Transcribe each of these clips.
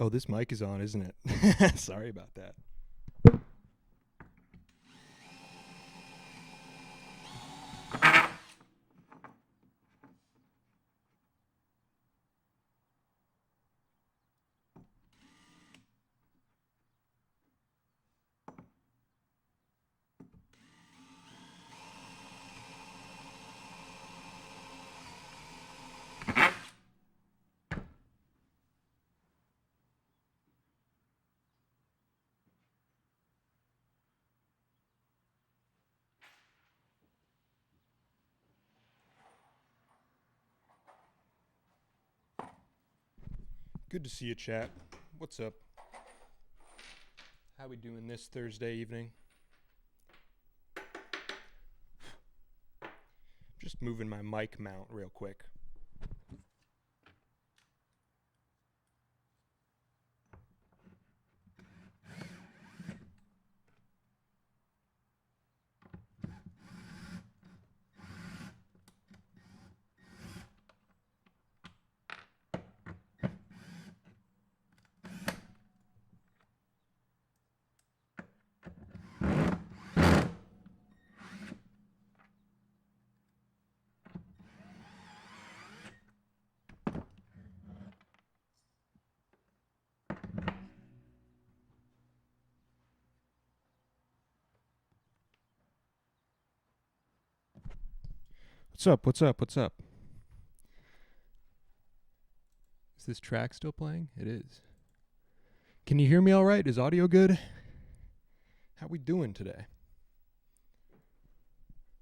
Oh, this mic is on, isn't it? Sorry about that. Good to see you, chat. What's up? How we doing this Thursday evening? Just moving my mic mount real quick. What's up? What's up? What's up? Is this track still playing? It is. Can you hear me all right? Is audio good? How we doing today?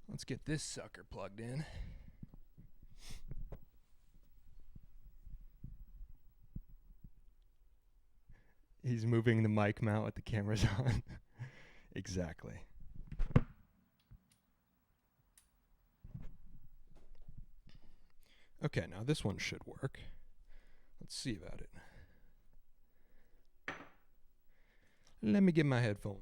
Let's get this sucker plugged in. He's moving the mic mount with the cameras on. Exactly. Okay, now this one should work. Let's see about it. Let me get my headphones.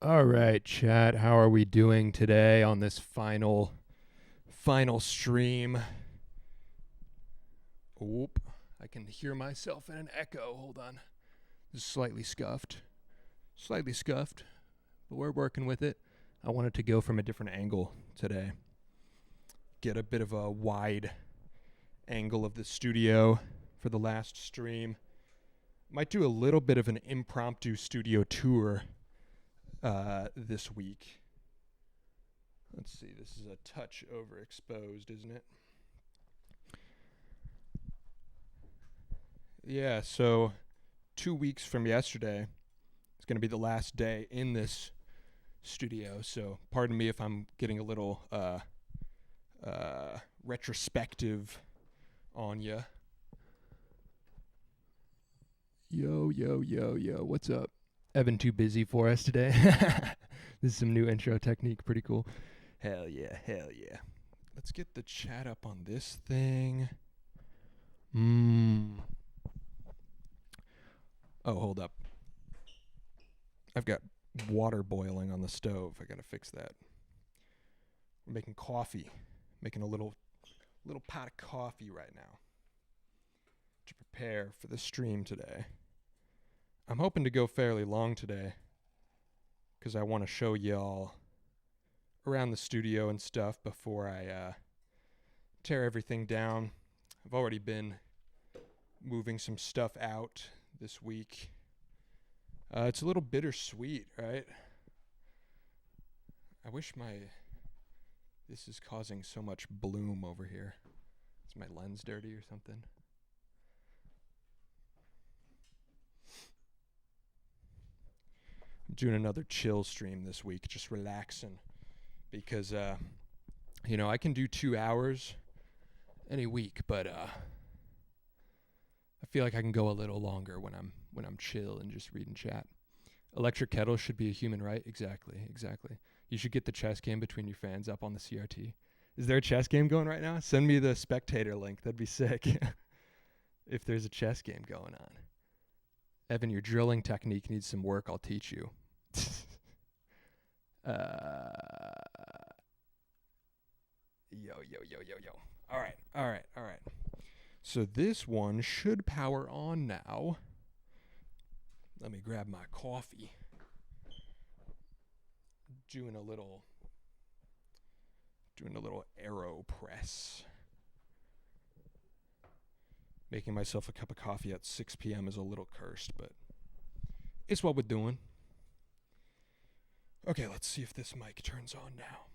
All right, chat. How are we doing today on this final stream? Oop. I can hear myself in an echo. Hold on. This is slightly scuffed. But we're working with it. I wanted to go from a different angle today. Get a bit of a wide angle of the studio for the last stream. Might do a little bit of an impromptu studio tour this week. Let's see, this is a touch overexposed, isn't it? Yeah, so 2 weeks from yesterday is going to be the last day in this studio, so pardon me if I'm getting a little retrospective on ya. Yo, what's up? Evan too busy for us today. This is some new intro technique, pretty cool. Hell yeah. Let's get the chat up on this thing. Oh, hold up. I've got water boiling on the stove. I gotta fix that. We're making coffee. Making a little pot of coffee right now to prepare for the stream today. I'm hoping to go fairly long today because I want to show y'all around the studio and stuff before I tear everything down. I've already been moving some stuff out this week. It's a little bittersweet, right? I wish this is causing so much bloom over here. Is my lens dirty or something? I'm doing another chill stream this week, just relaxing, because I can do 2 hours any week, but I feel like I can go a little longer when I'm chill and just reading chat. Electric kettle should be a human right. Exactly. You should get the chess game between your fans up on the CRT. Is there a chess game going right now? Send me the spectator link. That'd be sick. If there's a chess game going on. Evan, your drilling technique needs some work. I'll teach you. Yo, yo, yo, yo, yo. All right, all right, all right. So this one should power on now. Let me grab my coffee. Doing a little aero press. Making myself a cup of coffee at 6 p.m. is a little cursed, but it's what we're doing. Okay, let's see if this mic turns on now.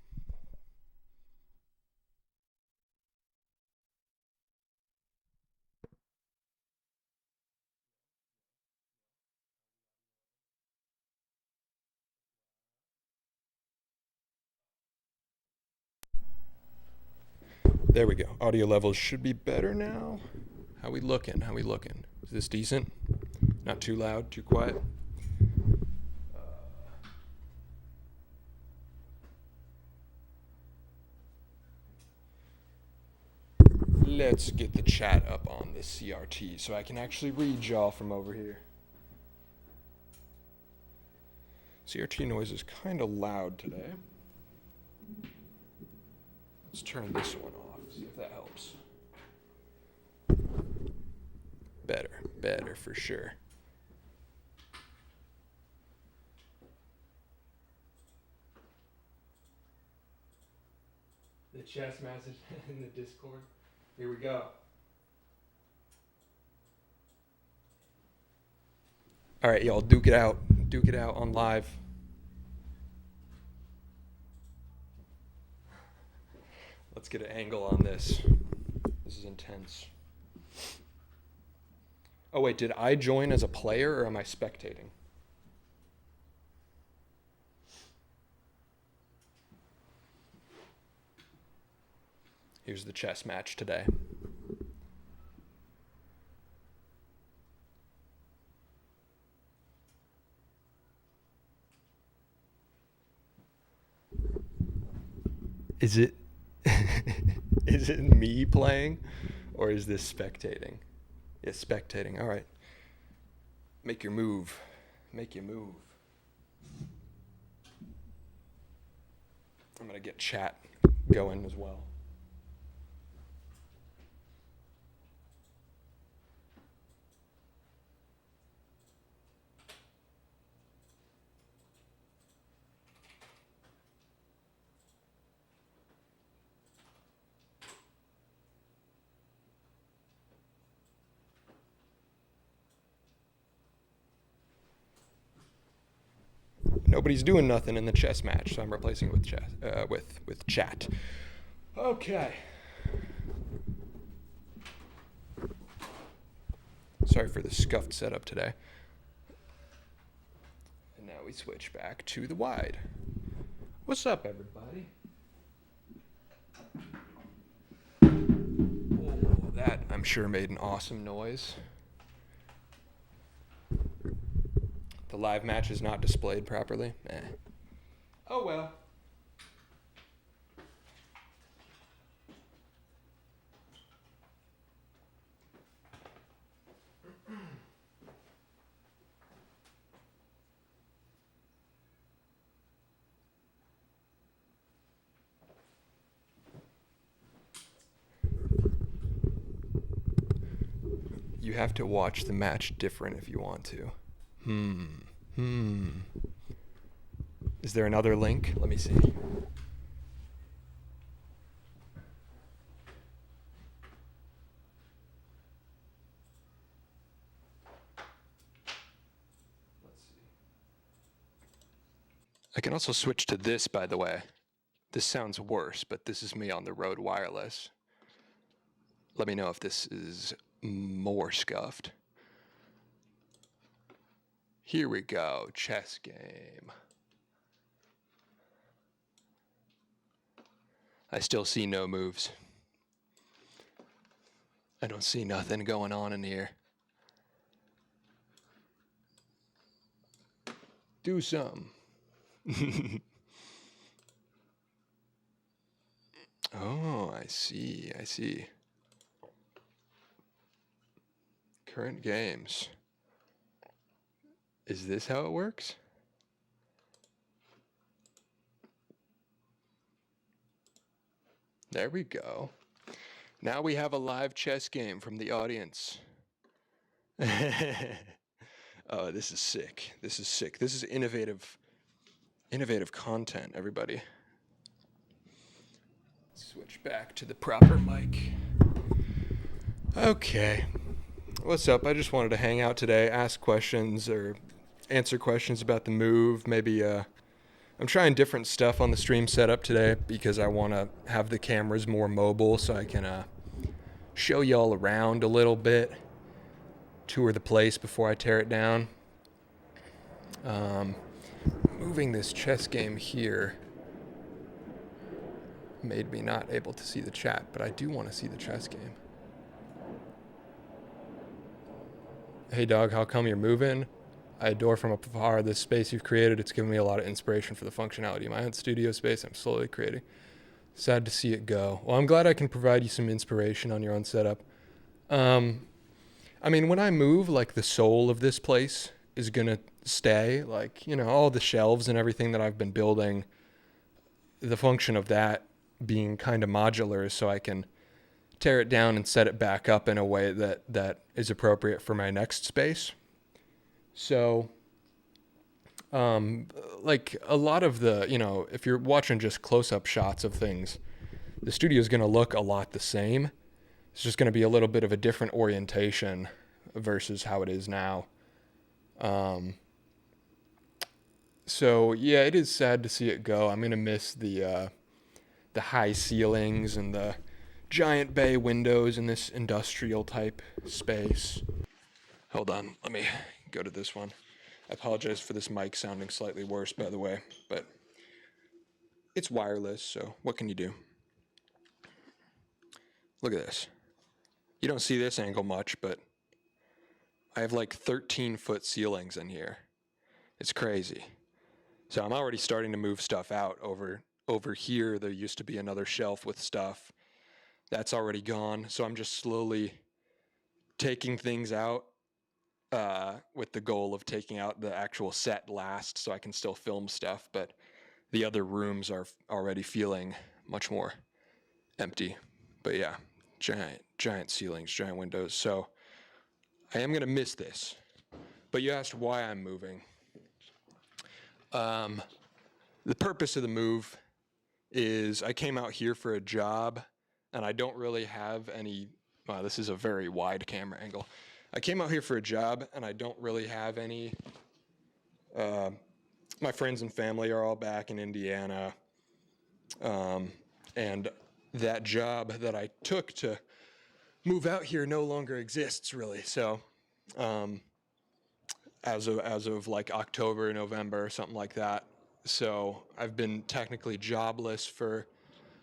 There we go. Audio levels should be better now. How we looking? How we looking? Is this decent? Not too loud, too quiet? Let's get the chat up on the CRT so I can actually read y'all from over here. CRT noise is kind of loud today. Let's turn this one off, see if that helps. Better for sure. The chess message in the Discord. Here we go. All right, y'all, duke it out. Duke it out on live. Let's get an angle on this. This is intense. Oh, wait, did I join as a player or am I spectating? Here's the chess match today. Is it is it me playing or is this spectating? Yeah, spectating. All right. Make your move. Make your move. I'm going to get chat going as well. Nobody's doing nothing in the chess match, so I'm replacing it with chat. With chat. Okay. Sorry for the scuffed setup today. And now we switch back to the wide. What's up, everybody? Oh, that I'm sure made an awesome noise. The live match is not displayed properly. Oh well. You have to watch the match different if you want to. Is there another link? Let me see. Let's see. I can also switch to this, by the way. This sounds worse, but this is me on the Rode Wireless. Let me know if this is more scuffed. Here we go, chess game. I still see no moves. I don't see nothing going on in here. Do some. Oh, I see. Current games. Is this how it works? There we go. Now we have a live chess game from the audience. Oh, this is sick. This is sick. This is innovative content, everybody. Switch back to the proper mic. Okay. What's up? I just wanted to hang out today, ask questions or answer questions about the move. Maybe I'm trying different stuff on the stream setup today because I want to have the cameras more mobile so I can show y'all around a little bit, tour the place before I tear it down. Moving this chess game here made me not able to see the chat, but I do want to see the chess game. Hey dog, how come you're moving? I adore from afar this space you've created. It's given me a lot of inspiration for the functionality of my own studio space I'm slowly creating. Sad to see it go. Well, I'm glad I can provide you some inspiration on your own setup. I mean, when I move, like, the soul of this place is going to stay. Like, you know, all the shelves and everything that I've been building, the function of that being kind of modular is so I can tear it down and set it back up in a way that is appropriate for my next space. So, like, a lot of the, you know, if you're watching just close-up shots of things, the studio is going to look a lot the same. It's just going to be a little bit of a different orientation versus how it is now. So yeah, it is sad to see it go. I'm going to miss the high ceilings and the giant bay windows in this industrial type space. Hold on, let me go to this one. I apologize for this mic sounding slightly worse, by the way, but it's wireless, so what can you do? Look at this. You don't see this angle much, but I have like 13-foot ceilings in here. It's crazy. So I'm already starting to move stuff out over here. There used to be another shelf with stuff. That's already gone. So I'm just slowly taking things out with the goal of taking out the actual set last so I can still film stuff. But the other rooms are already feeling much more empty. But yeah, giant ceilings, giant windows. So I am going to miss this. But you asked why I'm moving. The purpose of the move is I came out here for a job, and I don't really have any. Wow, this is a very wide camera angle. I came out here for a job, and I don't really have any. My friends and family are all back in Indiana, and that job that I took to move out here no longer exists, really. So, as of like October, November, something like that. So I've been technically jobless for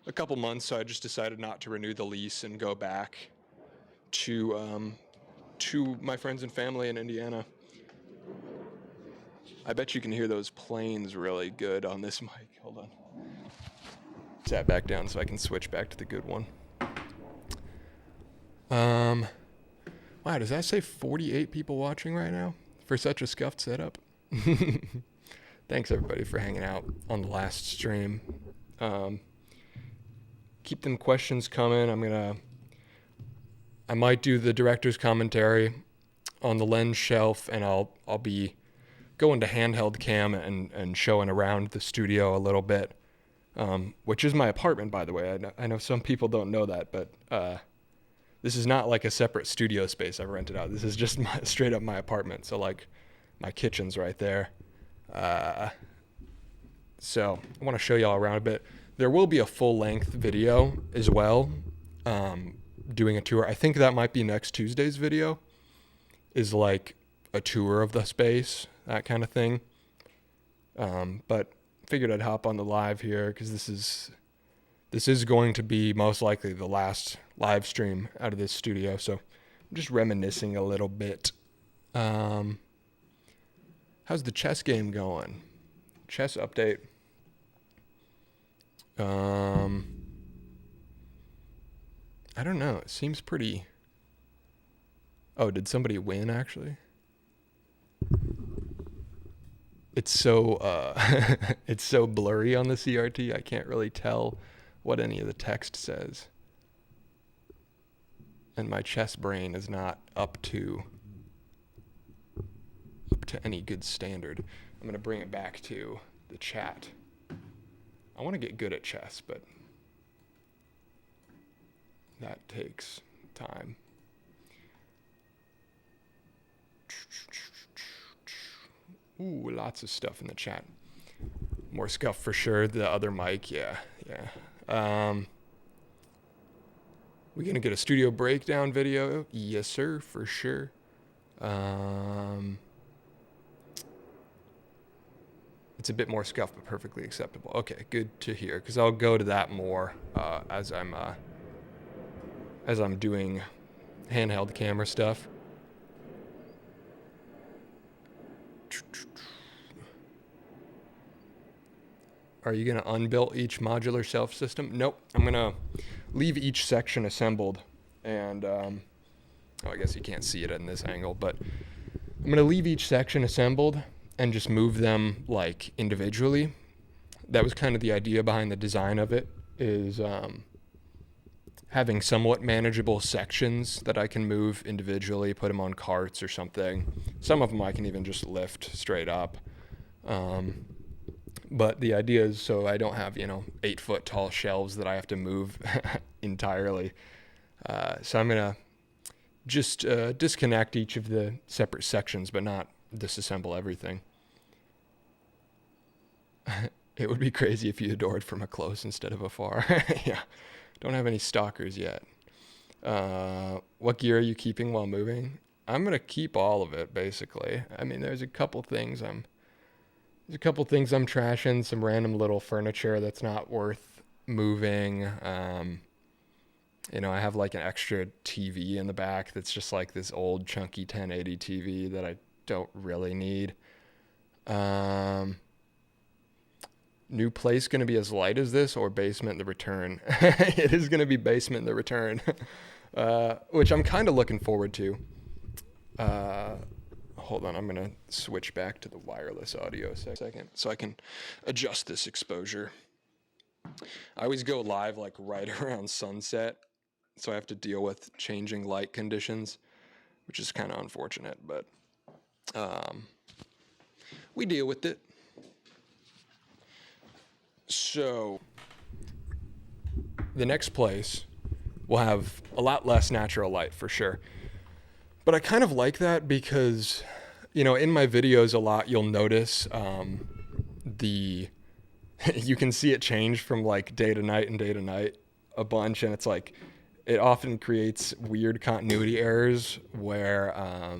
a couple months, so I just decided not to renew the lease and go back to my friends and family in Indiana. I bet you can hear those planes really good on this mic. Hold on. Sat back down so I can switch back to the good one. Wow, does that say 48 people watching right now for such a scuffed setup? Thanks everybody for hanging out on the last stream. Keep them questions coming. I might do the director's commentary on the lens shelf, and I'll be going to handheld cam and showing around the studio a little bit, which is my apartment, by the way. I know some people don't know that, but this is not like a separate studio space I've rented out. This is just straight up my apartment. So like my kitchen's right there. So I want to show y'all around a bit. There will be a full-length video as well, doing a tour. I think that might be next Tuesday's video, is like a tour of the space, that kind of thing. But figured I'd hop on the live here because this is going to be most likely the last live stream out of this studio. So I'm just reminiscing a little bit. How's the chess game going? Chess update. I don't know. It seems pretty. Oh, did somebody win actually? It's so it's so blurry on the CRT. I can't really tell what any of the text says. And my chess brain is not up to any good standard. I'm going to bring it back to the chat. I want to get good at chess, but that takes time. Ooh, lots of stuff in the chat. More scuff for sure. The other mic, yeah. We gonna get a studio breakdown video? Yes, sir, for sure. It's a bit more scuff, but perfectly acceptable. Okay, good to hear, because I'll go to that more as I'm doing handheld camera stuff. Are you going to unbuild each modular shelf system? Nope. I'm going to leave each section assembled. And, I guess you can't see it in this angle, but I'm going to leave each section assembled and just move them, like, individually. That was kind of the idea behind the design of it, is having somewhat manageable sections that I can move individually, put them on carts or something. Some of them I can even just lift straight up. But the idea is so I don't have, 8-foot tall shelves that I have to move entirely. So I'm going to just disconnect each of the separate sections, but not disassemble everything. It would be crazy if you adored from a close instead of afar. Yeah. Don't have any stalkers yet. What gear are you keeping while moving? I'm going to keep all of it, basically. I mean, there's a couple things I'm trashing, some random little furniture that's not worth moving. I have like an extra TV in the back that's just like this old chunky 1080 TV that I don't really need. New place going to be as light as this, or basement the return? It is going to be basement the return, which I'm kind of looking forward to. Hold on, I'm going to switch back to the wireless audio a second so I can adjust this exposure. I always go live like right around sunset, so I have to deal with changing light conditions, which is kind of unfortunate, but we deal with it. So the next place will have a lot less natural light for sure. But I kind of like that because, in my videos a lot, you'll notice you can see it change from like day to night a bunch. And it's like, it often creates weird continuity errors where I'll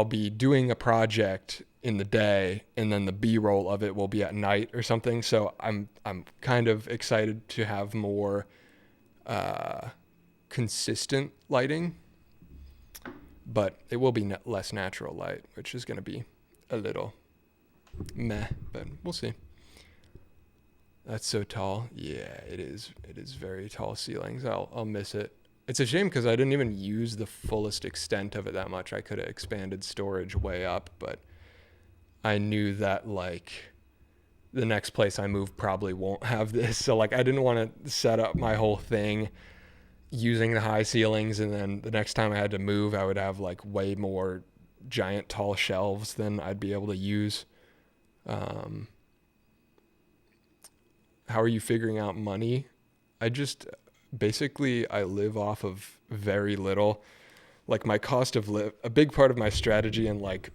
be doing a project in the day and then the B-roll of it will be at night or something. So I'm kind of excited to have more consistent lighting, but it will be less natural light, which is going to be a little meh, but we'll see. That's so tall. Yeah, it is. It is very tall ceilings. I'll miss it. It's a shame because I didn't even use the fullest extent of it that much. I could have expanded storage way up, but I knew that like the next place I move probably won't have this. So like I didn't want to set up my whole thing using the high ceilings, and then the next time I had to move, I would have like way more giant tall shelves than I'd be able to use. How are you figuring out money? I live off of very little. Like my cost of a big part of my strategy in like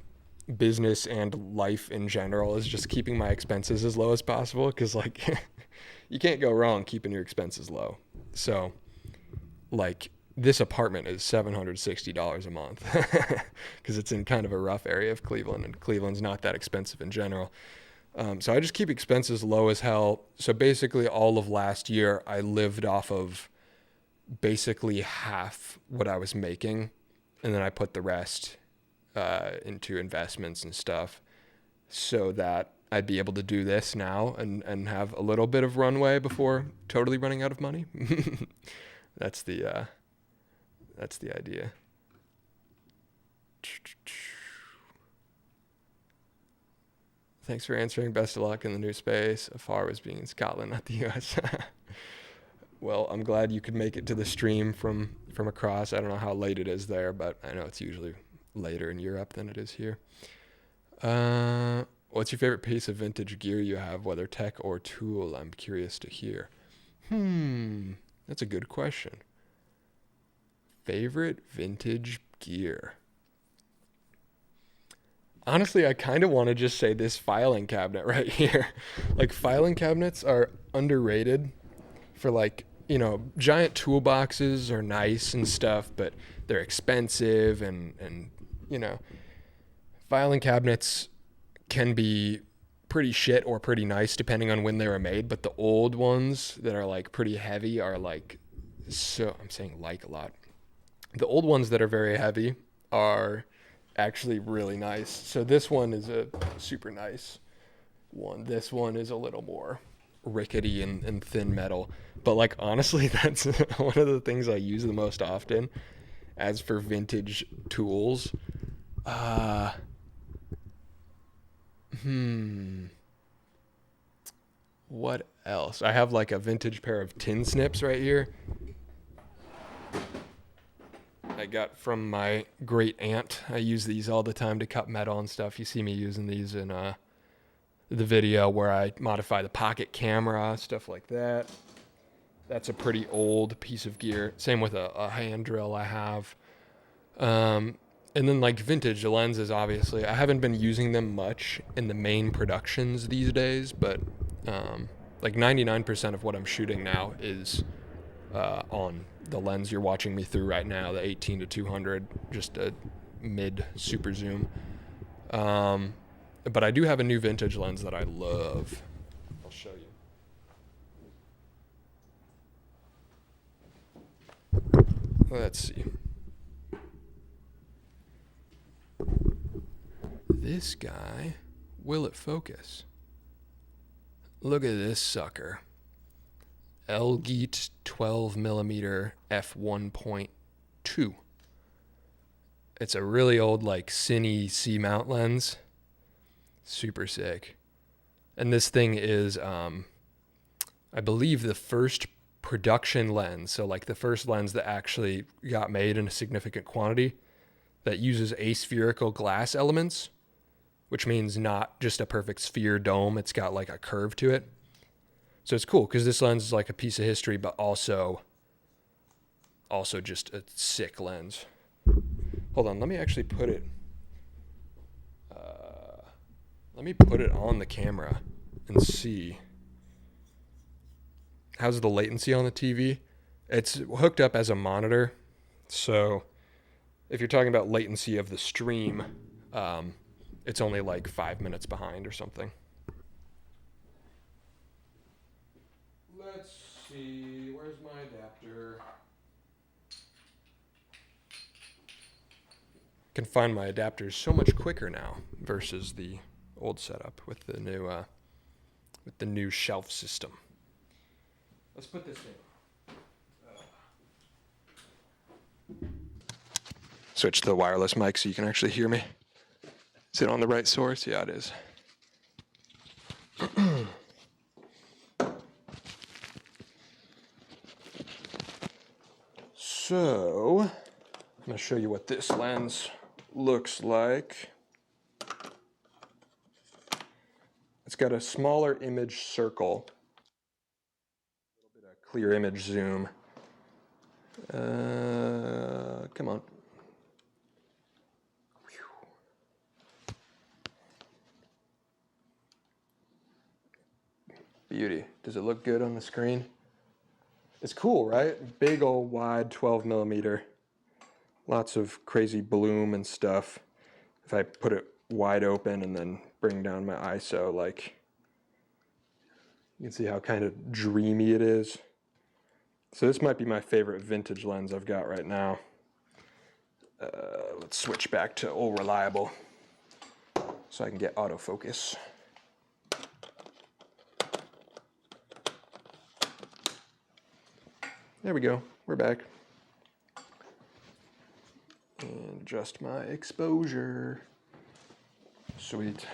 business and life in general is just keeping my expenses as low as possible, because like you can't go wrong keeping your expenses low. So like this apartment is $760 a month because it's in kind of a rough area of Cleveland, and Cleveland's not that expensive in general. So I just keep expenses low as hell. So basically all of last year I lived off of basically half what I was making, and then I put the rest into investments and stuff so that I'd be able to do this now and have a little bit of runway before totally running out of money. That's the idea. Thanks for answering. Best of luck in the new space. Afar was being in Scotland, not the U.S. Well, I'm glad you could make it to the stream from across. I don't know how late it is there, but I know it's usually later in Europe than it is here. What's your favorite piece of vintage gear you have, whether tech or tool? I'm curious to hear. That's a good question. Favorite vintage gear? Honestly, I kind of want to just say this filing cabinet right here. Like, filing cabinets are underrated for, like, you know, giant toolboxes are nice and stuff, but they're expensive and you know, filing cabinets can be pretty shit or pretty nice depending on when they were made, but the old ones that are like pretty heavy are like, so I'm saying like a lot. The old ones that are very heavy are actually really nice. So this one is a super nice one. This one is a little more rickety and thin metal. But like honestly, that's one of the things I use the most often. As for vintage tools, what else? I have like a vintage pair of tin snips right here. I got from my great aunt. I use these all the time to cut metal and stuff. You see me using these in the video where I modify the pocket camera, stuff like that. That's a pretty old piece of gear. Same with a hand drill I have. And then like vintage lenses, obviously. I haven't been using them much in the main productions these days, but like 99% of what I'm shooting now is on the lens you're watching me through right now, the 18 to 200, just a mid super zoom. But I do have a new vintage lens that I love. I'll show you. Let's see. This guy, will it focus? Look at this sucker. Elgeet 12mm f1.2. It's a really old like cine C-mount lens. Super sick. And this thing is, I believe, the first production lens. So like the first lens that actually got made in a significant quantity that uses aspherical glass elements, which means not just a perfect sphere dome. It's got like a curve to it. So it's cool because this lens is like a piece of history, but also just a sick lens. Hold on, let me actually put it. Let me put it on the camera and see. How's the latency on the TV? It's hooked up as a monitor, so if you're talking about latency of the stream, it's only like 5 minutes behind or something. Let's see, where's my adapter? I can find my adapters so much quicker now versus the old setup with the new shelf system. Let's put this in. Switch to the wireless mic so you can actually hear me. Is it on the right source? Yeah, it is. So, I'm going to show you what this lens looks like. It's got a smaller image circle, a little bit of clear image zoom. Come on. Beauty. Does it look good on the screen? It's cool, right? Big old wide 12mm. Lots of crazy bloom and stuff. If I put it wide open and then bring down my ISO, like, you can see how kind of dreamy it is. So this might be my favorite vintage lens I've got right now. Let's switch back to old reliable so I can get autofocus. There we go, we're back. And adjust my exposure. Sweet.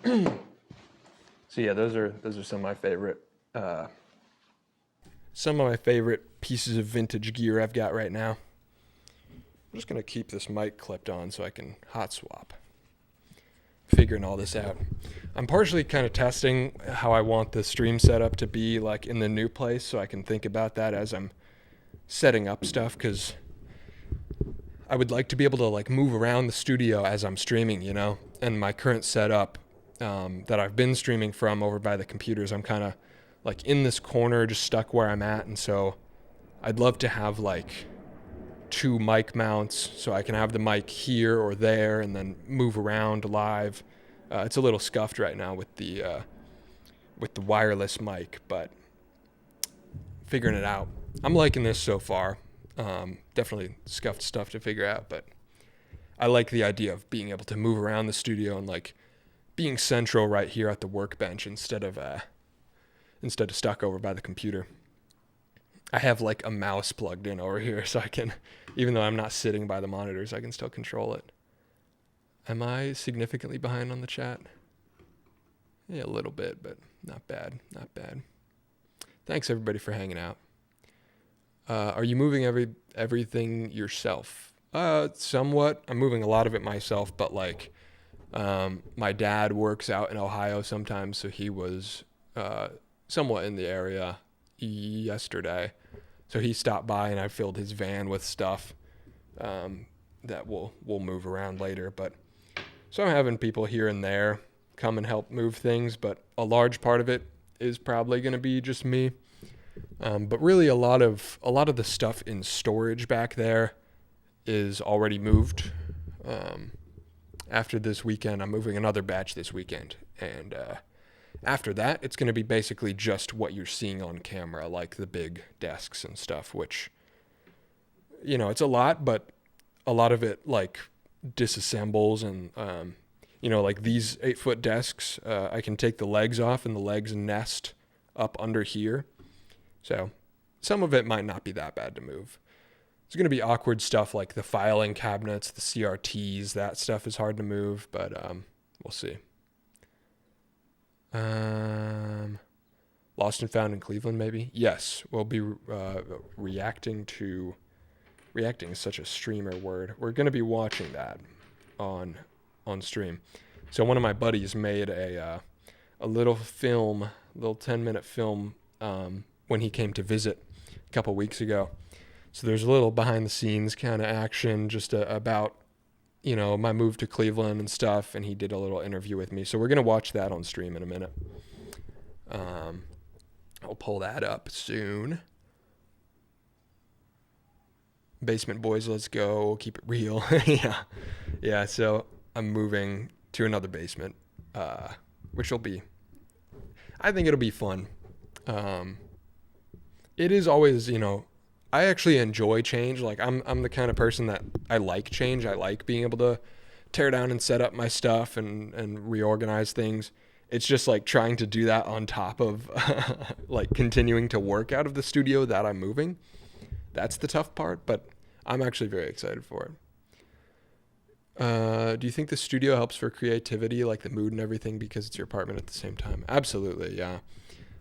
So yeah, those are some of my favorite pieces of vintage gear I've got right now. I'm just gonna keep this mic clipped on so I can hot swap. Figuring all this out. I'm partially kind of testing how I want the stream setup to be like in the new place, so I can think about that as I'm setting up stuff, because I would like to be able to like move around the studio as I'm streaming, you know. And my current setup that I've been streaming from over by the computers, I'm kind of like in this corner, just stuck where I'm at, and so I'd love to have like 2 mic mounts so I can have the mic here or there and then move around live. It's a little scuffed right now with the wireless mic, but figuring it out. I'm liking this so far. Definitely scuffed stuff to figure out, but I like the idea of being able to move around the studio and like being central right here at the workbench instead of stuck over by the computer. I have like a mouse plugged in over here, so I can, even though I'm not sitting by the monitors, I can still control it. Am I significantly behind on the chat? Yeah, a little bit, but not bad, not bad. Thanks everybody for hanging out. Are you moving everything yourself? Somewhat. I'm moving a lot of it myself, but like, my dad works out in Ohio sometimes, so he was somewhat in the area yesterday. So he stopped by and I filled his van with stuff that we'll move around later. But so I'm having people here and there come and help move things, but a large part of it is probably going to be just me. But really a lot of the stuff in storage back there is already moved. After this weekend, I'm moving another batch this weekend, and after that, it's going to be basically just what you're seeing on camera, like the big desks and stuff, which, you know, it's a lot, but a lot of it like disassembles and, you know, like these 8-foot desks, I can take the legs off and the legs nest up under here. So some of it might not be that bad to move. It's going to be awkward stuff like the filing cabinets, the CRTs, that stuff is hard to move, but we'll see. Lost and Found in Cleveland, maybe? Yes, we'll be reacting is such a streamer word. We're going to be watching that on stream. So one of my buddies made a little 10-minute film when he came to visit a couple weeks ago. So there's a little behind the scenes kind of action just about, you know, my move to Cleveland and stuff, and he did a little interview with me. So we're going to watch that on stream in a minute. I'll pull that up soon. Basement Boys, let's go. Keep it real. Yeah, so I'm moving to another basement, which will be, I think it'll be fun. It is always, you know, I actually enjoy change. Like I'm the kind of person that I like change. I like being able to tear down and set up my stuff and reorganize things. It's just like trying to do that on top of like continuing to work out of the studio that I'm moving. That's the tough part, but I'm actually very excited for it. Do you think the studio helps for creativity, like the mood and everything, because it's your apartment at the same time? Absolutely, yeah.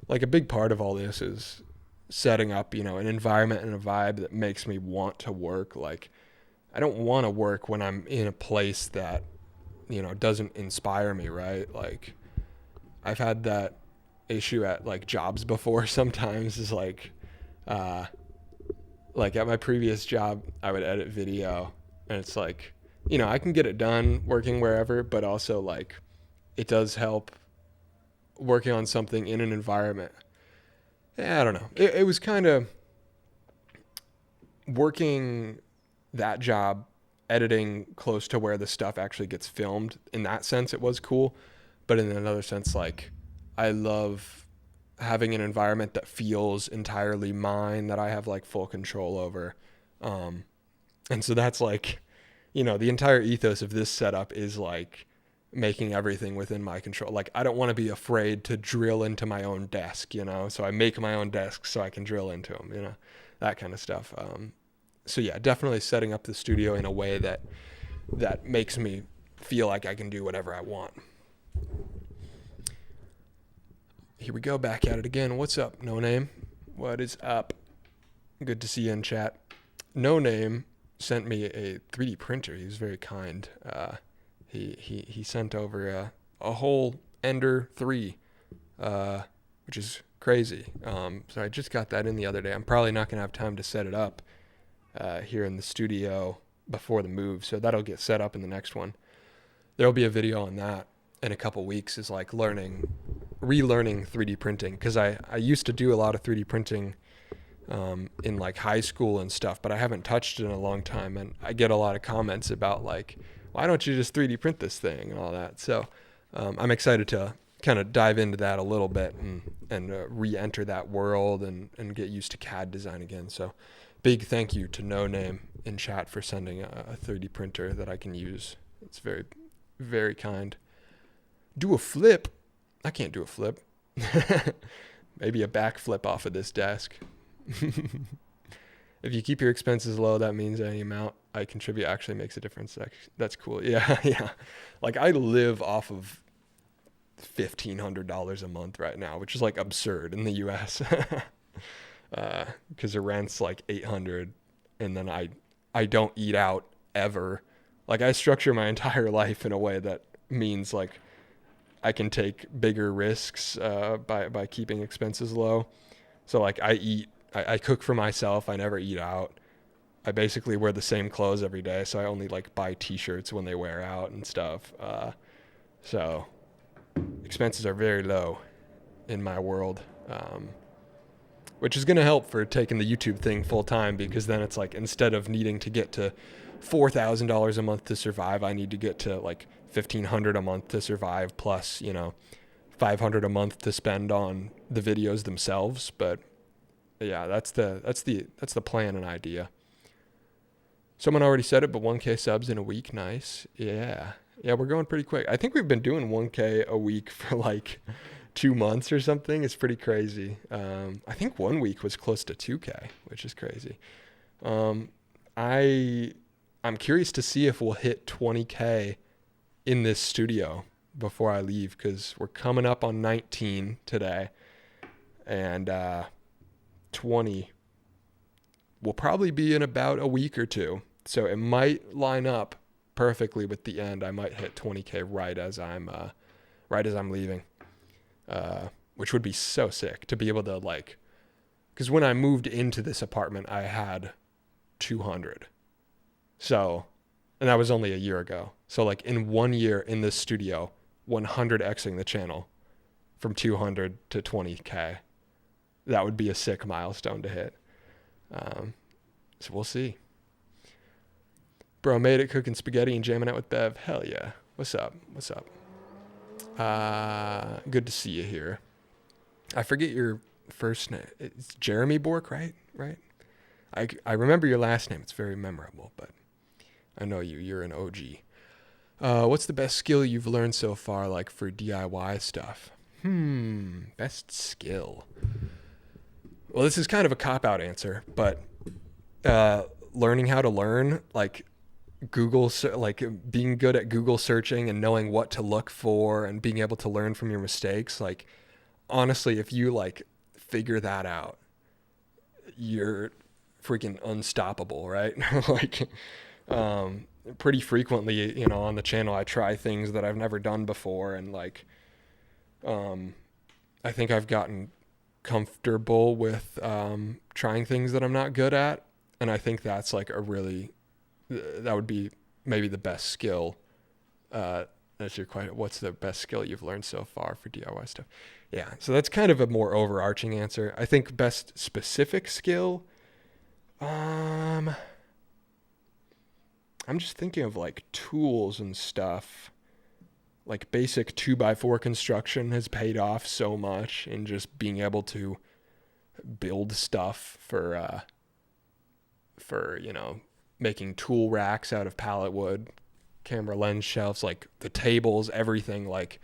Like a big part of all this is setting up, you know, an environment and a vibe that makes me want to work. Like, I don't want to work when I'm in a place that, you know, doesn't inspire me, right? Like, I've had that issue at like jobs before sometimes, is like at my previous job, I would edit video, and it's like, you know, I can get it done working wherever, but also like it does help working on something in an environment. I don't know. It was kind of working that job, editing close to where the stuff actually gets filmed. In that sense, it was cool. But in another sense, like, I love having an environment that feels entirely mine, that I have like full control over. And so that's like, you know, the entire ethos of this setup is like making everything within my control. Like, I don't want to be afraid to drill into my own desk, you know, so I make my own desks so I can drill into them, you know, that kind of stuff. So yeah, definitely setting up the studio in a way that makes me feel like I can do whatever I want. Here we go, back at it again. What's up, No Name? What is up? Good to see you in chat. No Name sent me a 3D printer. He was very kind. He sent over a whole Ender 3, which is crazy. So I just got that in the other day. I'm probably not going to have time to set it up here in the studio before the move, so that'll get set up in the next one. There'll be a video on that in a couple weeks, is like relearning 3D printing, because I used to do a lot of 3D printing in like high school and stuff, but I haven't touched it in a long time, and I get a lot of comments about like, why don't you just 3D print this thing and all that. So I'm excited to kind of dive into that a little bit and re-enter that world and get used to CAD design again. So big thank you to No Name in chat for sending a 3D printer that I can use. It's very, very kind. Do a flip. I can't do a flip. Maybe a back flip off of this desk. If you keep your expenses low, that means any amount I contribute actually makes a difference. That's cool. Yeah, yeah. Like I live off of $1,500 a month right now, which is like absurd in the US. Because the rent's like $800, and then I don't eat out ever. Like I structure my entire life in a way that means like I can take bigger risks by keeping expenses low. So like I cook for myself. I never eat out. I basically wear the same clothes every day, so I only like buy t-shirts when they wear out and stuff. So expenses are very low in my world, which is going to help for taking the YouTube thing full time, because then it's like, instead of needing to get to $4,000 a month to survive, I need to get to like $1,500 a month to survive, plus, you know, $500 a month to spend on the videos themselves. But yeah, that's the plan and idea. Someone already said it, but 1K subs in a week. Nice. Yeah, we're going pretty quick. I think we've been doing 1K a week for like 2 months or something. It's pretty crazy. I think 1 week was close to 2K, which is crazy. I'm curious to see if we'll hit 20K in this studio before I leave, because we're coming up on 19 today, and 20 will probably be in about a week or two. So it might line up perfectly with the end. I might hit 20K right as I'm leaving, which would be so sick to be able to, like, because when I moved into this apartment, I had 200. So, and that was only a year ago. So like in 1 year in this studio, 100xing the channel from 200 to 20K. That would be a sick milestone to hit. So we'll see. Bro, made it cooking spaghetti and jamming out with Bev. Hell yeah. What's up? Good to see you here. I forget your first name. It's Jeremy Bork, right? I remember your last name. It's very memorable, but I know you. You're an OG. What's the best skill you've learned so far, like for DIY stuff? Best skill. Well, this is kind of a cop-out answer, but learning how to learn, like like being good at Google searching and knowing what to look for and being able to learn from your mistakes. Like, honestly, if you like figure that out, you're freaking unstoppable, right? Like, pretty frequently, you know, on the channel, I try things that I've never done before, and like, I think I've gotten comfortable with trying things that I'm not good at, and I think that's like that would be maybe the best skill. That's your question. What's the best skill you've learned so far for DIY stuff? Yeah, so that's kind of a more overarching answer. I think best specific skill, I'm just thinking of like tools and stuff. Like basic 2x4 construction has paid off so much in just being able to build stuff for you know, making tool racks out of pallet wood, camera lens shelves, like the tables, everything. Like,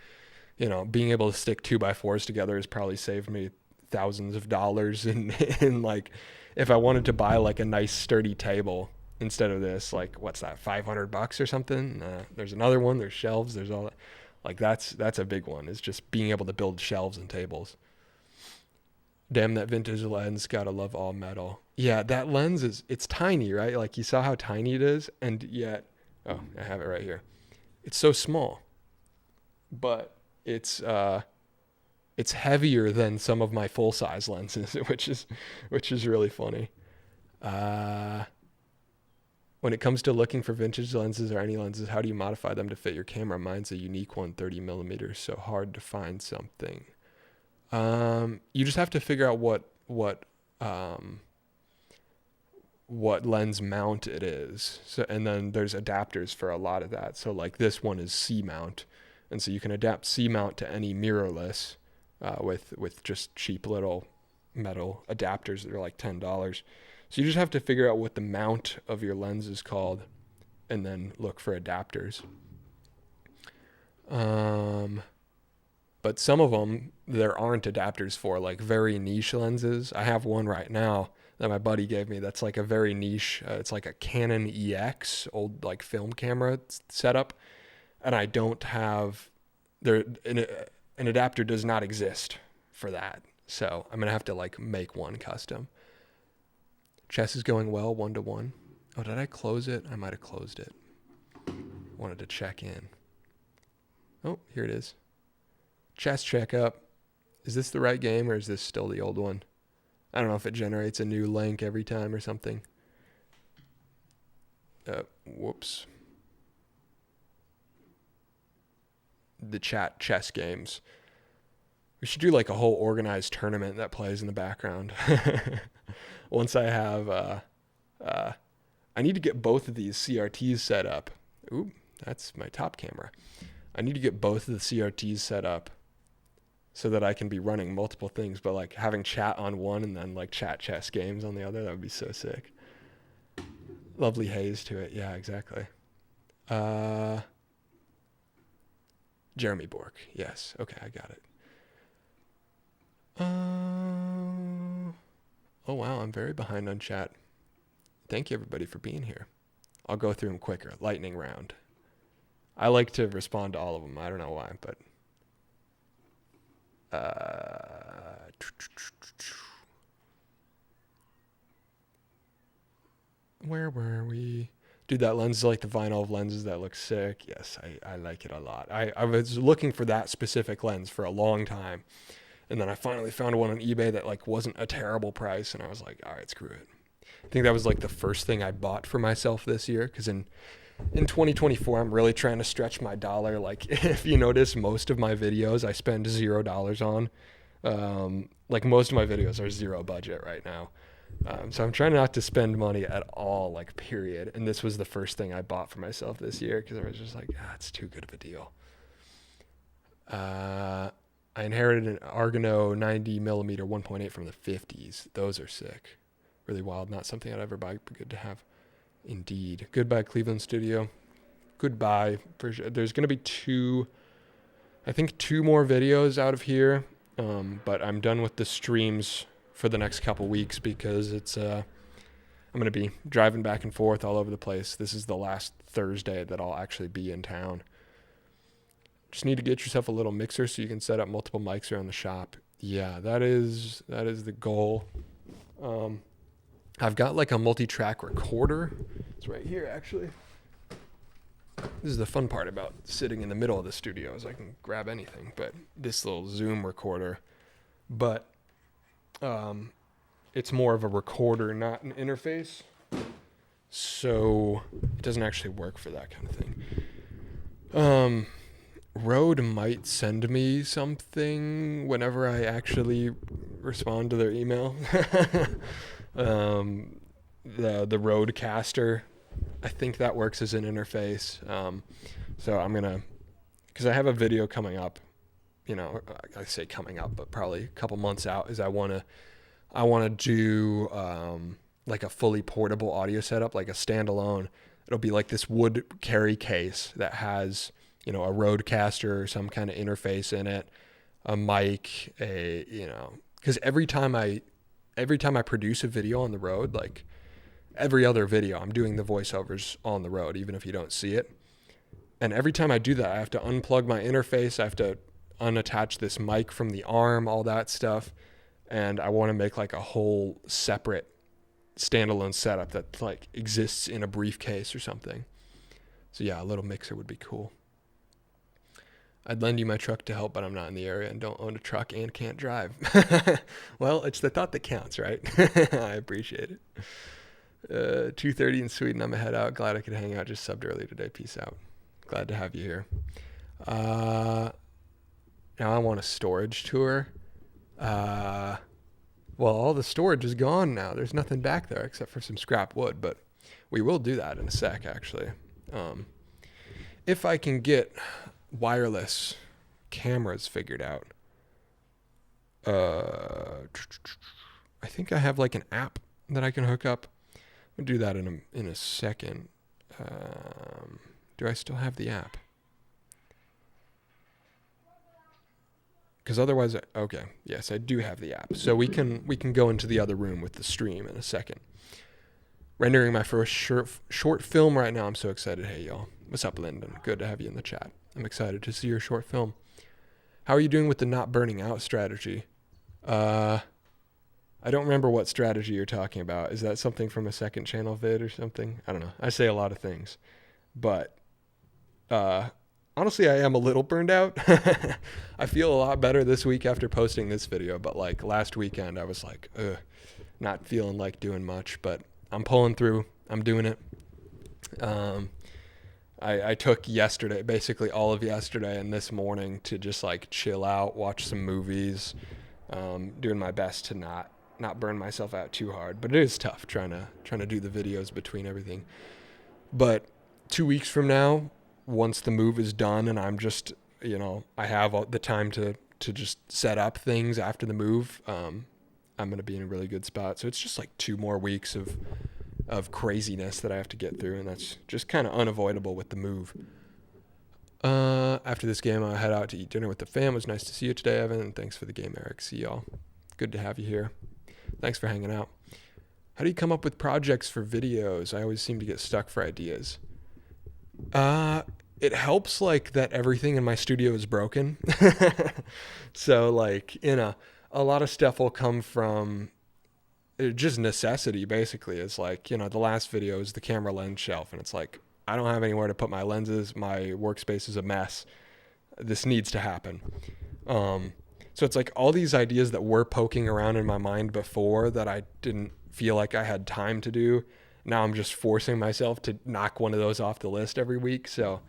you know, being able to stick 2x4s together has probably saved me thousands of dollars in like, if I wanted to buy like a nice sturdy table instead of this, like, what's that, $500 or something? There's another one, there's shelves, there's all that. Like that's a big one, is just being able to build shelves and tables. Damn, that vintage lens. Gotta love all metal. Yeah, that lens it's tiny, right? Like you saw how tiny it is, and yet, oh, I have it right here. It's so small, but it's heavier than some of my full size lenses, which is really funny. Uh, when it comes to looking for vintage lenses or any lenses, how do you modify them to fit your camera? Mine's a unique one, 30 millimeters, so hard to find something. You just have to figure out um, what lens mount it is. So, and then there's adapters for a lot of that. So like this one is C mount, and so you can adapt C mount to any mirrorless with just cheap little metal adapters that are like $10. So you just have to figure out what the mount of your lens is called, and then look for adapters. But some of them there aren't adapters for, like very niche lenses. I have one right now that my buddy gave me that's like a very niche, it's like a Canon EX, old like film camera setup, and I don't have, there an adapter does not exist for that. So I'm going to have to like make one custom. Chess is going well, 1-1. Oh, did I close it? I might have closed it. Wanted to check in. Oh, here it is. Chess checkup. Is this the right game or is this still the old one? I don't know if it generates a new link every time or something. Whoops. The chat chess games. We should do like a whole organized tournament that plays in the background. Once I have, I need to get both of these CRTs set up. Ooh, that's my top camera. I need to get both of the CRTs set up so that I can be running multiple things, but like having chat on one and then like chat chess games on the other, that would be so sick. Lovely haze to it. Yeah, exactly. Jeremy Bork. Yes. Okay, I got it. Oh wow, I'm very behind on chat. Thank you everybody for being here. I'll go through them quicker. Lightning round. I like to respond to all of them. I don't know why, but where were we? Dude, that lens is like the vinyl of lenses that look sick. Yes, I like it a lot. I was looking for that specific lens for a long time. And then I finally found one on eBay that like wasn't a terrible price. And I was like, all right, screw it. I think that was like the first thing I bought for myself this year. Cause in 2024, I'm really trying to stretch my dollar. Like if you notice, most of my videos I spend $0 on. Like most of my videos are zero budget right now. So I'm trying not to spend money at all, like period. And this was the first thing I bought for myself this year because I was just like, it's too good of a deal. I inherited an Argano 90 millimeter 1.8 from the 50s. Those are sick. Really wild. Not something I'd ever buy, but good to have. Indeed. Goodbye, Cleveland studio. Goodbye. For sure. There's going to be two more videos out of here. But I'm done with the streams for the next couple weeks because it's, I'm going to be driving back and forth all over the place. This is the last Thursday that I'll actually be in town. Just need to get yourself a little mixer so you can set up multiple mics around the shop. Yeah, that is the goal. I've got like a multi-track recorder. It's right here, actually. This is the fun part about sitting in the middle of the studio is I can grab anything, but this little Zoom recorder. But it's more of a recorder, not an interface. So it doesn't actually work for that kind of thing. Rode might send me something whenever I actually respond to their email. The Rodecaster, I think that works as an interface. So I'm gonna, because I have a video coming up. I say coming up, but probably a couple months out. Is I wanna do like a fully portable audio setup, like a standalone. It'll be like this wood carry case that has, a Rodecaster or some kind of interface in it, a mic, because every time I produce a video on the road, like every other video, I'm doing the voiceovers on the road, even if you don't see it. And every time I do that, I have to unplug my interface. I have to unattach this mic from the arm, all that stuff. and I want to make like a whole separate standalone setup that like exists in a briefcase or something. So yeah, a little mixer would be cool. I'd lend you my truck to help, but I'm not in the area and don't own a truck and can't drive. Well, it's the thought that counts, right? I appreciate it. 2:30 in Sweden. I'm a head out. Glad I could hang out. Just subbed early today. Peace out. Glad to have you here. Now I want a storage tour. Well, all the storage is gone now. There's nothing back there except for some scrap wood, but we will do that in a sec, actually. If I can get wireless cameras figured out. I think I have like an app that I can hook up. I'll do that in a second. Do I still have the app? Because otherwise, okay, yes, I do have the app. So we can go into the other room with the stream in a second. Rendering my first short film right now. I'm so excited. Hey, y'all. What's up, Lyndon? Good to have you in the chat. I'm excited to see your short film. How are you doing with the not burning out strategy? I don't remember what strategy you're talking about. Is that something from a second channel vid or something? I don't know. I say a lot of things. But honestly, I am a little burned out. I feel a lot better this week after posting this video. But like last weekend, I was like, not feeling like doing much. But I'm pulling through. I'm doing it. I took yesterday, basically all of yesterday and this morning to just like chill out, watch some movies, doing my best to not burn myself out too hard. But it is tough trying to do the videos between everything. But 2 weeks from now, once the move is done and I'm just, I have all the time to just set up things after the move, I'm going to be in a really good spot. So it's just like 2 more weeks of craziness that I have to get through, and that's just kind of unavoidable with the move. After this game, I'll head out to eat dinner with the fam. It was nice to see you today, Evan, and thanks for the game, Eric. See y'all. Good to have you here. Thanks for hanging out. How do you come up with projects for videos? I always seem to get stuck for ideas. It helps like that everything in my studio is broken. So like, a lot of stuff will come from just necessity, basically. It's like, the last video is the camera lens shelf, and it's like, I don't have anywhere to put my lenses. My workspace is a mess. This needs to happen. So it's like all these ideas that were poking around in my mind before that I didn't feel like I had time to do. Now I'm just forcing myself to knock one of those off the list every week. So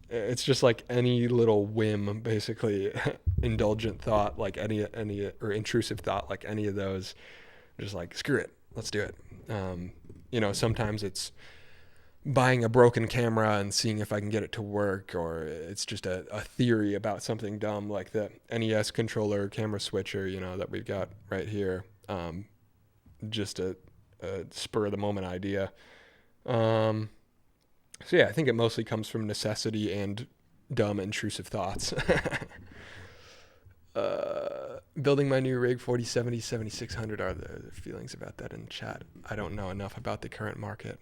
it's just like any little whim, basically, indulgent thought, like any or intrusive thought, like any of those, just like, screw it, let's do it. Sometimes it's buying a broken camera and seeing if I can get it to work, or it's just a theory about something dumb like the NES controller camera switcher, that we've got right here. Just a spur of the moment idea. So yeah, I think it mostly comes from necessity and dumb intrusive thoughts. Building my new rig 4070 7600. Are there feelings about that in the chat? I don't know enough about the current market.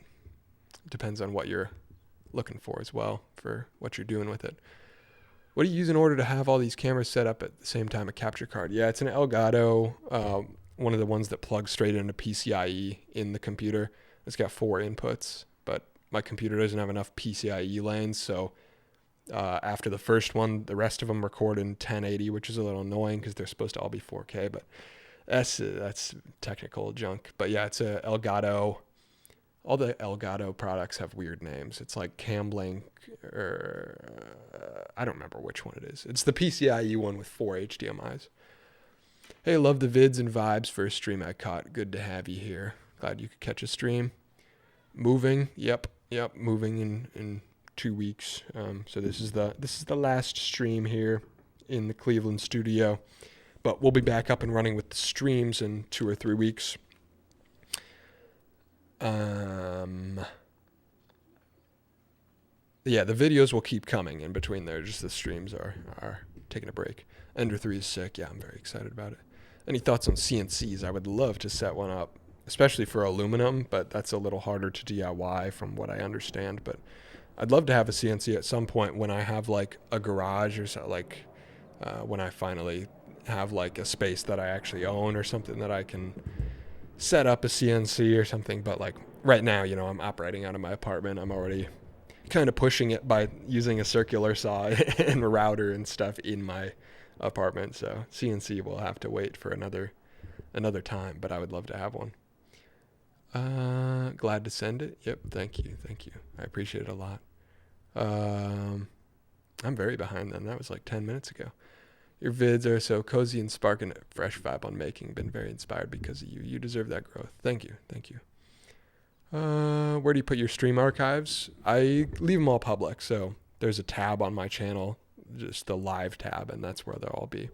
Depends on what you're looking for as well, for what you're doing with it. What do you use in order to have all these cameras set up at the same time? A capture card? Yeah, it's an Elgato, one of the ones that plugs straight into PCIe in the computer. It's got 4 inputs, but my computer doesn't have enough PCIe lanes, so after the first one, the rest of them record in 1080, which is a little annoying because they're supposed to all be 4K, but that's technical junk. But yeah, it's a Elgato. All the Elgato products have weird names. It's like Camlink, or I don't remember which one it is. It's the PCIe one with 4 HDMIs. Hey, love the vids and vibes. First stream I caught. Good to have you here. Glad you could catch a stream. Moving, yep, moving in 2 weeks. So this is the last stream here in the Cleveland studio, but we'll be back up and running with the streams in 2 or 3 weeks. Yeah, the videos will keep coming in between there. Just the streams are taking a break. Ender 3 is sick. Yeah, I'm very excited about it. Any thoughts on CNCs? I would love to set one up, especially for aluminum, but that's a little harder to DIY from what I understand. But I'd love to have a CNC at some point when I have like a garage or so, like when I finally have like a space that I actually own or something that I can set up a CNC or something. But like right now, I'm operating out of my apartment. I'm already kind of pushing it by using a circular saw and a router and stuff in my apartment. So CNC will have to wait for another time, but I would love to have one. Glad to send it. Yep. Thank you. I appreciate it a lot. I'm very behind then. That was like 10 minutes ago. Your vids are so cozy and sparking a fresh vibe on making. Been very inspired because of you. You deserve that growth. Thank you. Where do you put your stream archives? I leave them all public. So there's a tab on my channel, just the live tab, and that's where they'll all be.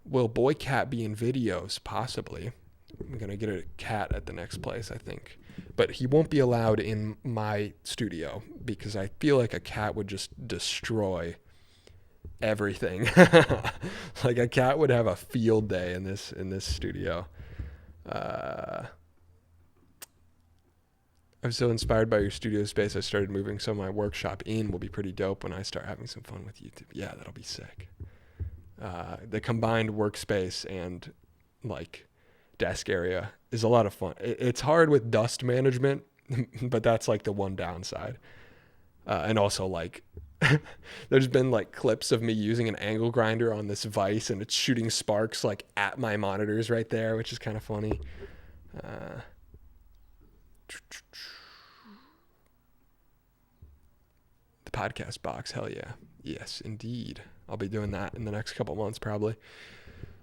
Will Boy Cat be in videos? Possibly. I'm going to get a cat at the next place, I think. But he won't be allowed in my studio because I feel like a cat would just destroy everything. Like a cat would have a field day in this studio. I'm so inspired by your studio space. I started moving some of my workshop in. Will be pretty dope when I start having some fun with YouTube. Yeah, that'll be sick. The combined workspace and like desk area is a lot of fun. It's hard with dust management, but that's like the one downside. And also like there's been like clips of me using an angle grinder on this vise and it's shooting sparks like at my monitors right there, which is kind of funny. The podcast box, hell yeah. Yes, indeed. I'll be doing that in the next couple months probably.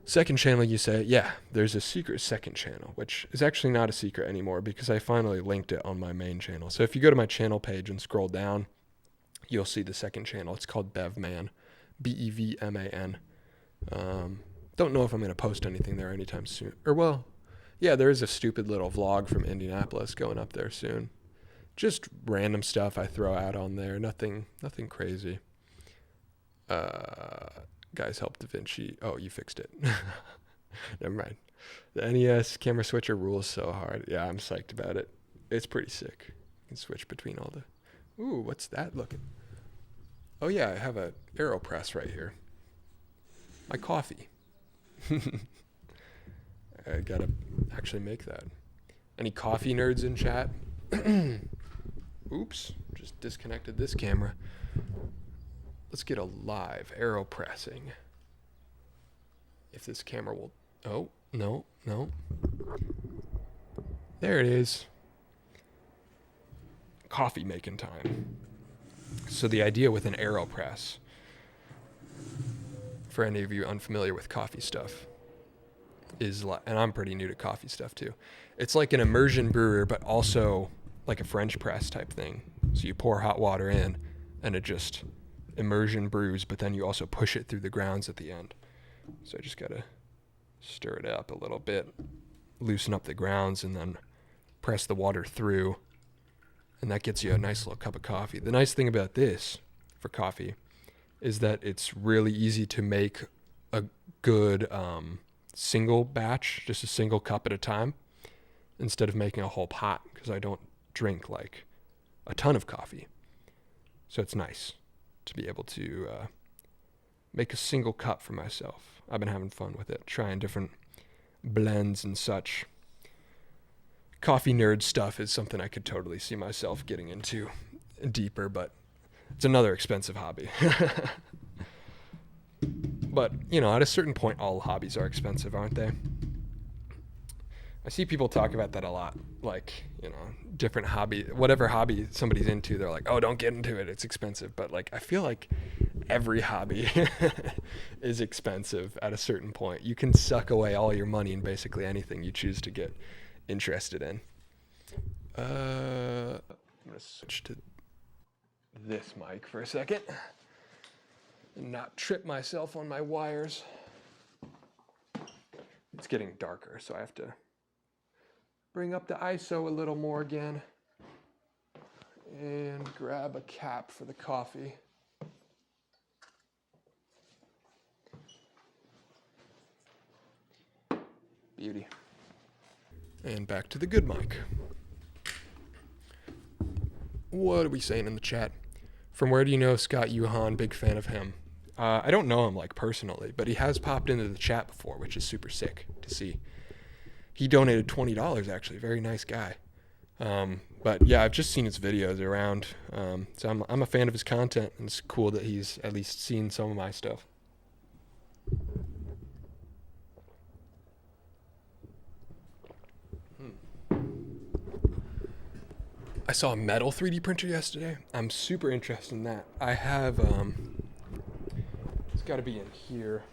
Second channel, you say? Yeah, there's a secret second channel, which is actually not a secret anymore because I finally linked it on my main channel. So if you go to my channel page and scroll down, you'll see the second channel. It's called Bevman, Bevman. Don't know if I'm going to post anything there anytime soon. Or well, yeah, there is a stupid little vlog from Indianapolis going up there soon. Just random stuff I throw out on there. Nothing crazy. Guys, help DaVinci. Oh, you fixed it. Never mind. The NES camera switcher rules so hard. Yeah, I'm psyched about it. It's pretty sick. You can switch between all the... Ooh, what's that looking? Oh yeah, I have a AeroPress right here. My coffee. I gotta actually make that. Any coffee nerds in chat? Oops, just disconnected this camera. Let's get a live AeroPressing. If this camera will... Oh, no. There it is. Coffee making time. So the idea with an AeroPress, for any of you unfamiliar with coffee stuff, is like, and I'm pretty new to coffee stuff too. It's like an immersion brewer, but also like a French press type thing. So you pour hot water in and it just immersion brews, but then you also push it through the grounds at the end. So I just gotta stir it up a little bit, loosen up the grounds, and then press the water through, and that gets you a nice little cup of coffee. The nice thing about this for coffee is that it's really easy to make a good single batch, just a single cup at a time, instead of making a whole pot, because I don't drink like a ton of coffee. So it's nice to be able to make a single cup for myself. I've been having fun with it, trying different blends and such. Coffee nerd stuff is something I could totally see myself getting into deeper, but it's another expensive hobby. But, at a certain point, all hobbies are expensive, aren't they? I see people talk about that a lot. Like, different hobby, whatever hobby somebody's into, they're like, oh, don't get into it, it's expensive. But like, I feel like every hobby is expensive at a certain point. You can suck away all your money in basically anything you choose to get interested in. I'm going to switch to this mic for a second and not trip myself on my wires. It's getting darker, so I have to bring up the ISO a little more again and grab a cap for the coffee. Beauty. And back to the good mic. What are we saying in the chat? From where do you know Scott Yuhan? Big fan of him. I don't know him like personally, but he has popped into the chat before, which is super sick to see. He donated $20 actually. Very nice guy. But yeah, I've just seen his videos around. So I'm a fan of his content, and it's cool that he's at least seen some of my stuff. I saw a metal 3D printer yesterday. I'm super interested in that. I have it's got to be in here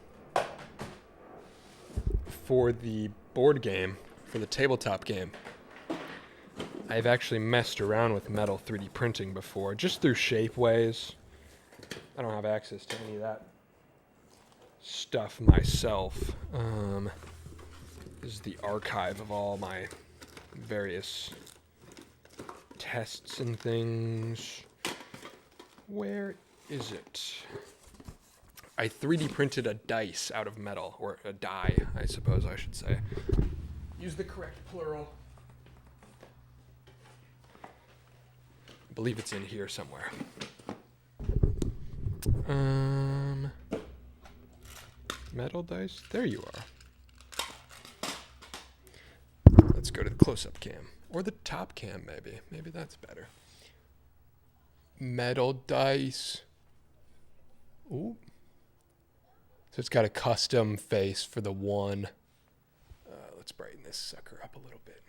for the board game, for the tabletop game. I've actually messed around with metal 3D printing before, just through Shapeways. I don't have access to any of that stuff myself. This is the archive of all my various tests and things. Where is it? I 3D printed a dice out of metal, or a die, I suppose I should say. Use the correct plural. I believe it's in here somewhere. Metal dice? There you are. Let's go to the close-up cam. Or the top cam, maybe. Maybe that's better. Metal dice. Ooh. So it's got a custom face for the one. Let's brighten this sucker up a little bit.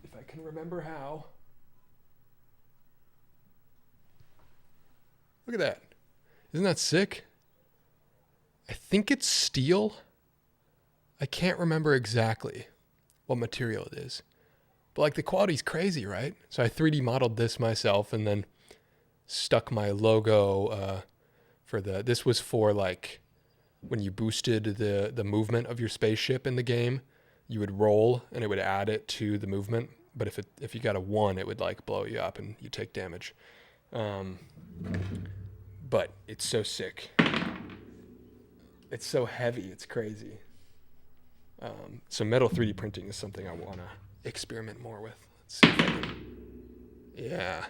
If I can remember how. Look at that. Isn't that sick? I think it's steel. I can't remember exactly what material it is. But like the quality's crazy, right? So I 3D modeled this myself and then stuck my logo for this was for like when you boosted the movement of your spaceship in the game, you would roll and it would add it to the movement. But if you got a 1, it would like blow you up and you take damage. But it's so sick. It's so heavy. It's crazy. So metal 3D printing is something I want to experiment more with. Let's see if I can. Yeah.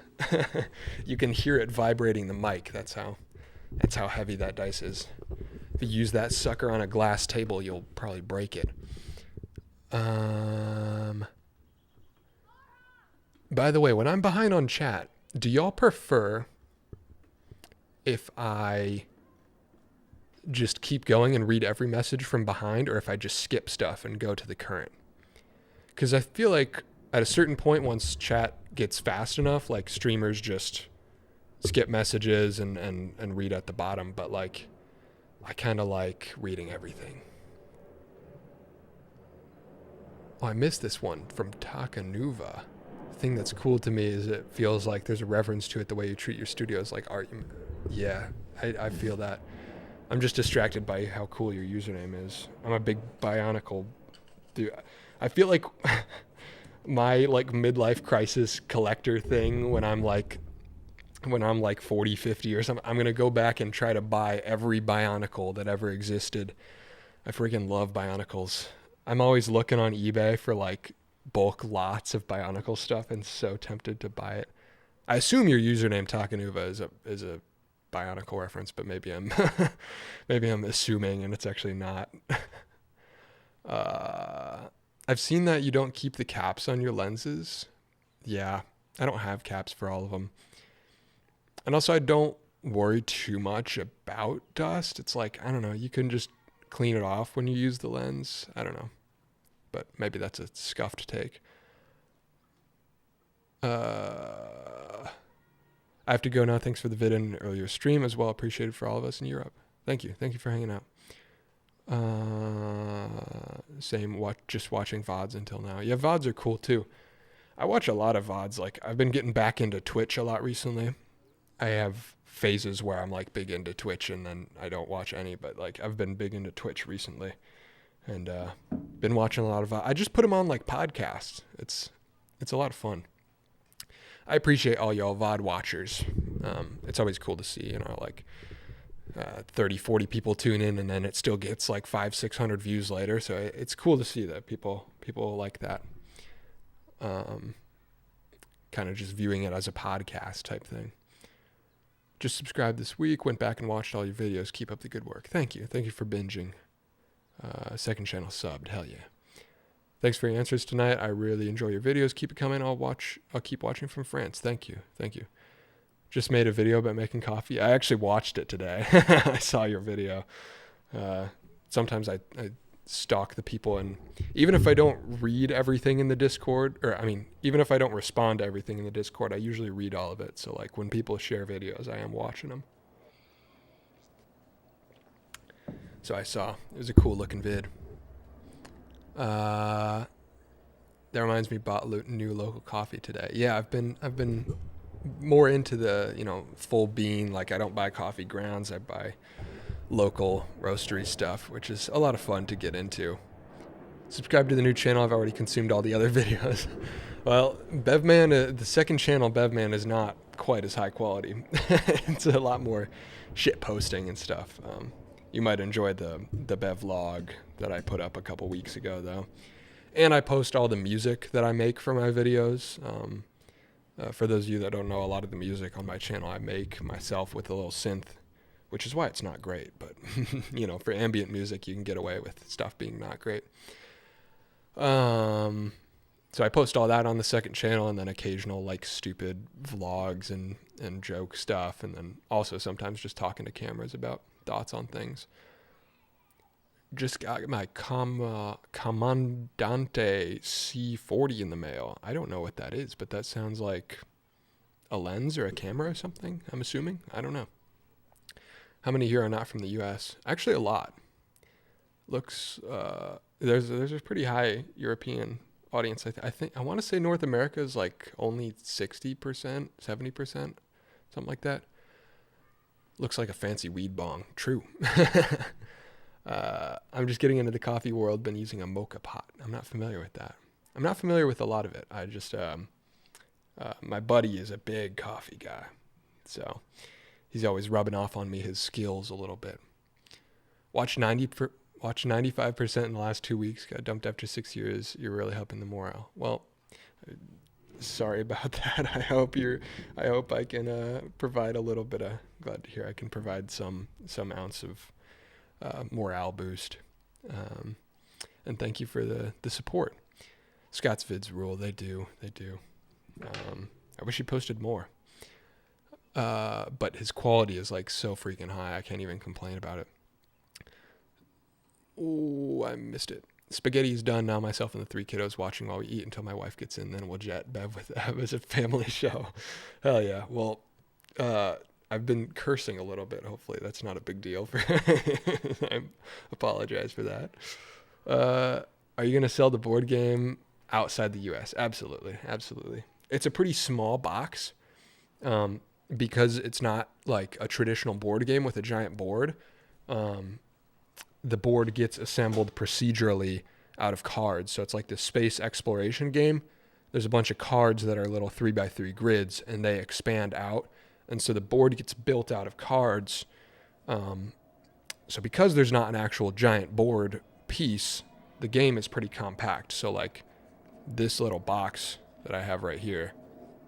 You can hear it vibrating the mic. That's how heavy that dice is. If you use that sucker on a glass table, you'll probably break it. By the way, when I'm behind on chat, do y'all prefer if I just keep going and read every message from behind, or if I just skip stuff and go to the current? Because I feel like at a certain point, once chat gets fast enough, like streamers just skip messages and read at the bottom. But like, I kind of like reading everything. Oh, I missed this one from Takanuva. The thing that's cool to me is it feels like there's a reverence to it, the way you treat your studios like art. Yeah, I feel that. I'm just distracted by how cool your username is. I'm a big Bionicle dude. I feel like my like midlife crisis collector thing when I'm like 40, 50 or something, I'm going to go back and try to buy every Bionicle that ever existed. I freaking love Bionicles. I'm always looking on eBay for like bulk lots of Bionicle stuff and so tempted to buy it. I assume your username Takanuva is a Bionicle reference, but maybe I'm assuming and it's actually not. I've seen that you don't keep the caps on your lenses. Yeah, I don't have caps for all of them. And also I don't worry too much about dust. It's like, I don't know, you can just clean it off when you use the lens. I don't know. But maybe that's a scuffed take. I have to go now. Thanks for the vid and earlier stream as well. Appreciated for all of us in Europe. Thank you. Thank you for hanging out. Just watching VODs until now. Yeah, VODs are cool too. I watch a lot of VODs. Like I've been getting back into Twitch a lot recently. I have phases where I'm like big into Twitch and then I don't watch any, but like I've been big into Twitch recently and been watching a lot of VOD. I just put them on like podcasts. It's a lot of fun. I appreciate all y'all VOD watchers. It's always cool to see, like 30, 40 people tune in and then it still gets like 500-600 views later. So it's cool to see that people like that. Kind of just viewing it as a podcast type thing. Just subscribed this week, went back and watched all your videos. Keep up the good work. Thank you. Thank you for binging. Second channel subbed. Hell yeah. Thanks for your answers tonight. I really enjoy your videos. Keep it coming. I'll keep watching from France. Thank you. Thank you. Just made a video about making coffee. I actually watched it today. I saw your video. Sometimes I stalk the people, and even if I don't read everything in the Discord, even if I don't respond to everything in the Discord, I usually read all of it. So like when people share videos, I am watching them. So I saw, it was a cool looking vid. That reminds me, bought new local coffee today. Yeah, I've been more into the, full bean. Like I don't buy coffee grounds. I buy local roastery stuff, which is a lot of fun to get into. Subscribe to the new channel. I've already consumed all the other videos. Well, Bevman, the second channel, Bevman, is not quite as high quality. It's a lot more shit posting and stuff. You might enjoy the Bev vlog that I put up a couple weeks ago, though. And I post all the music that I make for my videos. For those of you that don't know, a lot of the music on my channel I make myself with a little synth, which is why it's not great. But, for ambient music, you can get away with stuff being not great. So I post all that on the second channel, and then occasional, stupid vlogs and joke stuff. And then also sometimes just talking to cameras about thoughts on things. Just got my Comandante C40 in the mail. I don't know what that is, but that sounds like a lens or a camera or something, I'm assuming. I don't know. How many here are not from the U.S.? Actually, a lot. Looks, there's a pretty high European audience. I want to say North America is only 60%, 70%, something like that. Looks like a fancy weed bong. True. I'm just getting into the coffee world. Been using a mocha pot. I'm not familiar with that. I'm not familiar with a lot of it. I just, my buddy is a big coffee guy. So he's always rubbing off on me his skills a little bit. Watch 95% in the last 2 weeks. Got dumped after 6 years. You're really helping the morale. Well, sorry about that. I hope I can provide a little bit of, glad to hear I can provide some ounce of morale boost. And thank you for the support. Scott's vids rule. They do. I wish he posted more. But his quality is so freaking high. I can't even complain about it. Oh, I missed it. Spaghetti's done now. Myself and the 3 kiddos watching while we eat until my wife gets in. Then we'll jet Bev with Bev as a family show. Hell yeah. Well, I've been cursing a little bit. Hopefully that's not a big deal for I apologize for that. Are you going to sell the board game outside the US? Absolutely. It's a pretty small box. Because it's not like a traditional board game with a giant board. The board gets assembled procedurally out of cards. So it's like this space exploration game. There's a bunch of cards that are little 3x3 grids, and they expand out. And so the board gets built out of cards. So because there's not an actual giant board piece, the game is pretty compact. So this little box that I have right here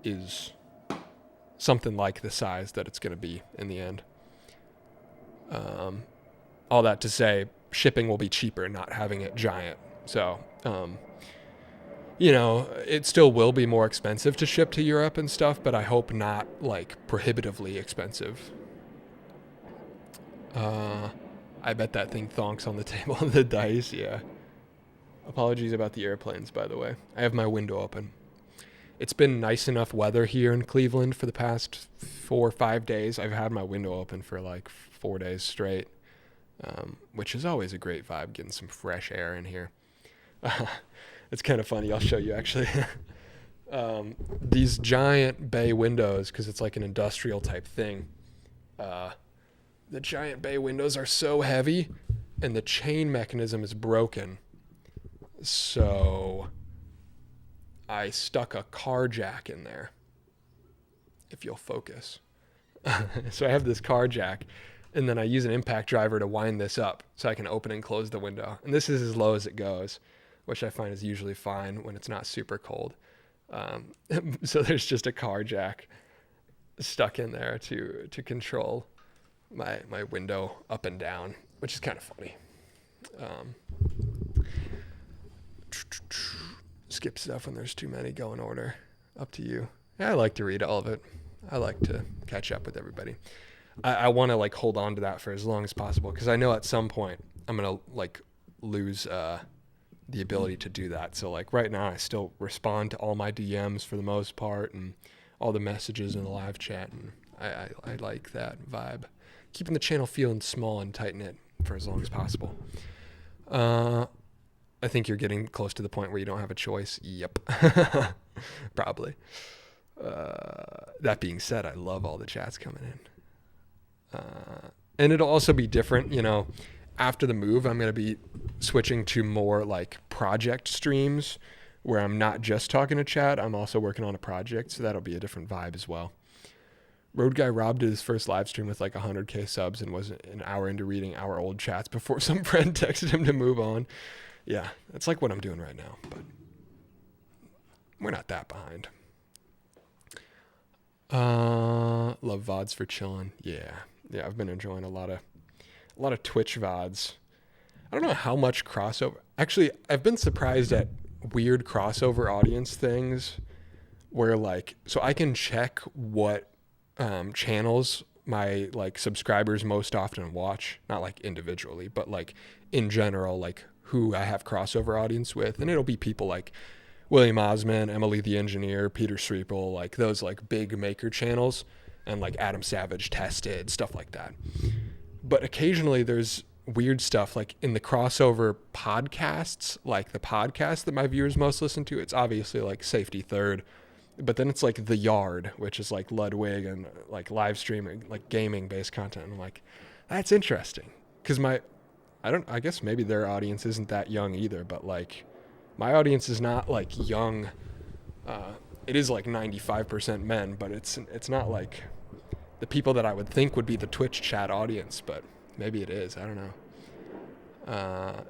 is something like the size that it's going to be in the end. All that to say, shipping will be cheaper not having it giant. So, it still will be more expensive to ship to Europe and stuff, but I hope not prohibitively expensive. I bet that thing thonks on the table of the dice. Yeah. Apologies about the airplanes, by the way. I have my window open. It's been nice enough weather here in Cleveland for the past 4 or 5 days. I've had my window open for 4 days straight, which is always a great vibe, getting some fresh air in here. It's kind of funny. I'll show you, actually. These giant bay windows, because it's like an industrial type thing. The giant bay windows are so heavy, and the chain mechanism is broken. So I stuck a car jack in there, if you'll focus. So I have this car jack, and then I use an impact driver to wind this up so I can open and close the window. And this is as low as it goes, which I find is usually fine when it's not super cold. So there's just a car jack stuck in there to control my window up and down, which is kind of funny. Skip stuff when there's too many. Go in order. Up to you. Yeah, I like to read all of it. I like to catch up with everybody. I want to like hold on to that for as long as possible because I know at some point I'm gonna like lose the ability to do that. So like right now I still respond to all my DMs for the most part and all the messages in the live chat, and I like that vibe. Keeping the channel feeling small and tight knit for as long as possible. I think you're getting close to the point where you don't have a choice. Yep. Probably. That being said, I love all the chats coming in. And it'll also be different, you know, after the move, I'm going to be switching to more like project streams where I'm not just talking to chat. I'm also working on a project. So that'll be a different vibe as well. Road Guy Rob did his first live stream with like 100K subs and was an hour into reading our old chats before some friend texted him to move on. Yeah, that's like what I'm doing right now, but we're not that behind. Love VODs for chilling. Yeah, I've been enjoying a lot of Twitch VODs. I don't know how much crossover. Actually, I've been surprised at weird crossover audience things where like, so I can check what channels my like subscribers most often watch, not like individually, but like in general, like who I have crossover audience with. And it'll be people like William Osman, Emily the Engineer, Peter Sreeple, like those like big maker channels, and like Adam Savage, Tested, stuff like that. But occasionally there's weird stuff like in the crossover podcasts, like the podcast that my viewers most listen to. It's obviously like Safety Third, but then it's like The Yard, which is like Ludwig and like live streaming, like gaming based content. And I'm like, that's interesting. Cause I guess maybe their audience isn't that young either, but like my audience is not like young. It is like 95% men, but it's not like the people that I would think would be the Twitch chat audience, but maybe it is. I don't know.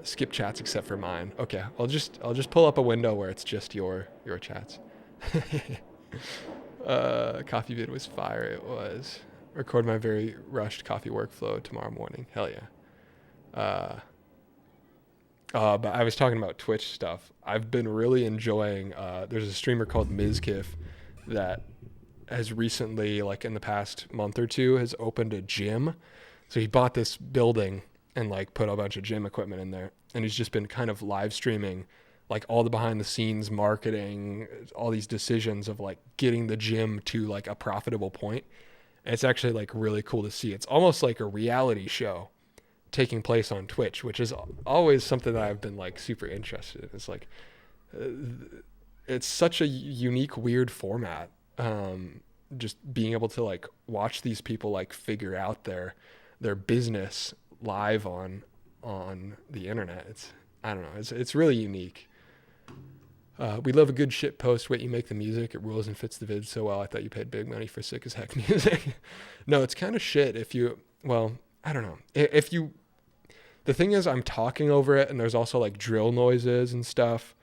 Skip chats except for mine. Okay, I'll just pull up a window where it's just your chats. Coffee vid was fire. It was. Record my very rushed coffee workflow tomorrow morning. Hell yeah. But I was talking about Twitch stuff. I've been really enjoying, there's a streamer called Mizkif that has recently, like in the past month or two, has opened a gym. So he bought this building and like put a bunch of gym equipment in there. And he's just been kind of live streaming like all the behind the scenes marketing, all these decisions of like getting the gym to like a profitable point. And it's actually like really cool to see. It's almost like a reality show taking place on Twitch, which is always something that I've been like super interested in. It's like, it's such a unique, weird format. Just being able to like watch these people like figure out their business live on the internet. I don't know. It's really unique. We love a good shit post. Wait, you make the music. It rules and fits the vid so well. I thought you paid big money for sick as heck music. No, it's kind of shit I don't know. The thing is, I'm talking over it and there's also like drill noises and stuff.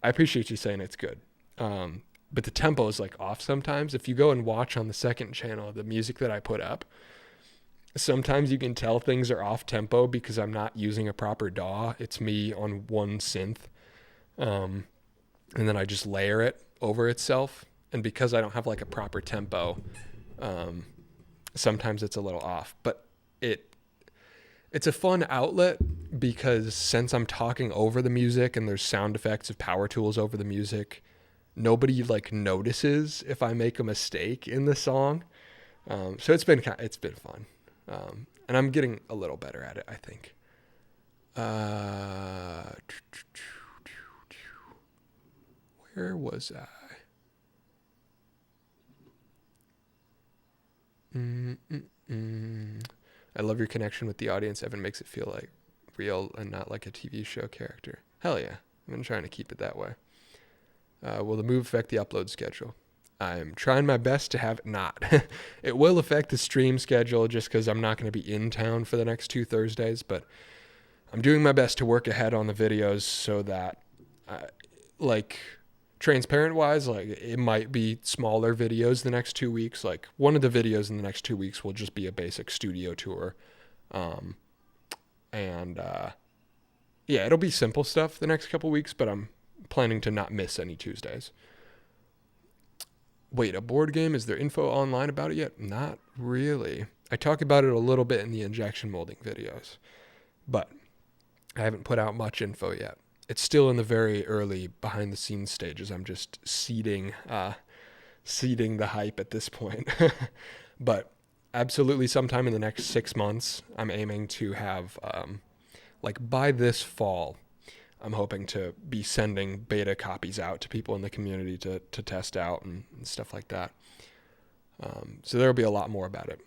I appreciate you saying it's good. But the tempo is like off sometimes. If you go and watch on the second channel, the music that I put up, sometimes you can tell things are off tempo because I'm not using a proper DAW. It's me on one synth. And then I just layer it over itself. And because I don't have like a proper tempo, sometimes it's a little off, but it's a fun outlet because since I'm talking over the music and there's sound effects of power tools over the music, nobody like notices if I make a mistake in the song. So it's been fun. And I'm getting a little better at it, I think. Where was I? I love your connection with the audience. Evan makes it feel like real and not like a TV show character. Hell yeah. I've been trying to keep it that way. Will the move affect the upload schedule? I'm trying my best to have it not. It will affect the stream schedule just because I'm not going to be in town for the next 2 Thursdays, but I'm doing my best to work ahead on the videos so that, transparent wise, like it might be smaller videos the next 2 weeks. Like one of the videos in the next 2 weeks will just be a basic studio tour. Um, and yeah, it'll be simple stuff the next couple weeks, but I'm planning to not miss any Tuesdays. Wait, a board game? Is there info online about it yet? Not really. I talk about it a little bit in the injection molding videos, but I haven't put out much info yet. It's still in the very early behind the scenes stages. I'm just seeding the hype at this point. But absolutely sometime in the next 6 months, I'm aiming to have, like by this fall, I'm hoping to be sending beta copies out to people in the community to test out and stuff like that. So there'll be a lot more about it.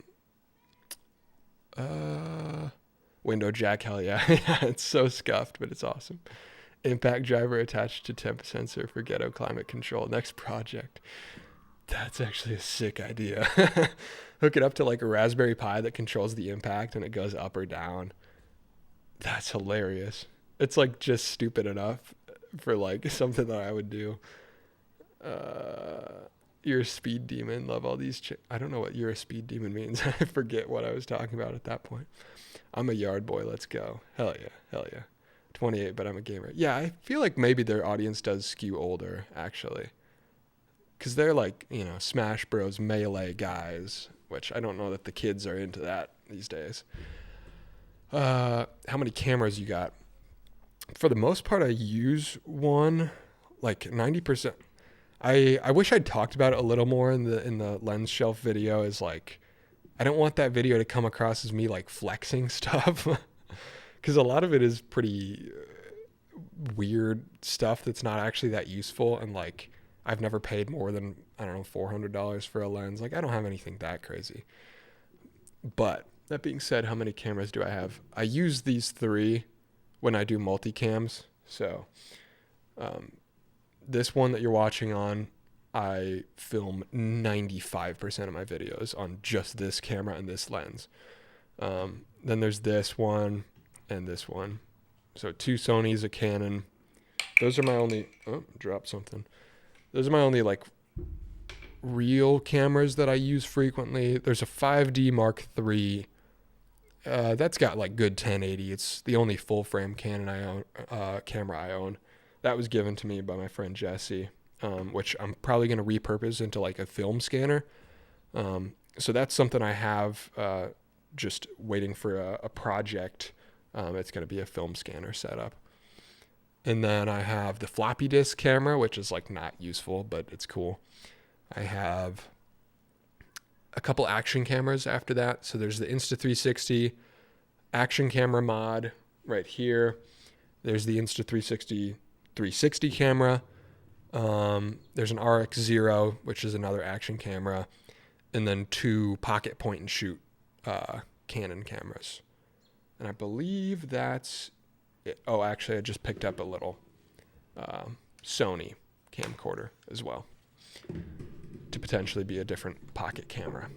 Window jack, hell yeah. Yeah, it's so scuffed, but it's awesome. Impact driver attached to temp sensor for ghetto climate control. Next project. That's actually a sick idea. Hook it up to like a Raspberry Pi that controls the impact and it goes up or down. That's hilarious. It's like just stupid enough for like something that I would do. You're a speed demon. Love all these. I don't know what you're a speed demon means. I forget what I was talking about at that point. I'm a yard boy. Let's go. Hell yeah. Hell yeah. 28, but I'm a gamer. Yeah, I feel like maybe their audience does skew older, actually. Because they're like, Smash Bros. Melee guys, which I don't know that the kids are into that these days. How many cameras you got? For the most part, I use one, like 90%. I wish I'd talked about it a little more in the lens shelf video. Is like, I don't want that video to come across as me like flexing stuff, because a lot of it is pretty weird stuff that's not actually that useful. And like, I've never paid more than, I don't know, $400 for a lens. Like, I don't have anything that crazy. But that being said, how many cameras do I have? I use these 3 when I do multicams. So this one that you're watching on, I film 95% of my videos on just this camera and this lens. Then there's this one and this one. So 2 Sonys, a Canon. Those are my only, dropped something. Those are my only like real cameras that I use frequently. There's a 5D Mark III. That's got like good 1080. It's the only full frame Canon camera I own. That was given to me by my friend Jesse, which I'm probably going to repurpose into like a film scanner. So that's something I have just waiting for a project. It's going to be a film scanner setup. And then I have the floppy disk camera, which is like not useful, but it's cool. I have a couple action cameras after that. So there's the Insta360 action camera mod right here. There's the Insta360 360 camera. There's an RX0, which is another action camera. And then 2 pocket point and shoot Canon cameras. And I believe that's it. Oh, actually, I just picked up a little Sony camcorder as well to potentially be a different pocket camera.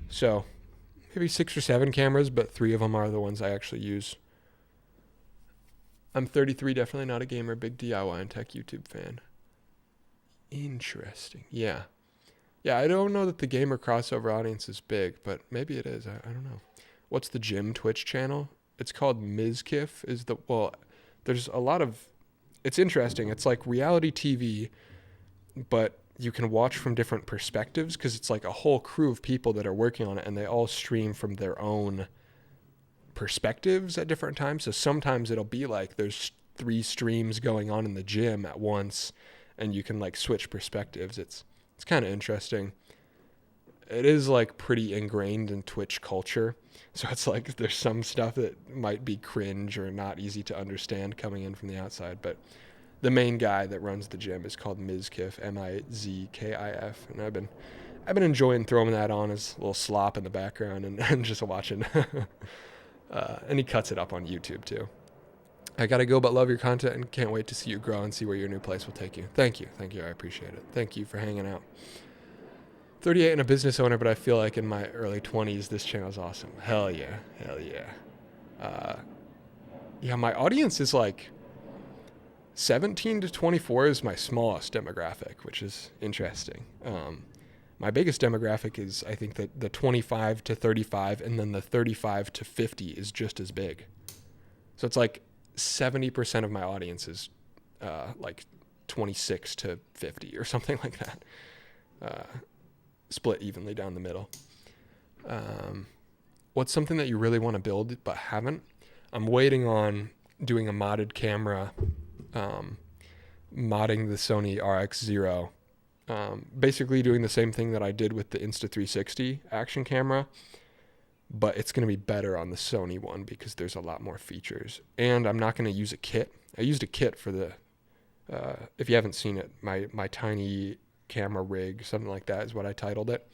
So maybe 6 or 7 cameras, but 3 of them are the ones I actually use. I'm 33, definitely not a gamer, big DIY and tech YouTube fan. Interesting. Yeah. Yeah, I don't know that the gamer crossover audience is big, but maybe it is. I don't know. What's the gym Twitch channel? It's called Mizkif. There's a lot of, it's interesting. It's like reality TV, but you can watch from different perspectives because it's like a whole crew of people that are working on it and they all stream from their own perspectives at different times. So sometimes it'll be like there's 3 streams going on in the gym at once and you can like switch perspectives. It's kind of interesting. It is like pretty ingrained in Twitch culture. So it's like there's some stuff that might be cringe or not easy to understand coming in from the outside. But the main guy that runs the gym is called Mizkif, Mizkif. And I've been enjoying throwing that on as a little slop in the background and just watching. And he cuts it up on YouTube too. I gotta go, but love your content and can't wait to see you grow and see where your new place will take you. Thank you. I appreciate it. Thank you for hanging out. 38 and a business owner, but I feel like in my early 20s, this channel is awesome. Hell yeah. Yeah, my audience is like 17 to 24 is my smallest demographic, which is interesting. My biggest demographic is, I think, that the 25 to 35, and then the 35 to 50 is just as big. So it's like 70% of my audience is like 26 to 50 or something like that, split evenly down the middle. What's something that you really want to build but haven't? I'm waiting on doing a modded camera, modding the Sony RX0. Basically doing the same thing that I did with the Insta360 action camera, but it's going to be better on the Sony one because there's a lot more features. And I'm not going to use a kit. I used a kit for the, if you haven't seen it, my tiny camera rig, something like that is what I titled it.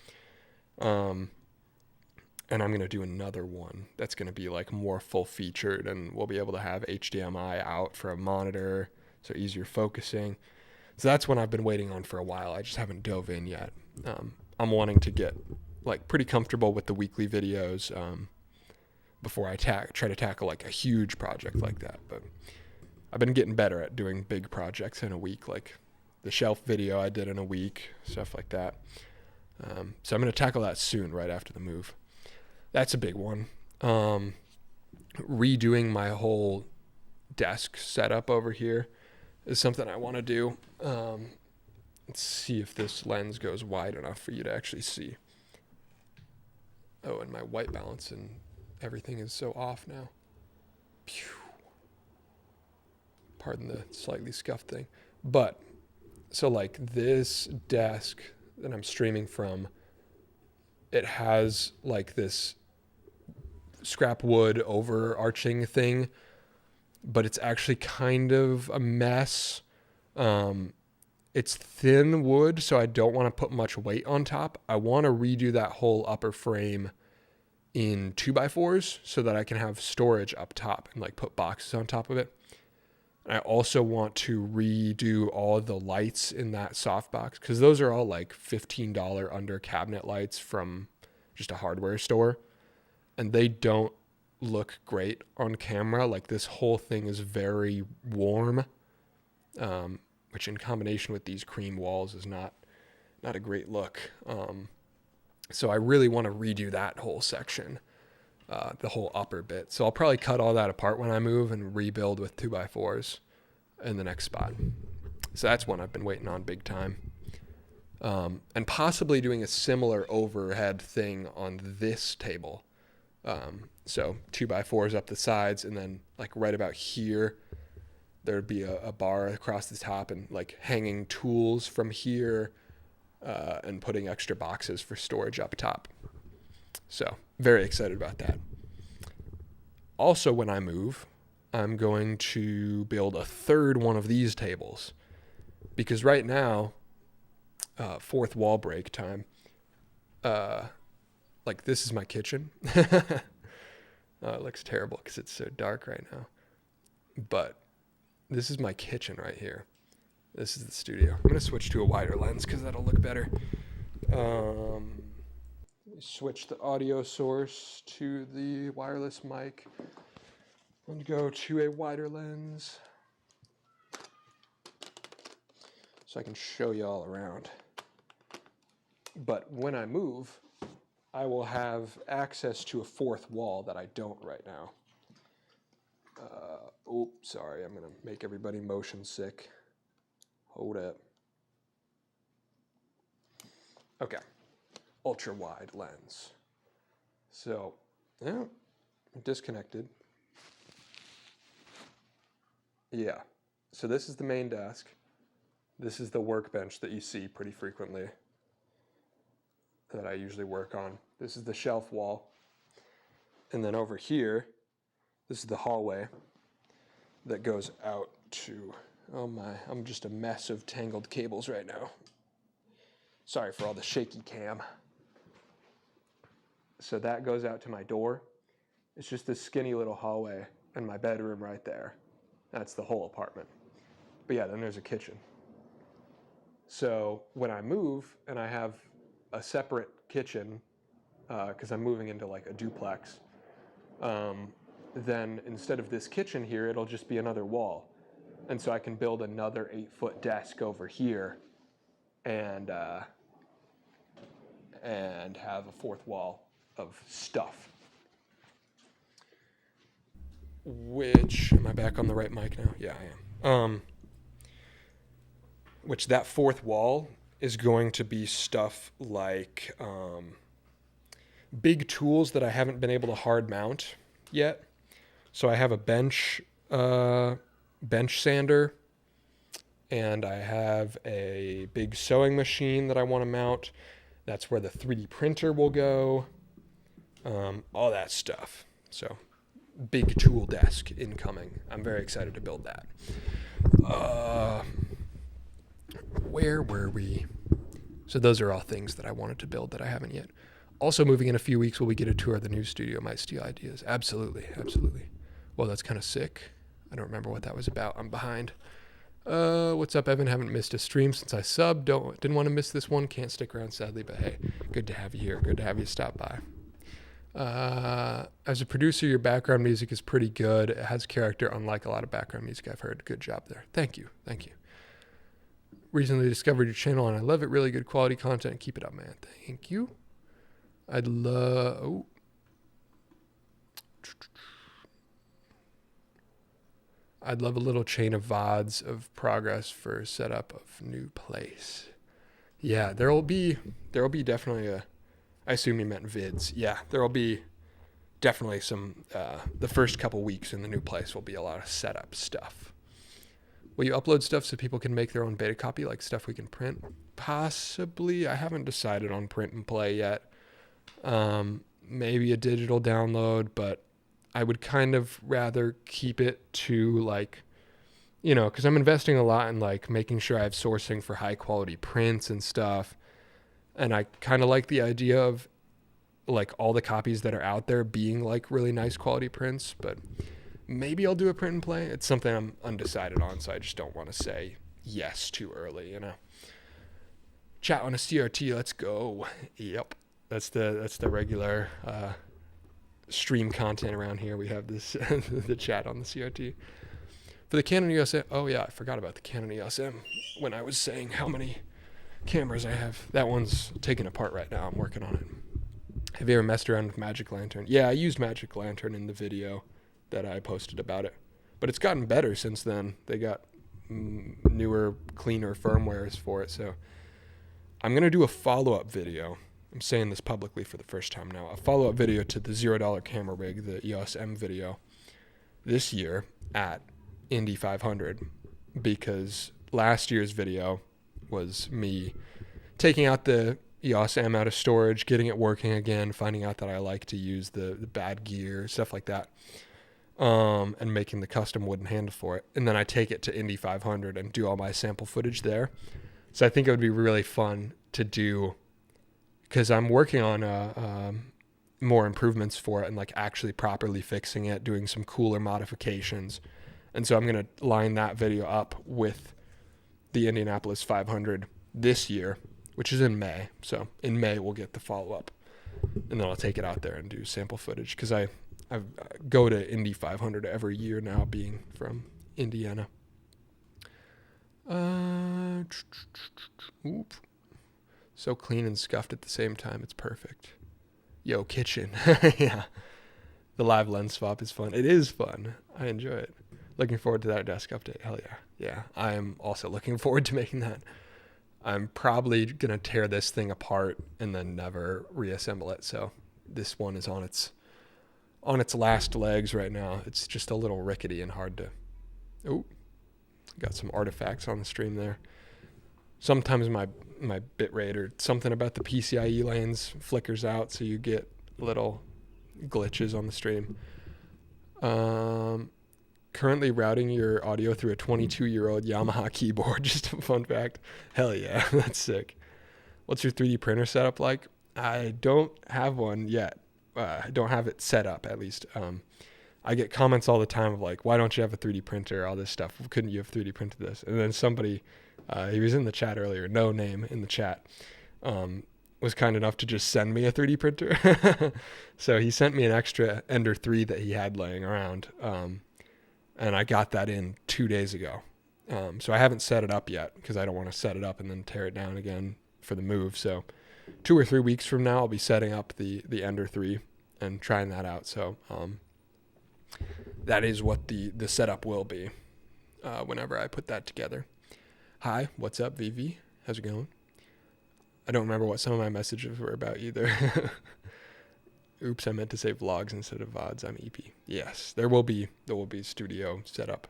And I'm going to do another one that's going to be like more full featured, and we'll be able to have HDMI out for a monitor, so easier focusing. So that's one I've been waiting on for a while. I just haven't dove in yet. I'm wanting to get like pretty comfortable with the weekly videos before I try to tackle like a huge project like that. But I've been getting better at doing big projects in a week, like the shelf video I did in a week, stuff like that. So I'm going to tackle that soon, right after the move. That's a big one. Redoing my whole desk setup over here is something I want to do. Let's see if this lens goes wide enough for you to actually see. Oh, and my white balance and everything is so off now. Pew. Pardon the slightly scuffed thing. But, so like this desk that I'm streaming from, it has like this scrap wood overarching thing, but it's actually kind of a mess. It's thin wood, so I don't want to put much weight on top. I want to redo that whole upper frame in 2x4s so that I can have storage up top and like put boxes on top of it. And I also want to redo all the lights in that softbox, because those are all like $15 under cabinet lights from just a hardware store, and they don't look great on camera. Like this whole thing is very warm, which in combination with these cream walls is not a great look. So I really want to redo that whole section, the whole upper bit. So I'll probably cut all that apart when I move and rebuild with 2x4s in the next spot. So that's one I've been waiting on big time. And possibly doing a similar overhead thing on this table. So 2x4s up the sides, and then like right about here, there'd be a bar across the top, and like hanging tools from here, and putting extra boxes for storage up top. So very excited about that. Also, when I move, I'm going to build a third one of these tables, because right now, fourth wall break time, like this is my kitchen. It looks terrible because it's so dark right now, but this is my kitchen right here. This is the studio. I'm going to switch to a wider lens because that'll look better. Switch the audio source to the wireless mic and go to a wider lens so I can show you all around. But when I move, I will have access to a fourth wall that I don't right now. Sorry, I'm gonna make everybody motion sick. Hold up. Okay, ultra wide lens. So, yeah, disconnected. Yeah, so this is the main desk. This is the workbench that you see pretty frequently that I usually work on. This is the shelf wall. And then over here, this is the hallway that goes out to, oh my, I'm just a mess of tangled cables right now. Sorry for all the shaky cam. So that goes out to my door. It's just this skinny little hallway and my bedroom right there. That's the whole apartment. But yeah, then there's a kitchen. So when I move and I have a separate kitchen, because I'm moving into like a duplex, then instead of this kitchen here, it'll just be another wall. And so I can build another 8-foot desk over here and have a fourth wall of stuff. Which, am I back on the right mic now? Yeah, I am. Which that fourth wall is going to be stuff like big tools that I haven't been able to hard mount yet. So I have a bench sander, and I have a big sewing machine that I want to mount. That's where the 3D printer will go. All that stuff. So big tool desk incoming. I'm very excited to build that. Where were we? So those are all things that I wanted to build that I haven't yet. Also moving in a few weeks, will we get a tour of the new studio, Might Steal Ideas? Absolutely. Well, that's kind of sick. I don't remember what that was about. I'm behind. What's up, Evan? Haven't missed a stream since I subbed. Didn't want to miss this one. Can't stick around, sadly, but hey, good to have you here. Good to have you stop by. As a producer, your background music is pretty good. It has character, unlike a lot of background music I've heard. Good job there. Thank you. Recently discovered your channel, and I love it. Really good quality content. Keep it up, man. Thank you. I'd love a little chain of VODs of progress for setup of new place. Yeah, there'll be definitely I assume you meant vids. Yeah, there'll be definitely some, the first couple weeks in the new place will be a lot of setup stuff. Will you upload stuff so people can make their own beta copy, like stuff we can print? Possibly. I haven't decided on print and play yet. Maybe a digital download, but I would kind of rather keep it to like, because I'm investing a lot in like making sure I have sourcing for high quality prints and stuff. And I kind of like the idea of like all the copies that are out there being like really nice quality prints, but maybe I'll do a print and play. It's something I'm undecided on, so I just don't want to say yes too early, Chat on a CRT, let's go. Yep. That's the regular stream content around here. We have this the chat on the CRT. For the Canon EOS M, oh yeah, I forgot about the Canon EOS M when I was saying how many cameras I have. That one's taken apart right now. I'm working on it. Have you ever messed around with Magic Lantern? Yeah, I used Magic Lantern in the video that I posted about it. But it's gotten better since then. They got newer, cleaner firmwares for it. So I'm going to do a follow-up video. I'm saying this publicly for the first time now. A follow-up video to the $0 camera rig, the EOS M video, this year at Indy 500. Because last year's video was me taking out the EOS M out of storage, getting it working again, finding out that I like to use the bad gear, stuff like that. And making the custom wooden handle for it. And then I take it to Indy 500 and do all my sample footage there. So I think it would be really fun to do, because I'm working on more improvements for it and like actually properly fixing it, doing some cooler modifications. And so I'm going to line that video up with the Indianapolis 500 this year, which is in May. So in May, we'll get the follow-up. And then I'll take it out there and do sample footage, because I go to Indy 500 every year now, being from Indiana. So clean and scuffed at the same time. It's perfect. Yo, kitchen. Yeah. The live lens swap is fun. It is fun. I enjoy it. Looking forward to that desk update. Hell yeah. Yeah. I am also looking forward to making that. I'm probably going to tear this thing apart and then never reassemble it. So this one is on its last legs right now. It's just a little rickety and hard to... Oh, got some artifacts on the stream there. Sometimes my bit rate or something about the PCIe lanes flickers out, so you get little glitches on the stream. Currently routing your audio through a 22-year-old Yamaha keyboard. Just a fun fact. Hell yeah, that's sick. What's your 3D printer setup like? I don't have one yet. I don't have it set up, at least. I get comments all the time of like, why don't you have a 3D printer, all this stuff. Couldn't you have 3D printed this? And then somebody, he was in the chat earlier, no name in the chat, was kind enough to just send me a 3D printer. So he sent me an extra Ender 3 that he had laying around. And I got that in 2 days ago. So I haven't set it up yet because I don't want to set it up and then tear it down again for the move. So 2 or 3 weeks from now, I'll be setting up the Ender 3 and trying that out. So that is what the setup will be whenever I put that together. Hi, what's up, Vivi? How's it going? I don't remember what some of my messages were about either. Oops, I meant to say vlogs instead of VODs. I'm EP. Yes, there will be studio setup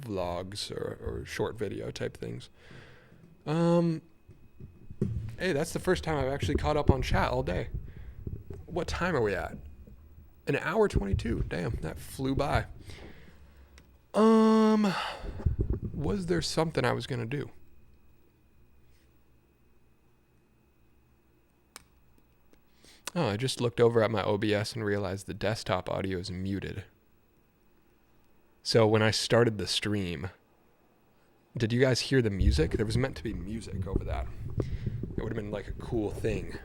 vlogs or short video type things. Hey, that's the first time I've actually caught up on chat all day. What time are we at? An hour 22. Damn, that flew by. Was there something I was gonna do? Oh, I just looked over at my OBS and realized the desktop audio is muted. So when I started the stream, did you guys hear the music? There was meant to be music over that. It would have been like a cool thing.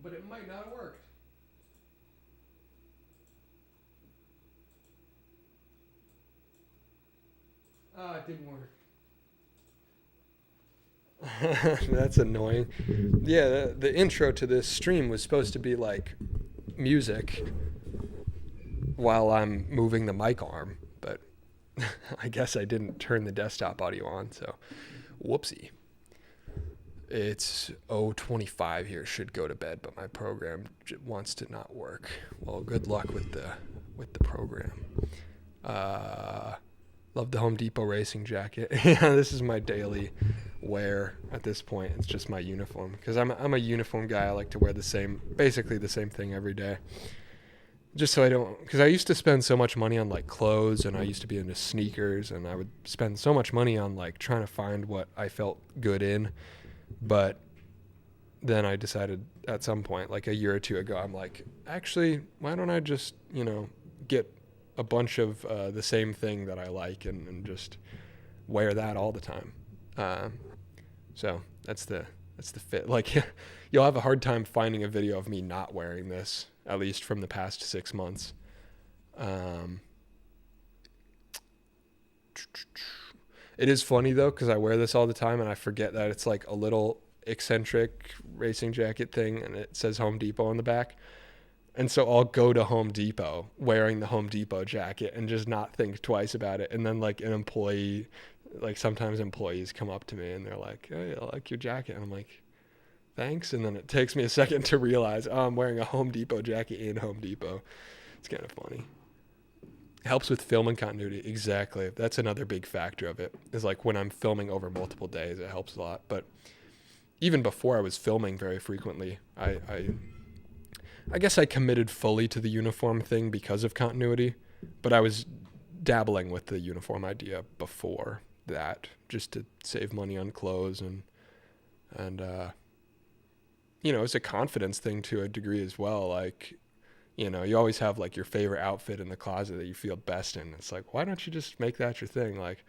But it might not have worked. Ah, it didn't work. That's annoying. Yeah, the intro to this stream was supposed to be like music while I'm moving the mic arm, but I guess I didn't turn the desktop audio on, so whoopsie. It's 0:25 here, should go to bed, but my program wants to not work. Well, good luck with the program. Love the Home Depot racing jacket. Yeah, this is my daily wear at this point. It's just my uniform because I'm a uniform guy. I like to wear basically the same thing every day. Just so I don't, because I used to spend so much money on like clothes, and I used to be into sneakers, and I would spend so much money on like trying to find what I felt good in. But then I decided at some point, like a year or two ago, I'm like, actually, why don't I just, get a bunch of the same thing that I like and just wear that all the time. So that's the fit. Like you'll have a hard time finding a video of me not wearing this, at least from the past 6 months. It is funny though, because I wear this all the time and I forget that it's like a little eccentric racing jacket thing and it says Home Depot on the back. And so I'll go to Home Depot wearing the Home Depot jacket and just not think twice about it. And then like an employee, like sometimes employees come up to me and they're like, "Hey, I like your jacket." And I'm like, "Thanks." And then it takes me a second to realize, oh, I'm wearing a Home Depot jacket in Home Depot. It's kind of funny. Helps with filming continuity. Exactly. That's another big factor of it, is like when I'm filming over multiple days, it helps a lot. But even before I was filming very frequently, I guess I committed fully to the uniform thing because of continuity, but I was dabbling with the uniform idea before that, just to save money on clothes and it's a confidence thing to a degree as well. Like, you always have like your favorite outfit in the closet that you feel best in. It's like, why don't you just make that your thing? Like,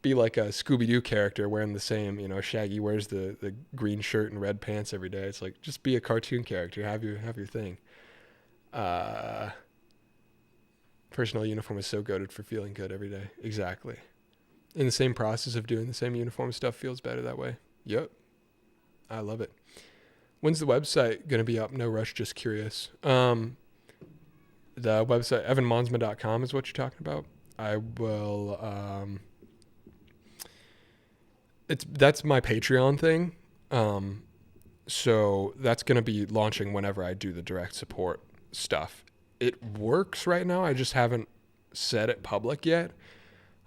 be like a Scooby-Doo character wearing the same, Shaggy wears the green shirt and red pants every day. It's like, just be a cartoon character, have your thing. Personal uniform is so goated for feeling good every day. Exactly. In the same process of doing the same uniform stuff feels better that way. Yep. I love it. When's the website going to be up? No rush, just curious. The website, evanmonsma.com is what you're talking about. I will, that's my Patreon thing. So that's going to be launching whenever I do the direct support stuff. It works right now. I just haven't said it public yet.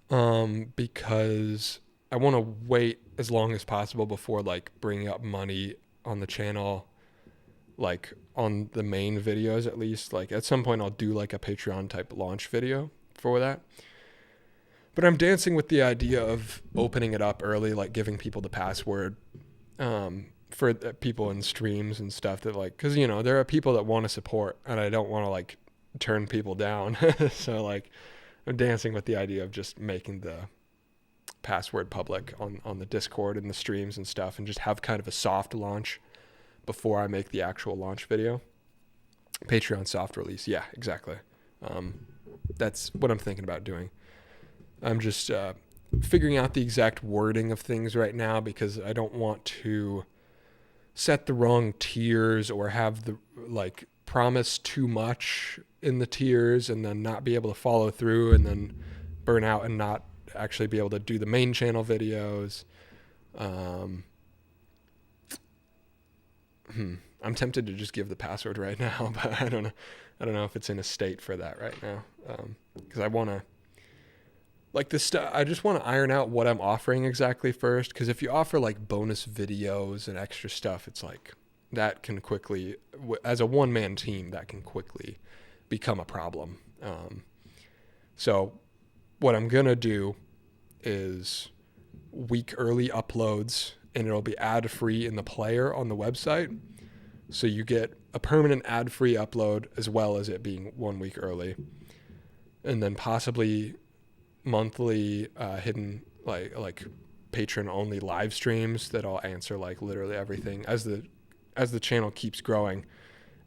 Because I want to wait as long as possible before like bringing up money on the channel, like on the main videos at least. Like at some point I'll do like a Patreon type launch video for that. But I'm dancing with the idea of opening it up early, like giving people the password for people in streams and stuff that like, because, there are people that want to support and I don't want to like turn people down. So like I'm dancing with the idea of just making the password public on the Discord and the streams and stuff and just have kind of a soft launch before I make the actual launch video. Patreon soft release. Yeah, exactly. That's what I'm thinking about doing. I'm just figuring out the exact wording of things right now because I don't want to set the wrong tiers or have the promise too much in the tiers and then not be able to follow through and then burn out and not actually be able to do the main channel videos. I'm tempted to just give the password right now, but I don't know if it's in a state for that right now. Because I want to I just want to iron out what I'm offering exactly first. Because if you offer like bonus videos and extra stuff, it's like that can quickly, as a one-man team, that can quickly become a problem. So what I'm gonna do is week early uploads, and it'll be ad-free in the player on the website. So you get a permanent ad-free upload as well as it being 1 week early, and then possibly monthly hidden like patron only live streams that I'll answer like literally everything as the channel keeps growing,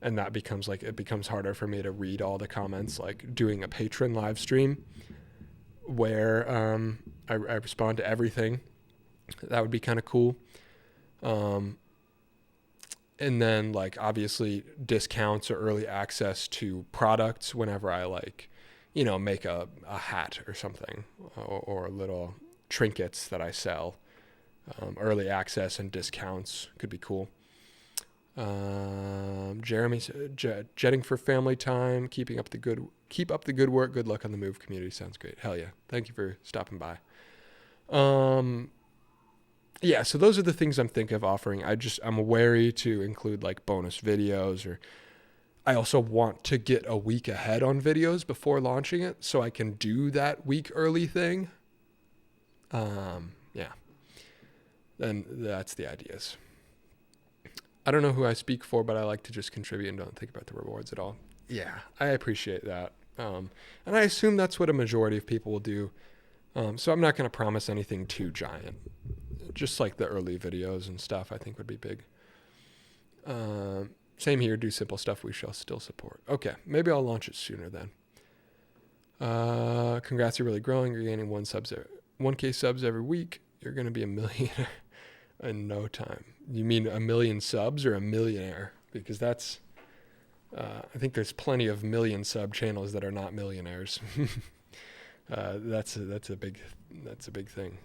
and that becomes it becomes harder for me to read all the comments. Like doing a patron live stream where I respond to everything, that would be kind of cool. And then like obviously discounts or early access to products whenever I make a hat or something, or little trinkets that I sell. Early access and discounts could be cool. Jeremy, jetting for family time, keep up the good work. Good luck on the move. Community sounds great. Hell yeah! Thank you for stopping by. Yeah, so those are the things I'm thinking of offering. I'm wary to include like bonus videos, or I also want to get a week ahead on videos before launching it so I can do that week early thing. Yeah. Then that's the ideas. I don't know who I speak for, but I like to just contribute and don't think about the rewards at all. Yeah, I appreciate that. And I assume that's what a majority of people will do. So I'm not going to promise anything too giant. Just like the early videos and stuff, I think would be big. Same here, do simple stuff we shall still support. Okay, maybe I'll launch it sooner then. Congrats, you're really growing. You're gaining 1K subs every week. You're going to be a millionaire in no time. You mean a million subs or a millionaire? Because that's, I think there's plenty of million sub channels that are not millionaires. That's a big thing.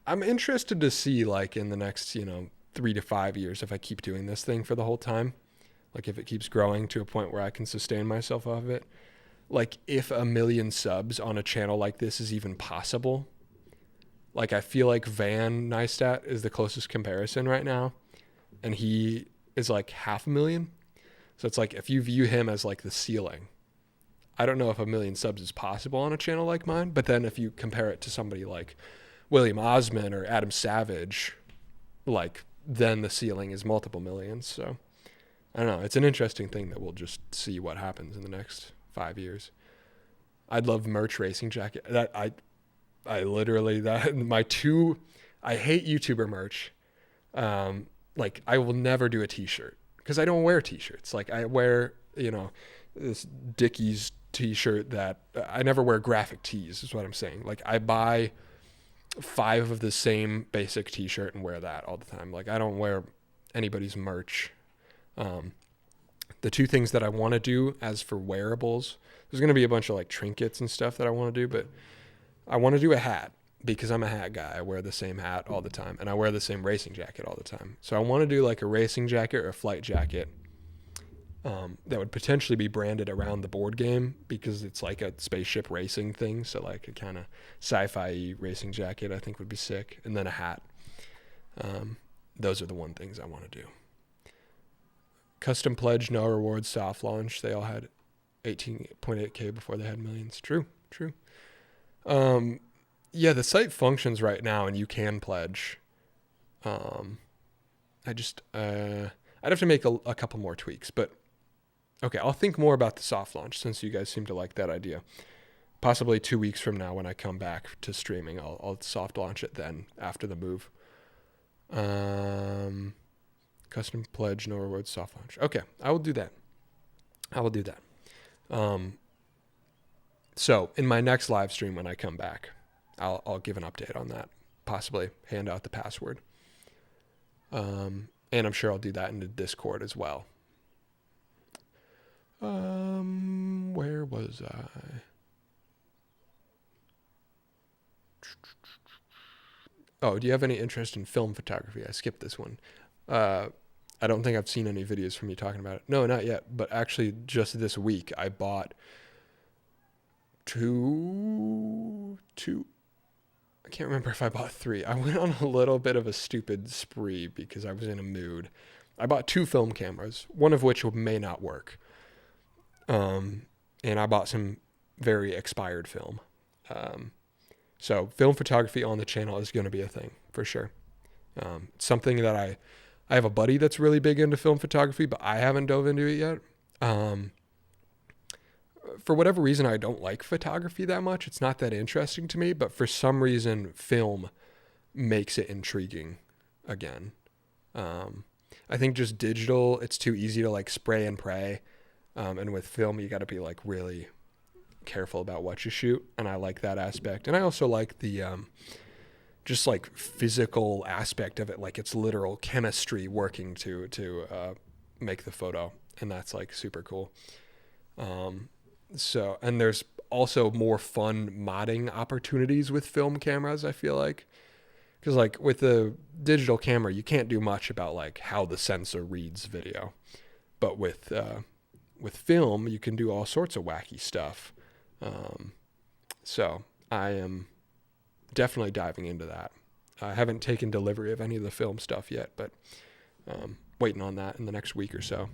I'm interested to see like in the next, 3 to 5 years, if I keep doing this thing for the whole time, like if it keeps growing to a point where I can sustain myself off of it, like if 1 million subs on a channel like this is even possible. Like I feel like Van Neistat is the closest comparison right now, and he is like 500,000. So it's like if you view him as like the ceiling, I don't know if 1 million subs is possible on a channel like mine, but then if you compare it to somebody like William Osman or Adam Savage, like then the ceiling is multiple millions. So I don't know. It's an interesting thing that we'll just see what happens in the next 5 years. I'd love merch racing jacket. That I literally that my two. I hate YouTuber merch. Like I will never do a T-shirt because I don't wear T-shirts. Like I wear this Dickies T-shirt that I never wear graphic tees. Is what I'm saying. Like I buy 5 of the same basic T-shirt and wear that all the time. Like I don't wear anybody's merch. The 2 things that I want to do as for wearables, there's going to be a bunch of like trinkets and stuff that I want to do, but I want to do a hat because I'm a hat guy. I wear the same hat all the time and I wear the same racing jacket all the time. So I want to do like a racing jacket or a flight jacket that would potentially be branded around the board game because it's like a spaceship racing thing. So like a kind of sci-fi racing jacket I think would be sick. And then a hat. Those are the one things I want to do. Custom pledge, no rewards, soft launch. They all had 18.8K before they had millions. True. Yeah, the site functions right now and you can pledge. I'd have to make a couple more tweaks, but okay, I'll think more about the soft launch since you guys seem to like that idea. Possibly 2 weeks from now when I come back to streaming, I'll soft launch it then after the move. Custom pledge, no rewards, soft launch. Okay, I will do that. So in my next live stream when I come back, I'll give an update on that. Possibly hand out the password. And I'm sure I'll do that in the Discord as well. Where was I? Oh, do you have any interest in film photography? I skipped this one. I don't think I've seen any videos from you talking about it. No, not yet. But actually, just this week, I bought two. I can't remember if I bought three. I went on a little bit of a stupid spree because I was in a mood. I bought 2 film cameras, one of which may not work. And I bought some very expired film. So film photography on the channel is going to be a thing for sure. Something that I have a buddy that's really big into film photography, but I haven't dove into it yet. For whatever reason, I don't like photography that much. It's not that interesting to me, but for some reason, film makes it intriguing again. I think just digital, it's too easy to like spray and pray. And with film, you got to be like really careful about what you shoot. And I like that aspect. And I also like the just like physical aspect of it. Like it's literal chemistry working to make the photo. And that's like super cool. So, and there's also more fun modding opportunities with film cameras, I feel like. Because like with the digital camera, you can't do much about like how the sensor reads video. But with film, you can do all sorts of wacky stuff. So I am definitely diving into that. I haven't taken delivery of any of the film stuff yet, but waiting on that in the next week or so.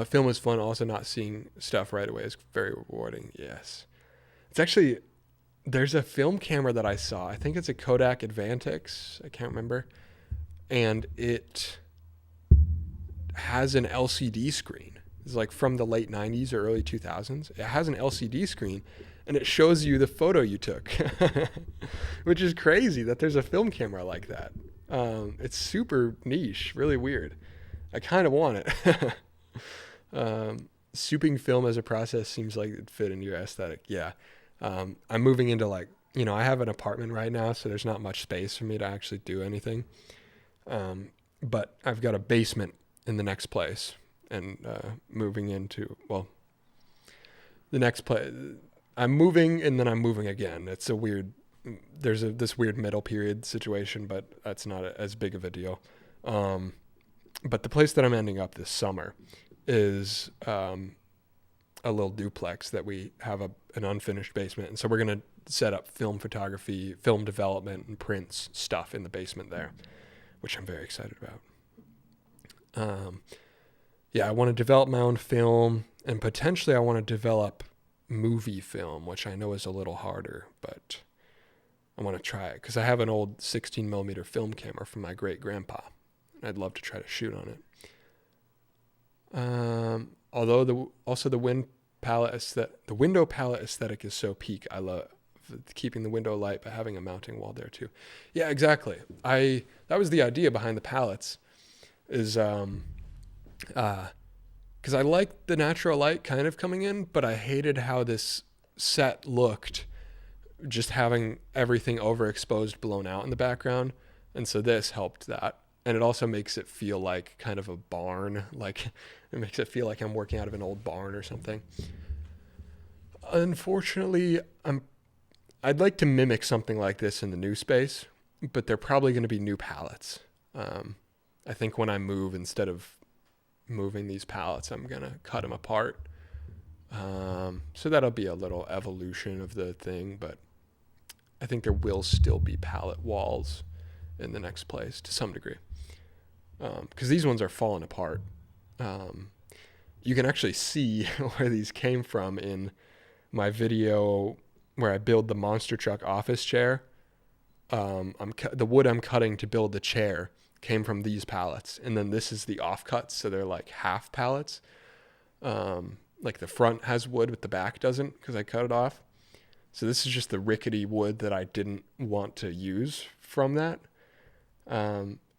Film is fun. Also, not seeing stuff right away is very rewarding. Yes. It's actually, there's a film camera that I saw. I think it's a Kodak Advantix. I can't remember. And it has an LCD screen. It's like from the late 90s or early 2000s. It has an LCD screen and it shows you the photo you took, which is crazy that there's a film camera like that. It's super niche, really weird. I kind of want it. Souping film as a process seems like it'd fit into your aesthetic. Yeah. I'm moving into like, I have an apartment right now, so there's not much space for me to actually do anything. But I've got a basement in the next place and moving into, well, the next place. I'm moving and then I'm moving again. It's a weird, there's this weird middle period situation, but that's not as big of a deal. But the place that I'm ending up this summer is a little duplex that we have an unfinished basement. And so we're going to set up film photography, film development, and prints stuff in the basement there, which I'm very excited about. Yeah, I want to develop my own film, and potentially I want to develop movie film, which I know is a little harder, but I want to try it because I have an old 16 millimeter film camera from my great grandpa. I'd love to try to shoot on it. Although the window palette aesthetic is so peak. I love keeping the window light but having a mounting wall there too. Yeah, exactly. That was the idea behind the palettes, is because I liked the natural light kind of coming in, but I hated how this set looked, just having everything overexposed, blown out in the background. And so this helped that. And it also makes it feel like kind of a barn. Like it makes it feel like I'm working out of an old barn or something. Unfortunately, I'd like to mimic something like this in the new space, but they're probably going to be new palettes. I think when I move, instead of moving these palettes, I'm going to cut them apart. So that'll be a little evolution of the thing, but I think there will still be palette walls in the next place to some degree. Because these ones are falling apart. You can actually see where these came from in my video where I build the monster truck office chair. The wood I'm cutting to build the chair came from these pallets, and then this is the offcuts, so they're like half pallets. Like the front has wood but the back doesn't because I cut it off. So this is just the rickety wood that I didn't want to use from that.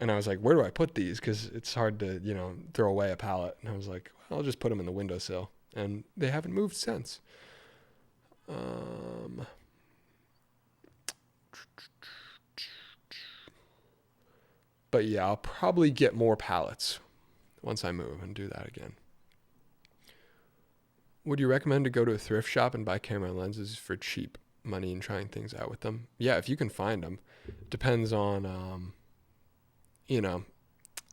And I was like, where do I put these? Because it's hard to, throw away a pallet. And I was like, well, I'll just put them in the windowsill. and they haven't moved since. Um, but yeah, I'll probably get more pallets once I move and do that again. Would you recommend to go to a thrift shop and buy camera lenses for cheap money and trying things out with them? Yeah, if you can find them. Depends on, you know,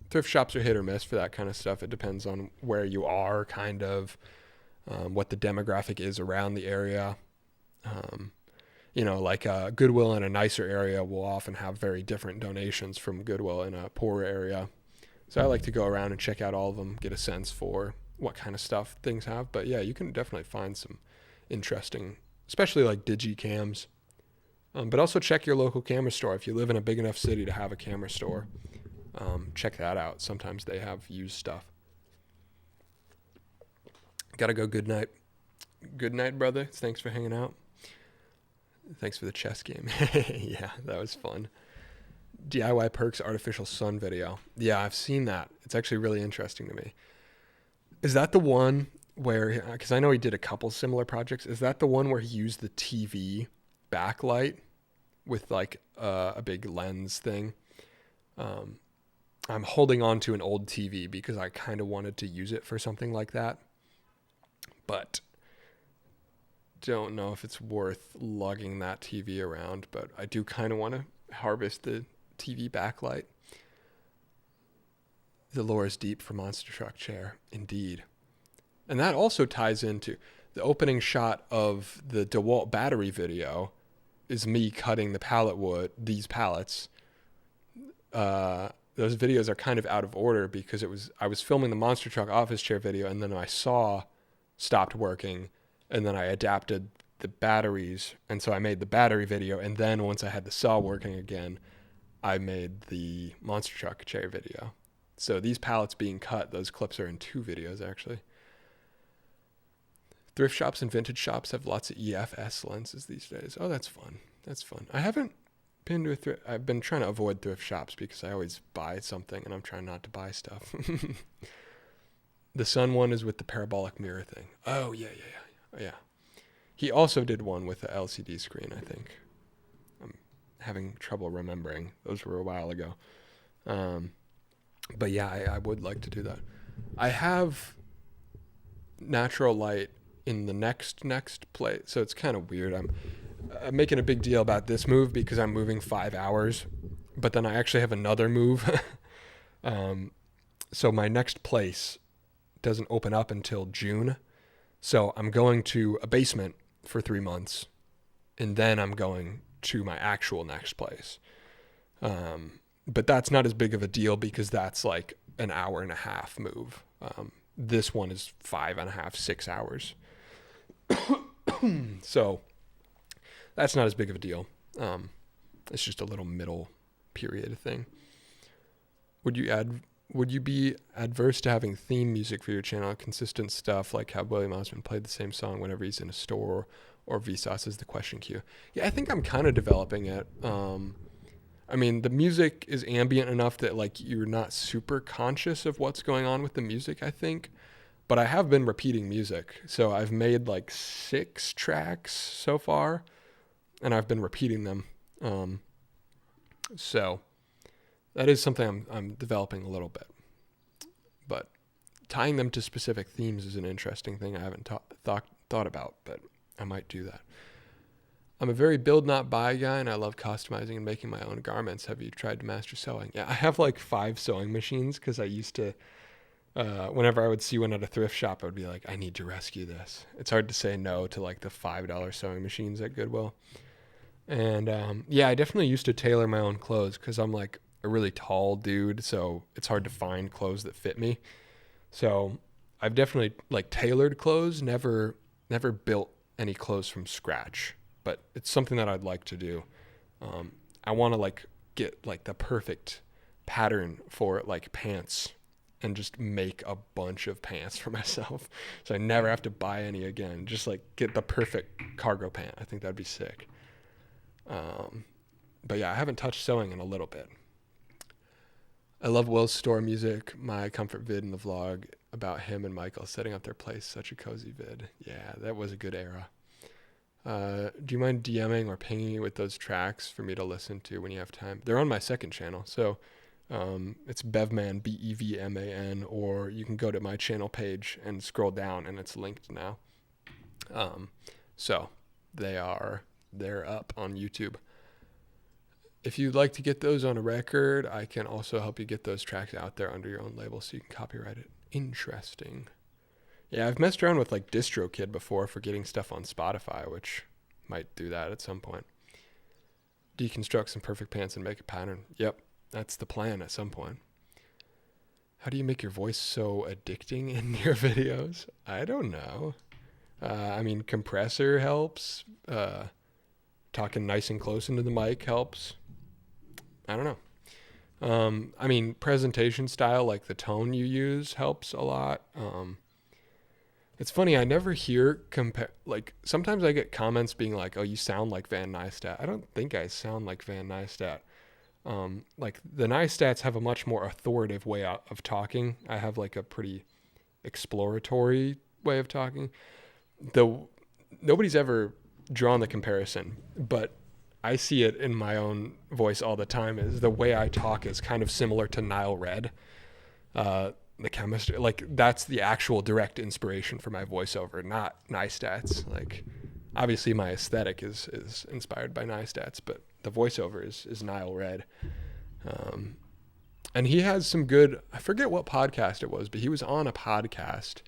thrift shops are hit or miss for that kind of stuff. It depends on where you are, kind of, what the demographic is around the area. Um, like Goodwill in a nicer area will often have very different donations from Goodwill in a poorer area. So I like to go around and check out all of them, get a sense for what kind of stuff things have. But yeah, you can definitely find some interesting, especially like digi cams. But also check your local camera store. If you live in a big enough city to have a camera store, check that out. Sometimes they have used stuff. Gotta go. Good night. Good night, brother. Thanks for hanging out. Thanks for the chess game. Yeah, that was fun. DIY Perks artificial sun video. Yeah, I've seen that. It's actually really interesting to me. Is that the one where, because I know he did a couple similar projects, is that the one where he used the TV backlight with like a big lens thing? I'm holding on to an old TV because I kind of wanted to use it for something like that, but don't know if it's worth lugging that TV around, but I do kind of want to harvest the TV backlight. The lore is deep for Monster Truck Chair, indeed. And that also ties into the opening shot of the DeWalt battery video is me cutting the pallet wood, these pallets. Those videos are kind of out of order because I was filming the Monster Truck office chair video, and then my saw stopped working, and then I adapted the batteries, and so I made the battery video, and then once I had the saw working again, I made the Monster Truck chair video. So these pallets being cut, those clips are in 2 videos actually. Thrift shops and vintage shops have lots of EFS lenses these days. Oh, that's fun. That's fun. I haven't been to a thrift. I've been trying to avoid thrift shops because I always buy something and I'm trying not to buy stuff. The sun one is with the parabolic mirror thing. Oh, yeah. He also did one with the LCD screen, I think. I'm having trouble remembering. Those were a while ago. But yeah, I would like to do that. I have natural light in the next place, so it's kind of weird. I'm making a big deal about this move because I'm moving 5 hours, but then I actually have another move. So my next place doesn't open up until June. So I'm going to a basement for 3 months, and then I'm going to my actual next place. But that's not as big of a deal because that's like an hour and a half move. This one is 5.5, 6 hours. So that's not as big of a deal. It's just a little middle period thing. Would you be adverse to having theme music for your channel, consistent stuff like how William Osmond played the same song whenever he's in a store, or Vsauce is the question queue? Yeah, I think I'm kind of developing it. I mean, the music is ambient enough that like you're not super conscious of what's going on with the music, I think. But I have been repeating music. So I've made like 6 tracks so far, and I've been repeating them. So that is something I'm developing a little bit. But tying them to specific themes is an interesting thing I haven't thought about, but I might do that. I'm a very build not buy guy, and I love customizing and making my own garments. Have you tried to master sewing? Yeah, I have like 5 sewing machines because I used to, whenever I would see one at a thrift shop, I would be like, I need to rescue this. It's hard to say no to like the $5 sewing machines at Goodwill. And yeah, I definitely used to tailor my own clothes because I'm like a really tall dude, so it's hard to find clothes that fit me. So I've definitely like tailored clothes, never built any clothes from scratch, but it's something that I'd like to do. I want to like get like the perfect pattern for like pants and just make a bunch of pants for myself so I never have to buy any again. Just like get the perfect cargo pant. I think that'd be sick. But yeah, I haven't touched sewing in a little bit. I love Will's store music. My comfort vid in the vlog about him and Michael setting up their place. Such a cozy vid. Yeah, that was a good era. Do you mind DMing or pinging me with those tracks for me to listen to when you have time? They're on my second channel, so it's Bevman, Bevman, or you can go to my channel page and scroll down, and it's linked now. So they're up on YouTube. If you'd like to get those on a record, I can also help you get those tracks out there under your own label so you can copyright it. Interesting. Yeah, I've messed around with like DistroKid before for getting stuff on Spotify, which might do that at some point. Deconstruct some perfect pants and make a pattern. Yep, that's the plan at some point. How do you make your voice so addicting in your videos? I don't know. I mean, compressor helps. Talking nice and close into the mic helps. I don't know. I mean, presentation style, like the tone you use, helps a lot. It's funny, I never hear like sometimes I get comments being like, "Oh, you sound like Van Neistat." I don't think I sound like Van Neistat. Like the Neistats have a much more authoritative way of talking. I have like a pretty exploratory way of talking. Though nobody's ever drawn the comparison, but I see it in my own voice all the time. Is the way I talk is kind of similar to Nile Red, the chemistry. Like that's the actual direct inspiration for my voiceover, not Neistat's. Like obviously my aesthetic is inspired by Neistat's, but the voiceover is Nile Red. And he has some good, I forget what podcast it was, but he was on a podcast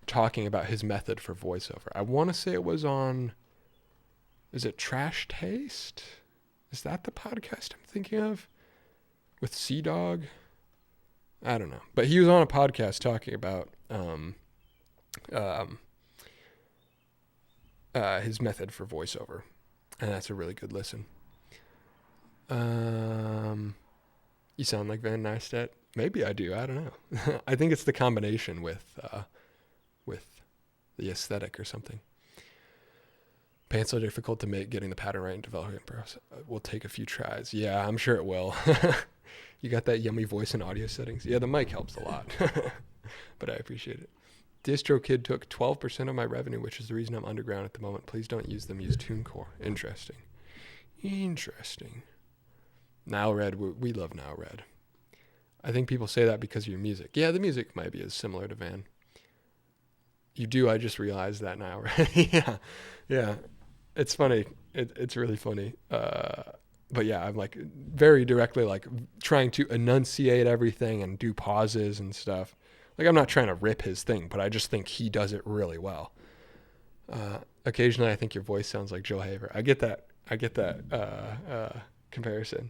talking about his method for voiceover. I want to say it was on, is it Trash Taste? Is that the podcast I'm thinking of? With Sea Dog? I don't know. But he was on a podcast talking about his method for voiceover. And that's a really good listen. You sound like Van Neistat? Maybe I do. I don't know. I think it's the combination with the aesthetic or something. Pants are difficult to make. Getting the pattern right and developing process will take a few tries. Yeah, I'm sure it will. You got that yummy voice and audio settings. Yeah, the mic helps a lot, but I appreciate it. DistroKid took 12% of my revenue, which is the reason I'm underground at the moment. Please don't use them. Use TuneCore. Interesting. Nile Red, we love Nile Red. I think people say that because of your music. Yeah, the music might be as similar to Van. You do. I just realized that now. Right? Yeah. It's funny. It's really funny. But yeah, I'm like very directly like trying to enunciate everything and do pauses and stuff. Like I'm not trying to rip his thing, but I just think he does it really well. Occasionally, I think your voice sounds like Joe Haver. I get that comparison.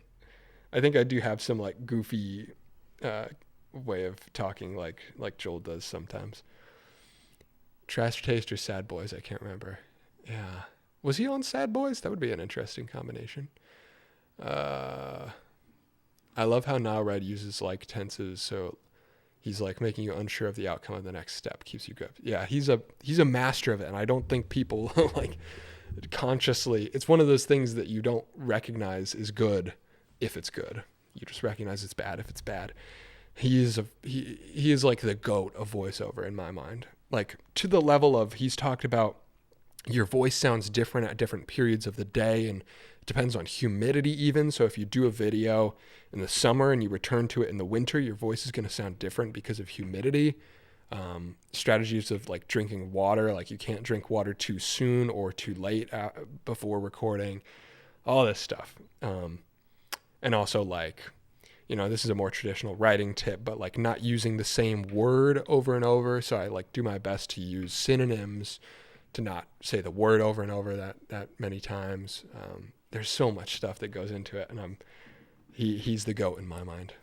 I think I do have some like goofy way of talking like Joel does sometimes. Trash Taste or Sad Boys, I can't remember. Yeah. Was he on Sad Boys? That would be an interesting combination. I love how Now Red uses like tenses, so he's like making you unsure of the outcome of the next step, keeps you good. Yeah, he's a master of it, and I don't think people like consciously, it's one of those things that you don't recognize is good if it's good. You just recognize it's bad if it's bad. He is like the GOAT of voiceover in my mind. Like to the level of he's talked about your voice sounds different at different periods of the day and it depends on humidity even. So if you do a video in the summer and you return to it in the winter, your voice is going to sound different because of humidity. Strategies of like drinking water, like you can't drink water too soon or too late before recording, all this stuff. And also like, this is a more traditional writing tip, but like not using the same word over and over. So I like do my best to use synonyms, to not say the word over and over that many times. There's so much stuff that goes into it, and he's the GOAT in my mind.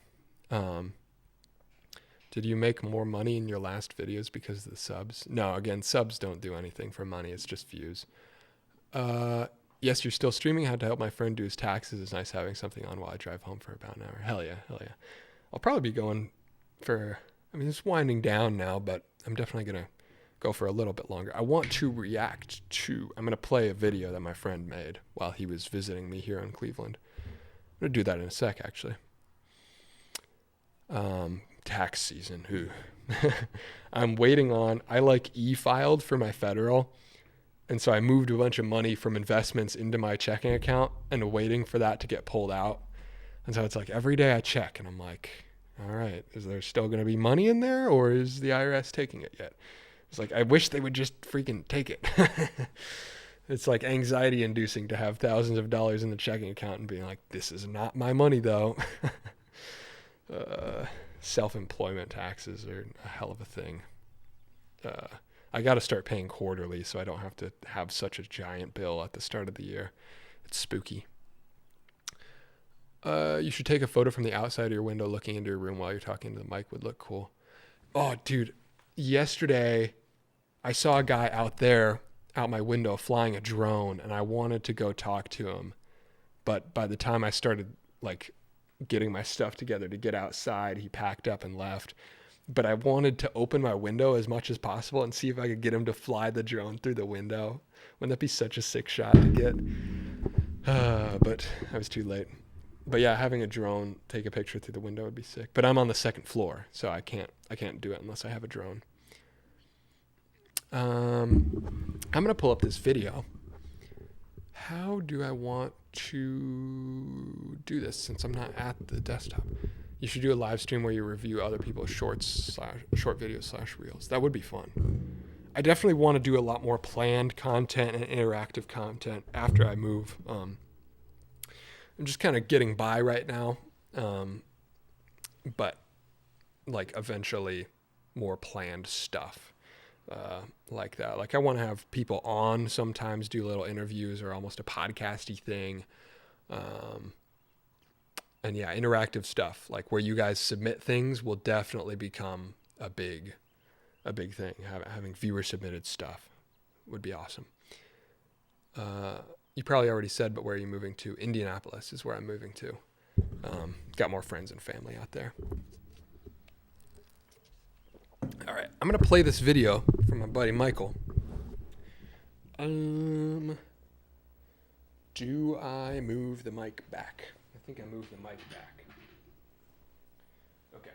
Did you make more money in your last videos because of the subs? No, again, subs don't do anything for money. It's just views. Yes, you're still streaming. I had to help my friend do his taxes. It's nice having something on while I drive home for about an hour. Hell yeah. I'll probably be going it's winding down now, but I'm definitely going to go for a little bit longer. I want to I'm going to play a video that my friend made while he was visiting me here in Cleveland. I'm going to do that in a sec, actually. Tax season. I'm waiting on, I like e-filed for my federal. And so I moved a bunch of money from investments into my checking account and waiting for that to get pulled out. And so it's like every day I check and I'm like, all right, is there still going to be money in there or is the IRS taking it yet? It's like, I wish they would just freaking take it. It's like anxiety inducing to have thousands of dollars in the checking account and being like, this is not my money though. uh, Self-employment taxes are a hell of a thing. I got to start paying quarterly so I don't have to have such a giant bill at the start of the year. It's spooky. You should take a photo from the outside of your window looking into your room while you're talking to the mic would look cool. Oh, dude, yesterday I saw a guy out there out my window flying a drone and I wanted to go talk to him. But by the time I started like getting my stuff together to get outside, he packed up and left. But I wanted to open my window as much as possible and see if I could get him to fly the drone through the window. Wouldn't that be such a sick shot to get? But I was too late. But yeah, having a drone take a picture through the window would be sick. But I'm on the second floor, so I can't do it unless I have a drone. I'm gonna pull up this video. How do I want to do this since I'm not at the desktop? You should do a live stream where you review other people's short videos / reels. That would be fun. I definitely want to do a lot more planned content and interactive content after I move. I'm just kind of getting by right now. But like eventually more planned stuff like that. Like I want to have people on sometimes, do little interviews or almost a podcasty thing. And yeah, interactive stuff like where you guys submit things will definitely become a big thing. Having viewer submitted stuff would be awesome. You probably already said, but where are you moving to? Indianapolis is where I'm moving to. Got more friends and family out there. All right, I'm gonna play this video from my buddy Michael. Do I move the mic back? I think I moved the mic back. Okay,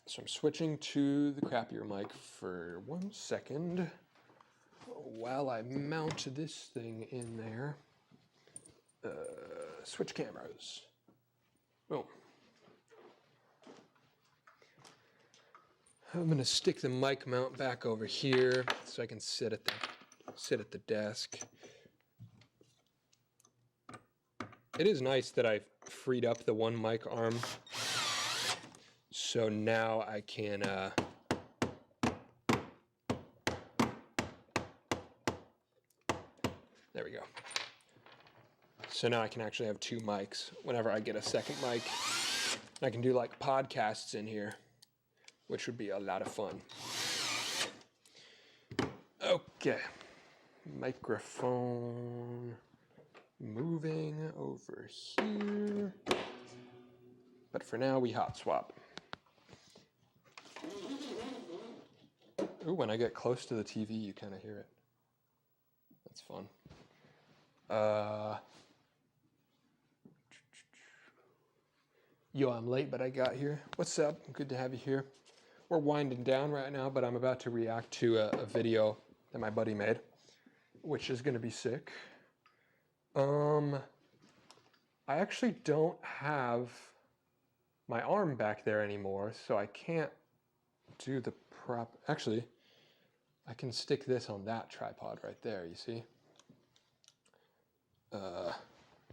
so I'm switching to the crappier mic for 1 second while I mount this thing in there. Switch cameras. Boom. I'm gonna stick the mic mount back over here so I can sit at the desk. It is nice that I freed up the one mic arm, so now I can there we go. So now I can actually have two mics whenever I get a second mic. I can do like podcasts in here, which would be a lot of fun. Okay, microphone moving over here. But for now, we hot swap. Ooh, when I get close to the TV, you kind of hear it. That's fun. Yo, I'm late, but I got here. What's up? Good to have you here. We're winding down right now, but I'm about to react to a video that my buddy made, which is going to be sick. I actually don't have my arm back there anymore, so I can't do the prop. Actually, I can stick this on that tripod right there, you see?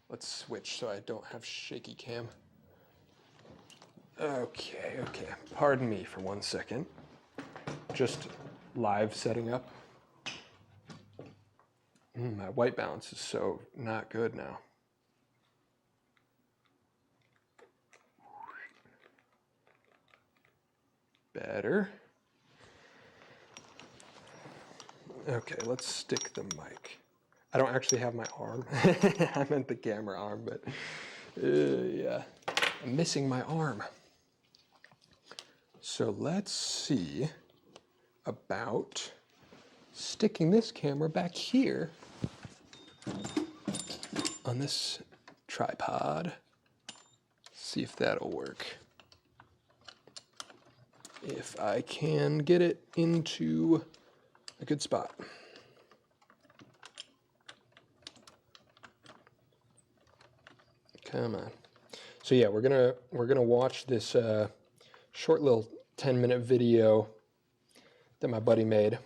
Let's switch so I don't have shaky cam. Okay. Pardon me for 1 second. Just live setting up. My white balance is so not good now. Better. Okay, let's stick the mic. I don't actually have my arm. I meant the camera arm, but yeah, I'm missing my arm. So let's see about sticking this camera back here on this tripod. See if that'll work. if I can get it into a good spot. Come on. So yeah, we're gonna watch this short little 10-minute video that my buddy made.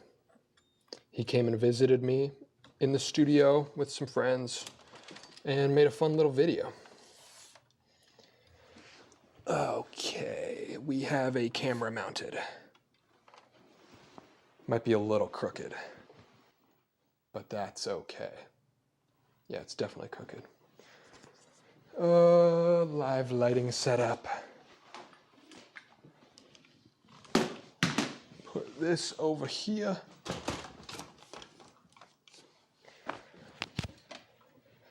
He came and visited me in the studio with some friends and made a fun little video. Okay, we have a camera mounted. Might be a little crooked, but that's okay. Yeah, it's definitely crooked. Live lighting setup. Put this over here.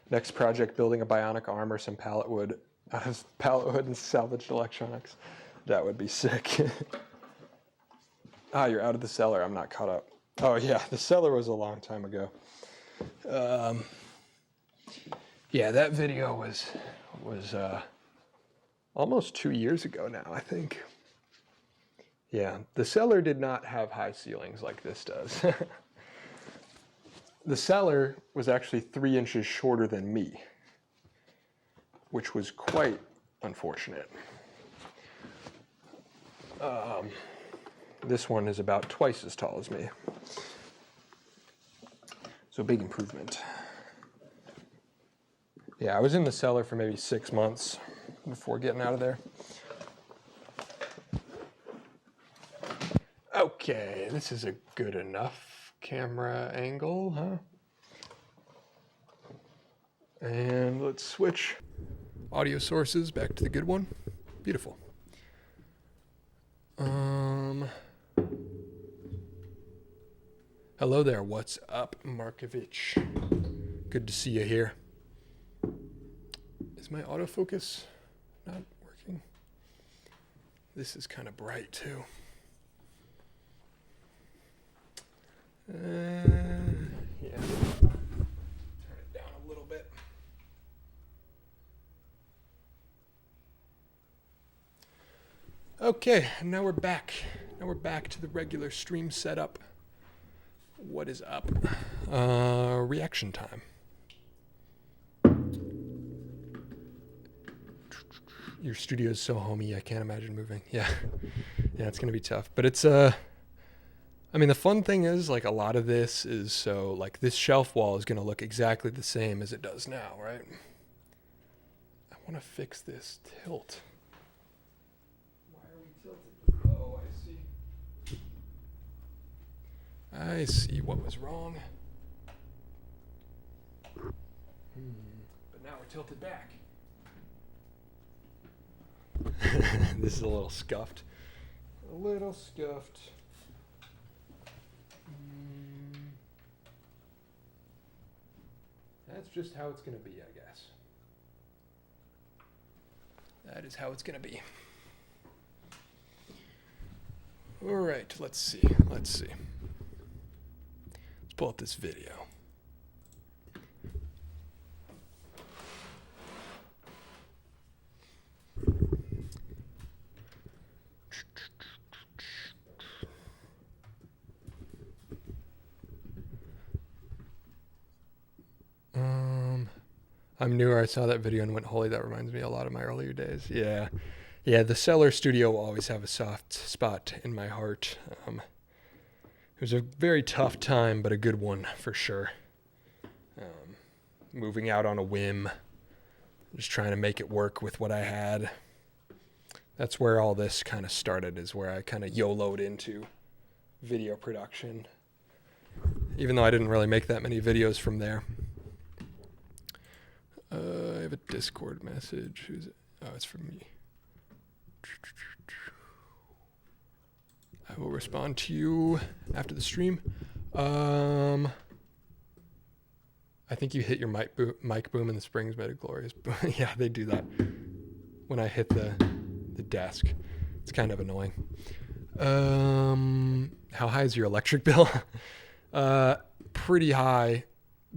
Next project, building a bionic arm or some pallet wood out of pallet wood and salvaged electronics. That would be sick. Ah, you're out of the cellar. I'm not caught up. Oh yeah, the cellar was a long time ago. Yeah, that video was almost 2 years ago now, I think. Yeah, the cellar did not have high ceilings like this does. The cellar was actually 3 inches shorter than me, which was quite unfortunate. This one is about twice as tall as me. So big improvement. Yeah, I was in the cellar for maybe 6 months before getting out of there. Okay, this is a good enough camera angle, huh? And let's switch audio sources back to the good one. Beautiful. Hello there, what's up, Markovich? Good to see you here. Is my autofocus not working? This is kind of bright too. Yeah. Turn it down a little bit. Okay, now we're back. Now we're back to the regular stream setup. What is up? Reaction time. Your studio is so homey, I can't imagine moving. Yeah, it's gonna be tough. But it's I mean, the fun thing is, like, a lot of this is so, like, this shelf wall is gonna look exactly the same as it does now, right? I want to fix this tilt. Why are we tilted? Oh, I see. I see what was wrong. But now we're tilted back. This is a little scuffed. A little scuffed. That's just how it's going to be, I guess. That is how it's going to be. All right, let's see. Let's pull up this video. I'm newer. I saw that video and went, holy, that reminds me a lot of my earlier days. Yeah, the cellar studio will always have a soft spot in my heart. It was a very tough time, but a good one for sure. Moving out on a whim, just trying to make it work with what I had. That's where all this kind of started, is where I kind of YOLO'd into video production, even though I didn't really make that many videos from there. I have a Discord message. Who's it? Oh, it's from me. I will respond to you after the stream. I think you hit your mic boom and the springs made a glorious boom. Yeah, they do that when I hit the desk. It's kind of annoying. How high is your electric bill? Pretty high.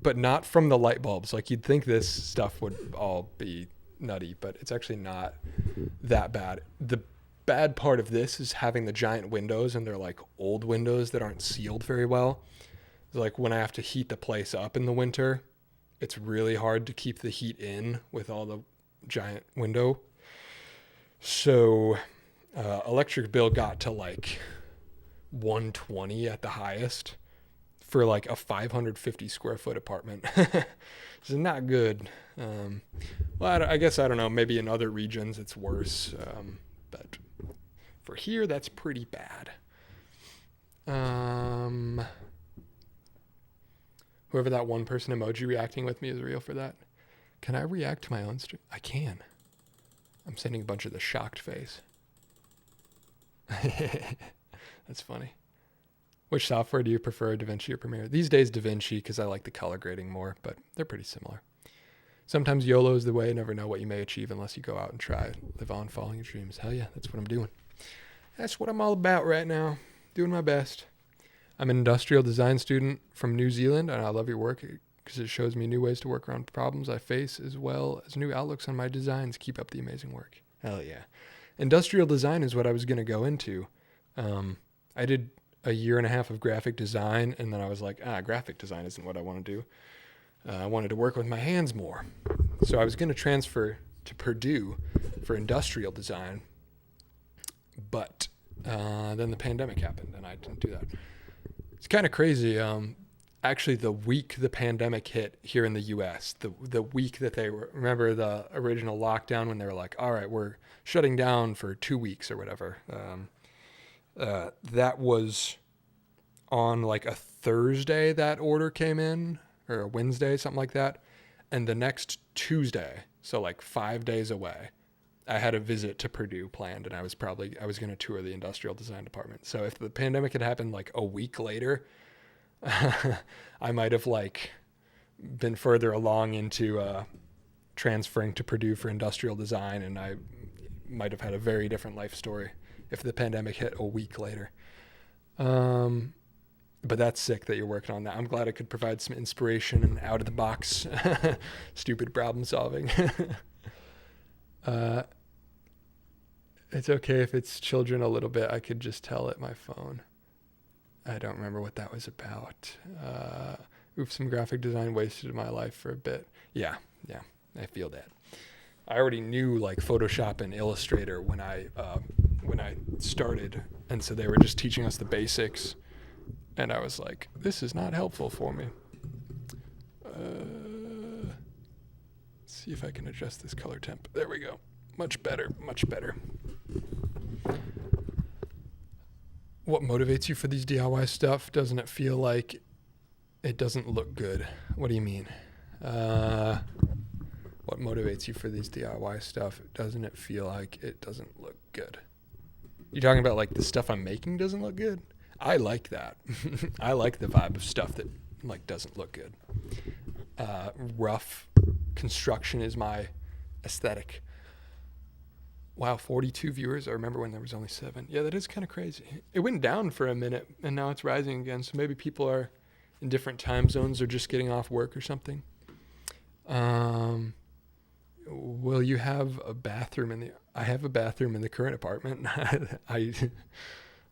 But not from the light bulbs. Like, you'd think this stuff would all be nutty, but it's actually not that bad. bad part of this is having the giant windows, and they're like old windows that aren't sealed very well. Like when I have to heat the place up in the winter, it's really hard to keep the heat in with all the giant window. So electric bill got to like 120 at the highest for like a 550 square foot apartment. It's not good. Well, I guess, I don't know, maybe in other regions it's worse. But for here, that's pretty bad. Whoever that one person emoji reacting with me is real for that. Can I react to my own stream? I can. I'm sending a bunch of the shocked face. That's funny. Which software do you prefer, DaVinci or Premiere? These days, DaVinci, because I like the color grading more, but they're pretty similar. Sometimes YOLO is the way. Never know what you may achieve unless you go out and try. Live on, following your dreams. Hell yeah, that's what I'm doing. That's what I'm all about right now. Doing my best. I'm an industrial design student from New Zealand, and I love your work because it shows me new ways to work around problems I face, as well as new outlooks on my designs. Keep up the amazing work. Hell yeah. Industrial design is what I was going to go into. I did a year and a half of graphic design, and then I was like, graphic design isn't what I want to do. I wanted to work with my hands more. So I was going to transfer to Purdue for industrial design, but then the pandemic happened, and I didn't do that. It's kind of crazy. Actually, the week the pandemic hit here in the U.S., the week that they were, remember the original lockdown when they were like, all right, we're shutting down for 2 weeks or whatever. That was on like a Thursday that order came in, or a Wednesday, something like that. And the next Tuesday, so like 5 days away, I had a visit to Purdue planned, and I was going to tour the industrial design department. So if the pandemic had happened like a week later, I might have like been further along into transferring to Purdue for industrial design, and I might have had a very different life story if the pandemic hit a week later. But that's sick that you're working on that. I'm glad I could provide some inspiration and out of the box stupid problem solving. It's okay if it's children a little bit. I could just tell it my phone. I don't remember what that was about. Oops, some graphic design wasted my life for a bit. Yeah, I feel that. I already knew like Photoshop and Illustrator when I started, and so they were just teaching us the basics, and I was like, this is not helpful for me. Let's see if I can adjust this color temp. There we go. Much better, much better. What motivates you for these DIY stuff? Doesn't it feel like it doesn't look good? What do you mean? What motivates you for these DIY stuff? Doesn't it feel like it doesn't look good? You talking about like the stuff I'm making doesn't look good? I like that. I like the vibe of stuff that like doesn't look good. Rough construction is my aesthetic. Wow, 42 viewers. I remember when there was only 7. Yeah, that is kind of crazy. It went down for a minute, and now it's rising again. So maybe people are in different time zones or just getting off work or something. Will you have a bathroom I have a bathroom in the current apartment.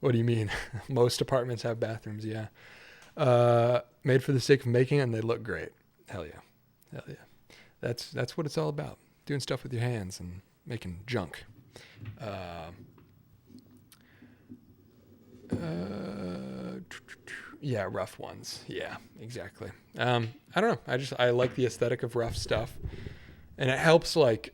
What do you mean? Most apartments have bathrooms, yeah. Made for the sake of making, and they look great. Hell yeah. That's what it's all about. Doing stuff with your hands and making junk. Yeah, rough ones. Yeah, exactly. I don't know. I like the aesthetic of rough stuff, and it helps. Like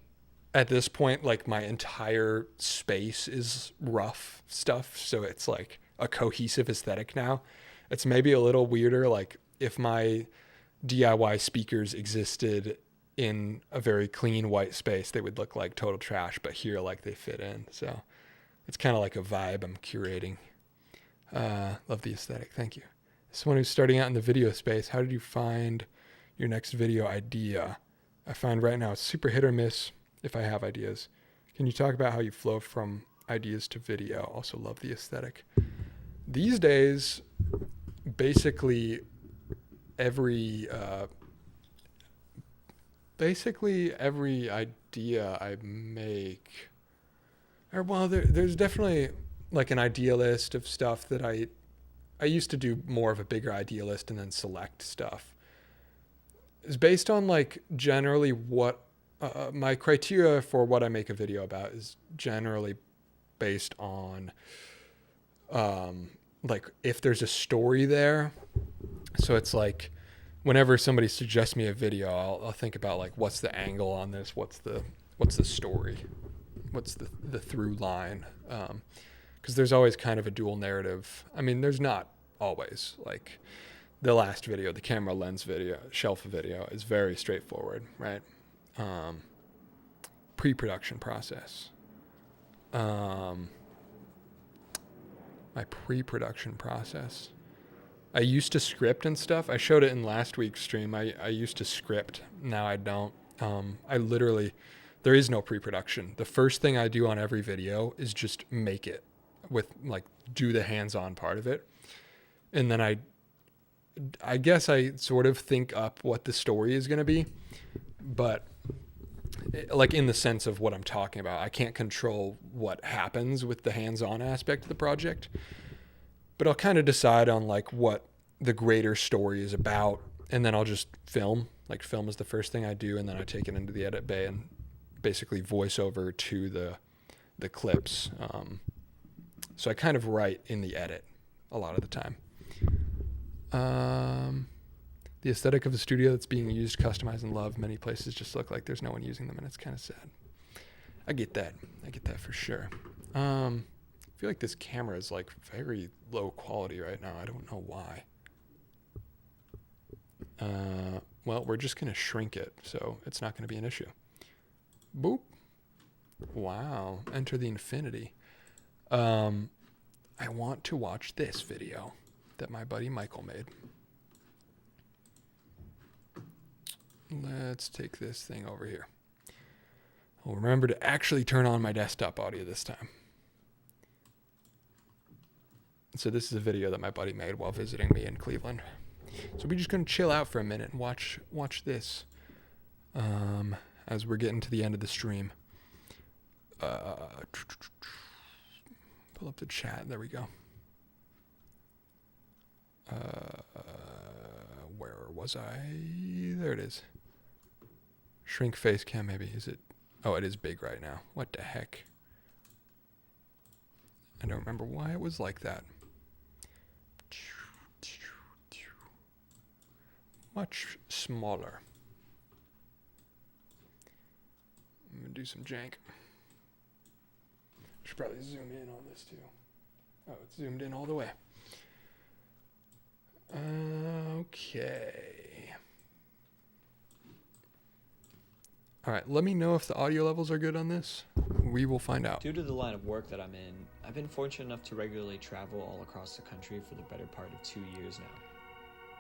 at this point, like my entire space is rough stuff, so it's like a cohesive aesthetic now. It's maybe a little weirder. Like if my DIY speakers existed in a very clean white space, they would look like total trash, but here like they fit in. So it's kind of like a vibe I'm curating. Love the aesthetic. Thank you. Someone who's starting out in the video space, how did you find your next video idea? I find right now it's super hit or miss if I have ideas. Can you talk about how you flow from ideas to video? Also love the aesthetic. These days, basically every idea I make Or well, there's definitely like an idealist of stuff that I used to do more of a bigger idealist and then select stuff. It's based on like generally what my criteria for what I make a video about is generally based on like if there's a story there. So it's like whenever somebody suggests me a video, I'll think about like what's the angle on this, what's the story, what's the through line, because there's always kind of a dual narrative. I mean, there's not always. Like the last video, the camera lens video, shelf video, is very straightforward, right? Pre-production process. My pre-production process. I used to script and stuff. I showed it in last week's stream. I used to script. Now I don't. I literally, there is no pre-production. The first thing I do on every video is just make it with like do the hands-on part of it. And then I guess I sort of think up what the story is going to be, but like in the sense of what I'm talking about, I can't control what happens with the hands-on aspect of the project, but I'll kind of decide on like what the greater story is about. And then I'll just film is the first thing I do. And then I take it into the edit bay and basically voice over to the clips. So I kind of write in the edit a lot of the time. The aesthetic of the studio that's being used, customized, and loved. Many places just look like there's no one using them, and it's kind of sad. I get that for sure. I feel like this camera is like very low quality right now. I don't know why. Well, we're just going to shrink it, so it's not going to be an issue. Boop. Wow. Enter the infinity. I want to watch this video that my buddy Michael made. Let's take this thing over here. I'll remember to actually turn on my desktop audio this time. So this is a video that my buddy made while visiting me in Cleveland. So we're just going to chill out for a minute and watch this as we're getting to the end of the stream. Pull up the chat. There we go. Where was I? There it is. Shrink face cam maybe. Is it? Oh, it is big right now. What the heck? I don't remember why it was like that. Much smaller. I'm gonna do some jank. Should probably zoom in on this too. Oh, it's zoomed in all the way. Okay. All right, let me know if the audio levels are good on this. We will find out. Due to the line of work that I'm in, I've been fortunate enough to regularly travel all across the country for the better part of 2 years now.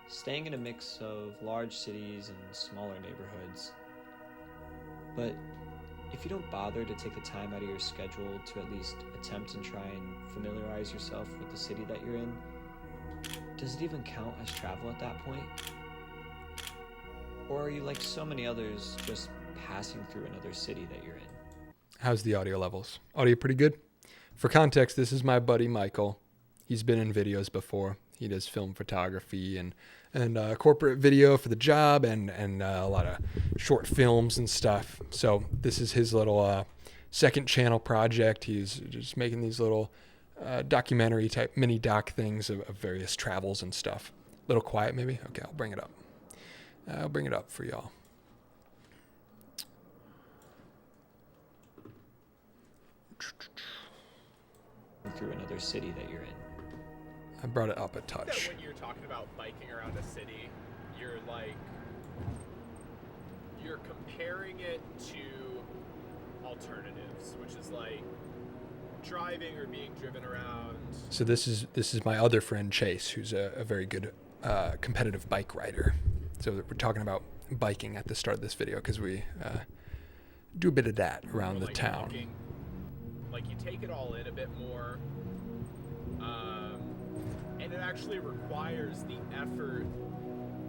Staying in a mix of large cities and smaller neighborhoods. But if you don't bother to take the time out of your schedule to at least attempt and try and familiarize yourself with the city that you're in, does it even count as travel at that point? Or are you like so many others just passing through another city that you're in? How's the audio levels? Audio pretty good? For context, this is my buddy Michael. He's been in videos before. He does film photography and corporate video for the job and a lot of short films and stuff. So this is his little second channel project. He's just making these little documentary type mini doc things of various travels and stuff. A little quiet maybe? Okay, I'll bring it up. I'll bring it up for y'all. Through another city that you're in. I brought it up a touch. That when you're talking about biking around a city, you're comparing it to alternatives, which is like driving or being driven around. So this is my other friend Chase, who's a very good competitive bike rider. So we're talking about biking at the start of this video because we do a bit of that around the like town. Walking, like you take it all in a bit more, and it actually requires the effort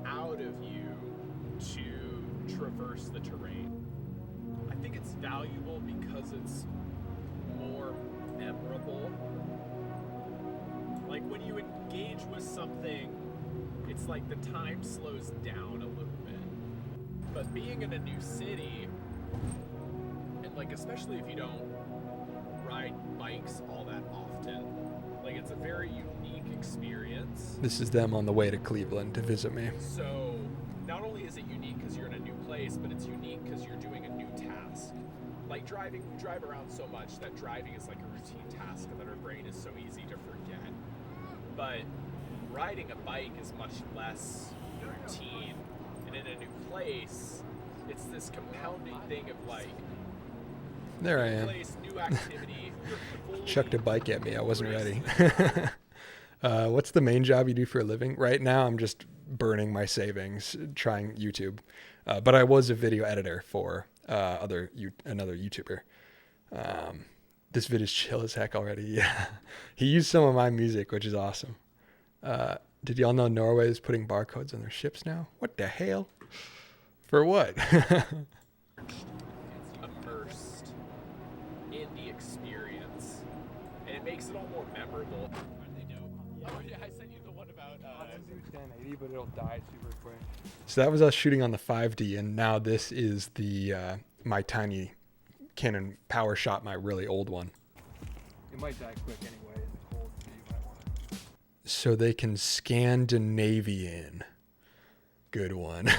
out of you to traverse the terrain. I think it's valuable because it's more more memorable. Like when you engage with something, it's like the time slows down a little bit. But being in a new city, and like especially if you don't ride bikes all that often, like it's a very unique experience. This is them on the way to Cleveland to visit me. So not only is it unique because you're in a new place, but it's unique because you're doing a new task. Like driving, we drive around so much that driving is like a routine task that our brain is so easy to forget. But riding a bike is much less routine. And in a new place, it's this compounding thing of like, There I new am. place, new activity. you're fully- Chucked a bike at me. I wasn't ready. What's the main job you do for a living? Right now, I'm just burning my savings trying YouTube. But I was a video editor for another YouTuber. This video's chill as heck already. Yeah, he used some of my music, which is awesome. Did y'all know Norway is putting barcodes on their ships now? What the hell? For what? Immersed in the experience, and it makes it all more memorable. Aren't they dope? Oh yeah, I sent you the one about. 1080, but it'll die super quick. So that was us shooting on the 5D, and now this is the my tiny Canon Power Shot, my really old one. It might die quick anyway in the cold, so you might want to. So they can Scandinavian. Good one.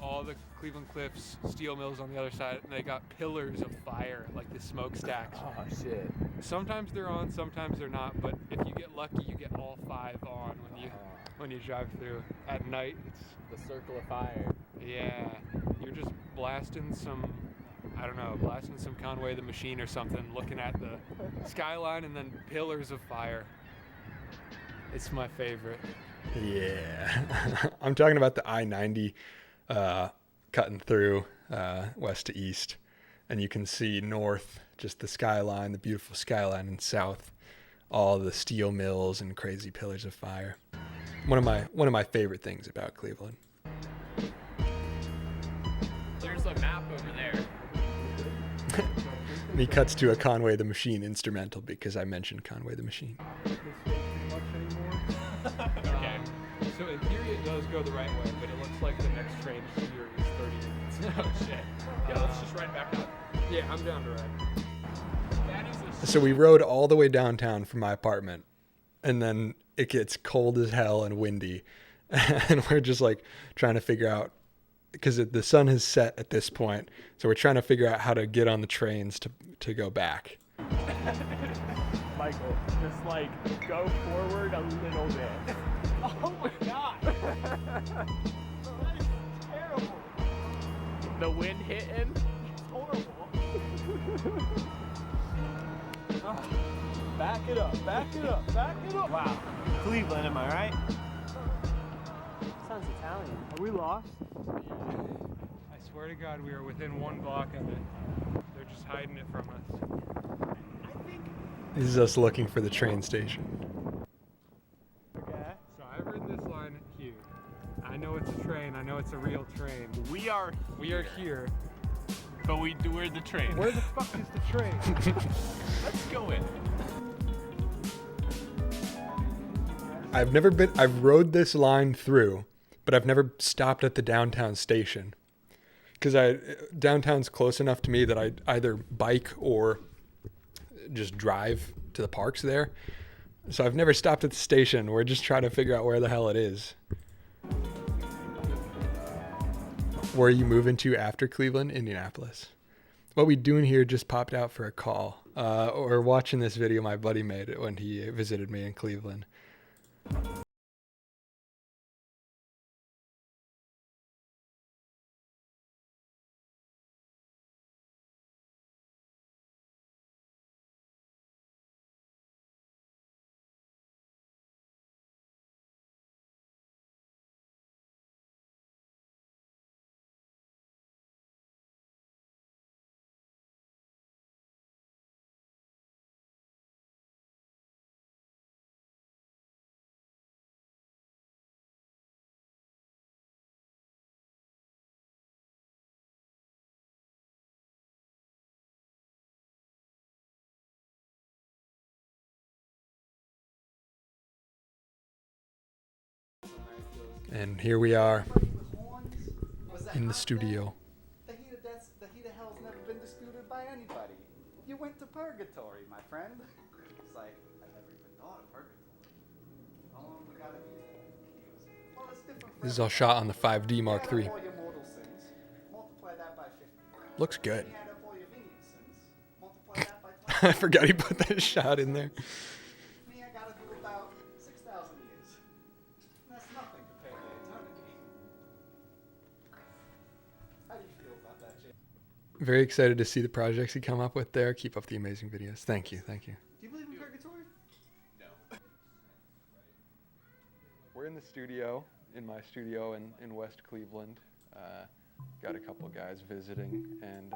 All the Cleveland Cliffs steel mills on the other side, and they got pillars of fire, like the smokestacks. Oh shit. Sometimes they're on, sometimes they're not, but if you get lucky, you get all 5 on when you drive through. At night, it's, The circle of fire. yeah, you're just blasting some, I don't know, blasting some Conway the Machine or something, looking at the skyline and then pillars of fire. It's my favorite. Yeah. I'm talking about the I-90 cutting through west to east, and you can see north, just the skyline, the beautiful skyline, and south, all the steel mills and crazy pillars of fire. One of my favorite things about Cleveland. There's a map over there. And he cuts to a Conway the Machine instrumental because I mentioned Conway the Machine. Okay. So in theory it does go the right way, but it looks like the next train here is 30 minutes. Oh shit. Yeah, let's just ride back up. Yeah, I'm down to ride. That is a So we rode all the way downtown from my apartment, and then it gets cold as hell and windy, and we're just like trying to figure out, because the sun has set at this point, so we're trying to figure out how to get on the trains to go back. Michael, just like go forward a little bit. Oh my god. That is terrible. The wind hitting. It's horrible. Back it up, back it up, back it up. Wow. Cleveland, am I right? Sounds Italian. Are we lost? I swear to God, we are within 1 block of it. They're just hiding it from us. This is us looking for the train station. Okay. train. I know it's a real train. We are here. but we're the train. Where the fuck is the train? Let's go in. I've rode this line through, but I've never stopped at the downtown station. Because downtown's close enough to me that I either bike or just drive to the parks there. So I've never stopped at the station. We're just trying to figure out where the hell it is. Where are you moving to after Cleveland? Indianapolis. What we doing here just popped out for a call. Or watching this video my buddy made when he visited me in Cleveland. And here we are in the studio. The heat of hell's never been disputed by anybody. You went to purgatory, my friend. It's like, I never even thought of purgatory. How long we gotta be there? Well, it's different for This is all shot on the 5D Mark everyone. III. Add up all your mortal sins, multiply that by 50. Looks good. Add up all your venial sins, multiply that by 20. I forgot he put that shot in there. Me, I gotta do about 6,000 years. That's nothing compared to eternity. How do you feel about that, Jay? Very excited to see the projects you come up with there. Keep up the amazing videos. Thank you. Thank you. Do you believe in purgatory? We're in the studio, in my studio in West Cleveland. Got a couple guys visiting, and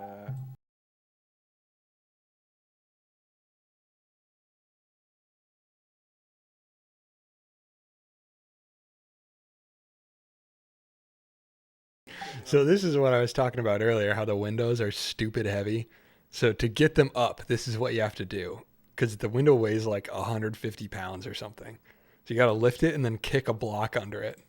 so this is what I was talking about earlier, how the windows are stupid heavy. So to get them up, this is what you have to do, because the window weighs like 150 pounds or something. So you got to lift it and then kick a block under it.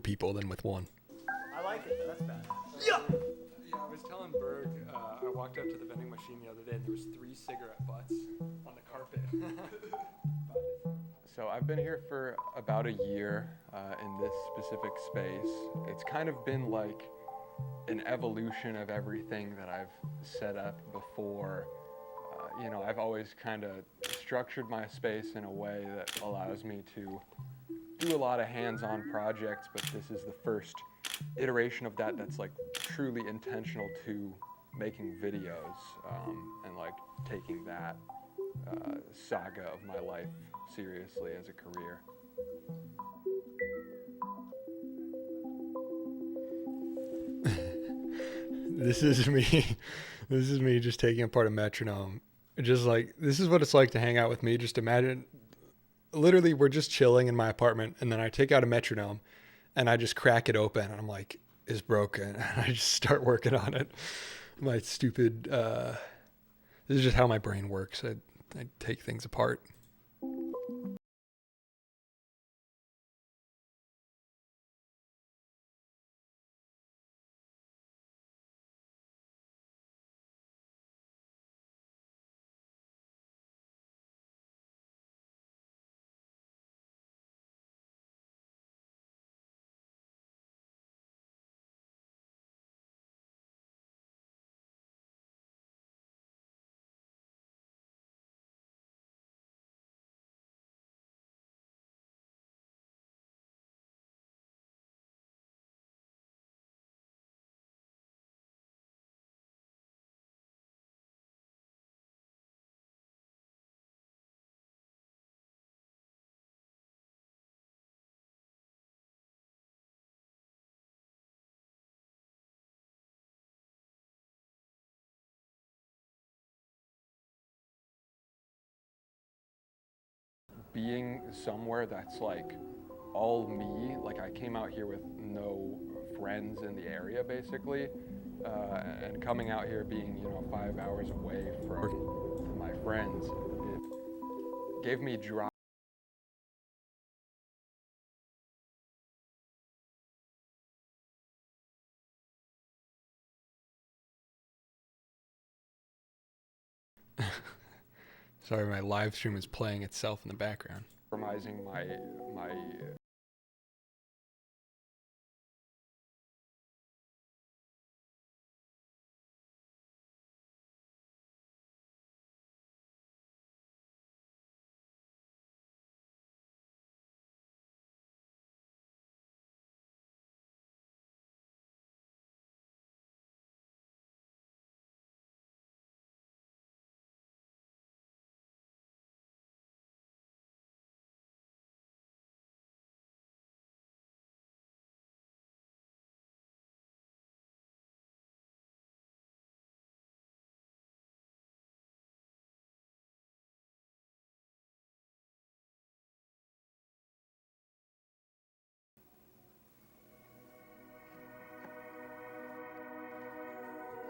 People than with one. I like it. That's bad. Yeah, I was telling Berg, I walked up to the vending machine the other day and there was 3 cigarette butts on the carpet. So I've been here for about a year in this specific space. It's kind of been like an evolution of everything that I've set up before. I've always kind of structured my space in a way that allows me to do a lot of hands-on projects, but this is the first iteration of that that's like truly intentional to making videos and like taking that saga of my life seriously as a career. This is me. This is me just taking apart a metronome. Just like, this is what it's like to hang out with me. Just imagine, literally, we're just chilling in my apartment, and then I take out a metronome, and I just crack it open, and I'm like, it's broken. And I just start working on it. My stupid, this is just how my brain works. I take things apart. being somewhere that's like all me. Like I came out here with no friends in the area basically, and coming out here being 5 hours away from my friends, it gave me drive. Sorry, my live stream is playing itself in the background. Compromising my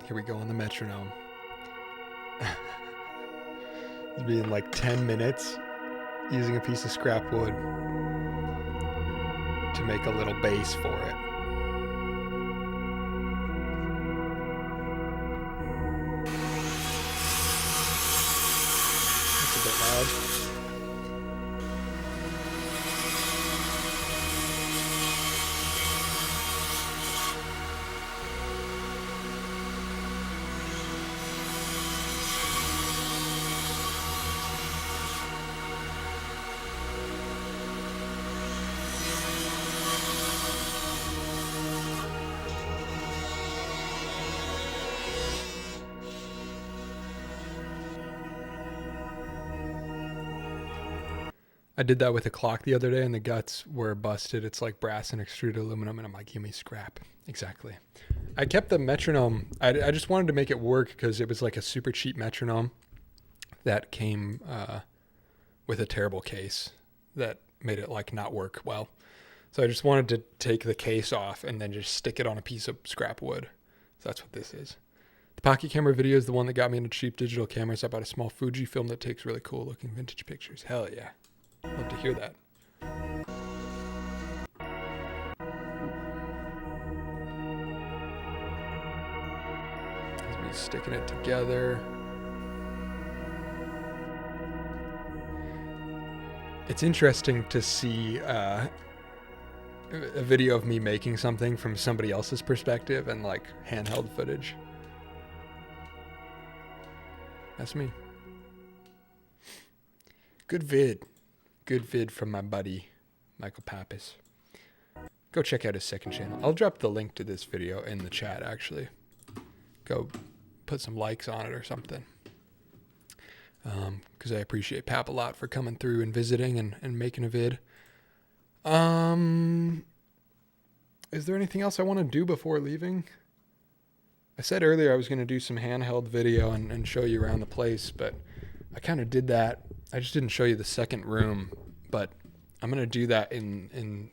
Here we go on the metronome. It'll be in like 10 minutes using a piece of scrap wood to make a little bass for it. That's a bit loud. I did that with a clock the other day and the guts were busted. It's like brass and extruded aluminum. And I'm like, give me scrap. Exactly. I kept the metronome. I just wanted to make it work because it was like a super cheap metronome that came with a terrible case that made it like not work well. So I just wanted to take the case off and then just stick it on a piece of scrap wood. So that's what this is. The pocket camera video is the one that got me into cheap digital cameras. I bought a small Fuji film that takes really cool looking vintage pictures. Hell yeah. Love to hear that. That's me sticking it together. It's interesting to see a video of me making something from somebody else's perspective and like handheld footage. That's me. Good vid from my buddy Michael Pappas. Go check out his second channel. I'll drop the link to this video in the chat actually. Go put some likes on it or something. Because I appreciate Pap a lot for coming through and visiting and making a vid. Is there anything else I want to do before leaving? I said earlier I was going to do some handheld video and show you around the place, but I kind of did that. I just didn't show you the second room, but I'm going to do that in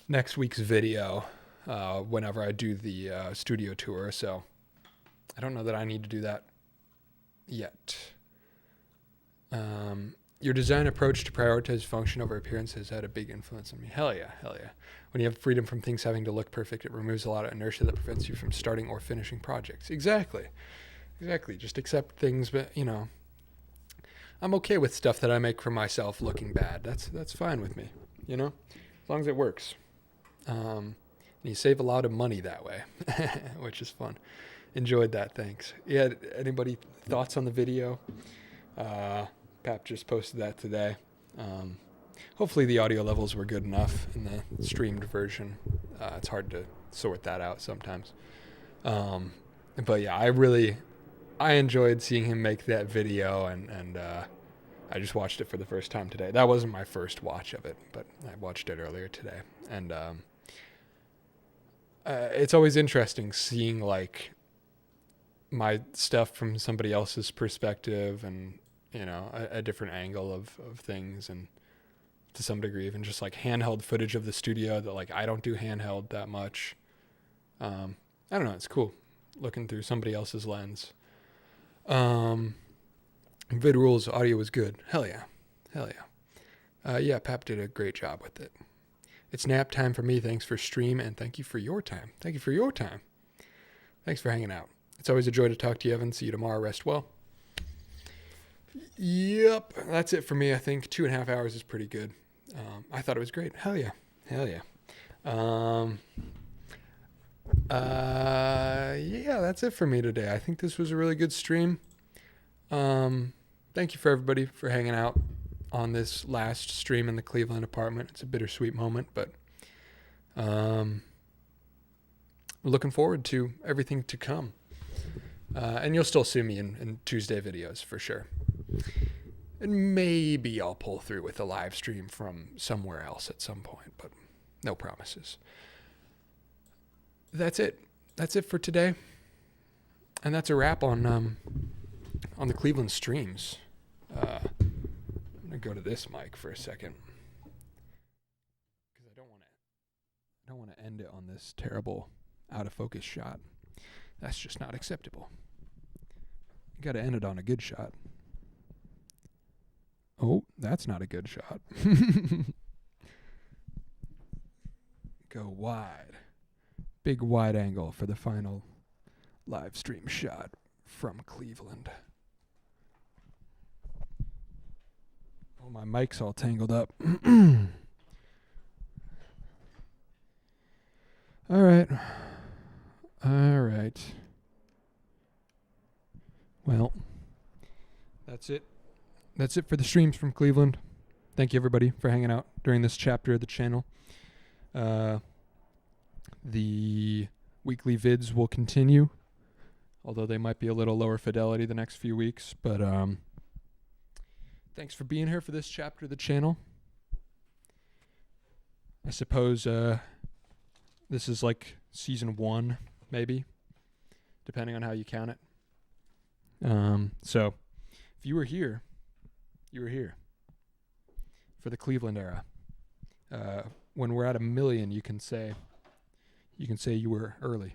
next week's video whenever I do the studio tour. So I don't know that I need to do that yet. Your design approach to prioritize function over appearance has had a big influence on me. Hell yeah. When you have freedom from things having to look perfect, it removes a lot of inertia that prevents you from starting or finishing projects. Exactly. Just accept things, but I'm okay with stuff that I make for myself looking bad. That's fine with me, as long as it works. And you save a lot of money that way, which is fun. Enjoyed that. Thanks. Yeah. Anybody thoughts on the video? Pap just posted that today. Hopefully the audio levels were good enough in the streamed version. It's hard to sort that out sometimes. But yeah, I enjoyed seeing him make that video and I just watched it for the first time today. That wasn't my first watch of it, but I watched it earlier today. And it's always interesting seeing like my stuff from somebody else's perspective and a different angle of things, and to some degree even just like handheld footage of the studio that like I don't do handheld that much. I don't know, it's cool looking through somebody else's lens. Vid rules, audio was good. Hell yeah. Yeah, Pap did a great job with it. It's nap time for me. Thanks for stream, and thank you for your time. Thanks for hanging out. It's always a joy to talk to you, Evan. See you tomorrow. Rest well. Yep, that's it for me. I think 2.5 hours is pretty good. I thought it was great. Hell yeah. Yeah, that's it for me today. I think this was a really good stream. Thank you for everybody for hanging out on this last stream in the Cleveland apartment. It's a bittersweet moment, but we're looking forward to everything to come. And you'll still see me in Tuesday videos for sure. And maybe I'll pull through with a live stream from somewhere else at some point, but no promises. That's it. That's it for today. And that's a wrap on the Cleveland streams. I'm gonna go to this mic for a second because I don't want to end it on this terrible out of focus shot. That's just not acceptable. You got to end it on a good shot. Oh, that's not a good shot. Go wide. Big wide angle for the final live stream shot from Cleveland. Oh, my mic's all tangled up. All right. Well, that's it. That's it for the streams from Cleveland. Thank you, everybody, for hanging out during this chapter of the channel. The weekly vids will continue, although they might be a little lower fidelity the next few weeks. But thanks for being here for this chapter of the channel. I suppose this is like season 1, maybe, depending on how you count it. So if you were here for the Cleveland era. When we're at 1 million, you can say you were early.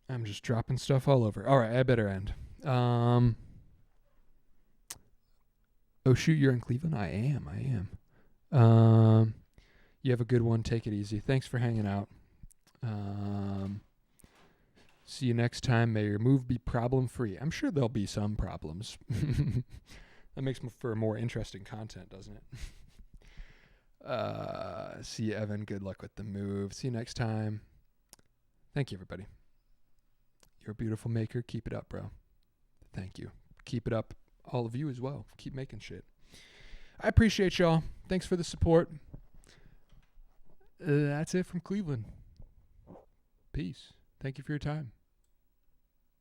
I'm just dropping stuff all over. All right, I better end. Oh shoot, you're in Cleveland? I am. You have a good one. Take it easy. Thanks for hanging out. See you next time. May your move be problem-free. I'm sure there'll be some problems. That makes for more interesting content, doesn't it? See you, Evan. Good luck with the move. See you next time. Thank you, everybody. You're a beautiful maker. Keep it up, bro. Thank you. Keep it up. All of you as well. Keep making shit. I appreciate y'all. Thanks for the support. That's it from Cleveland. Peace. Thank you for your time.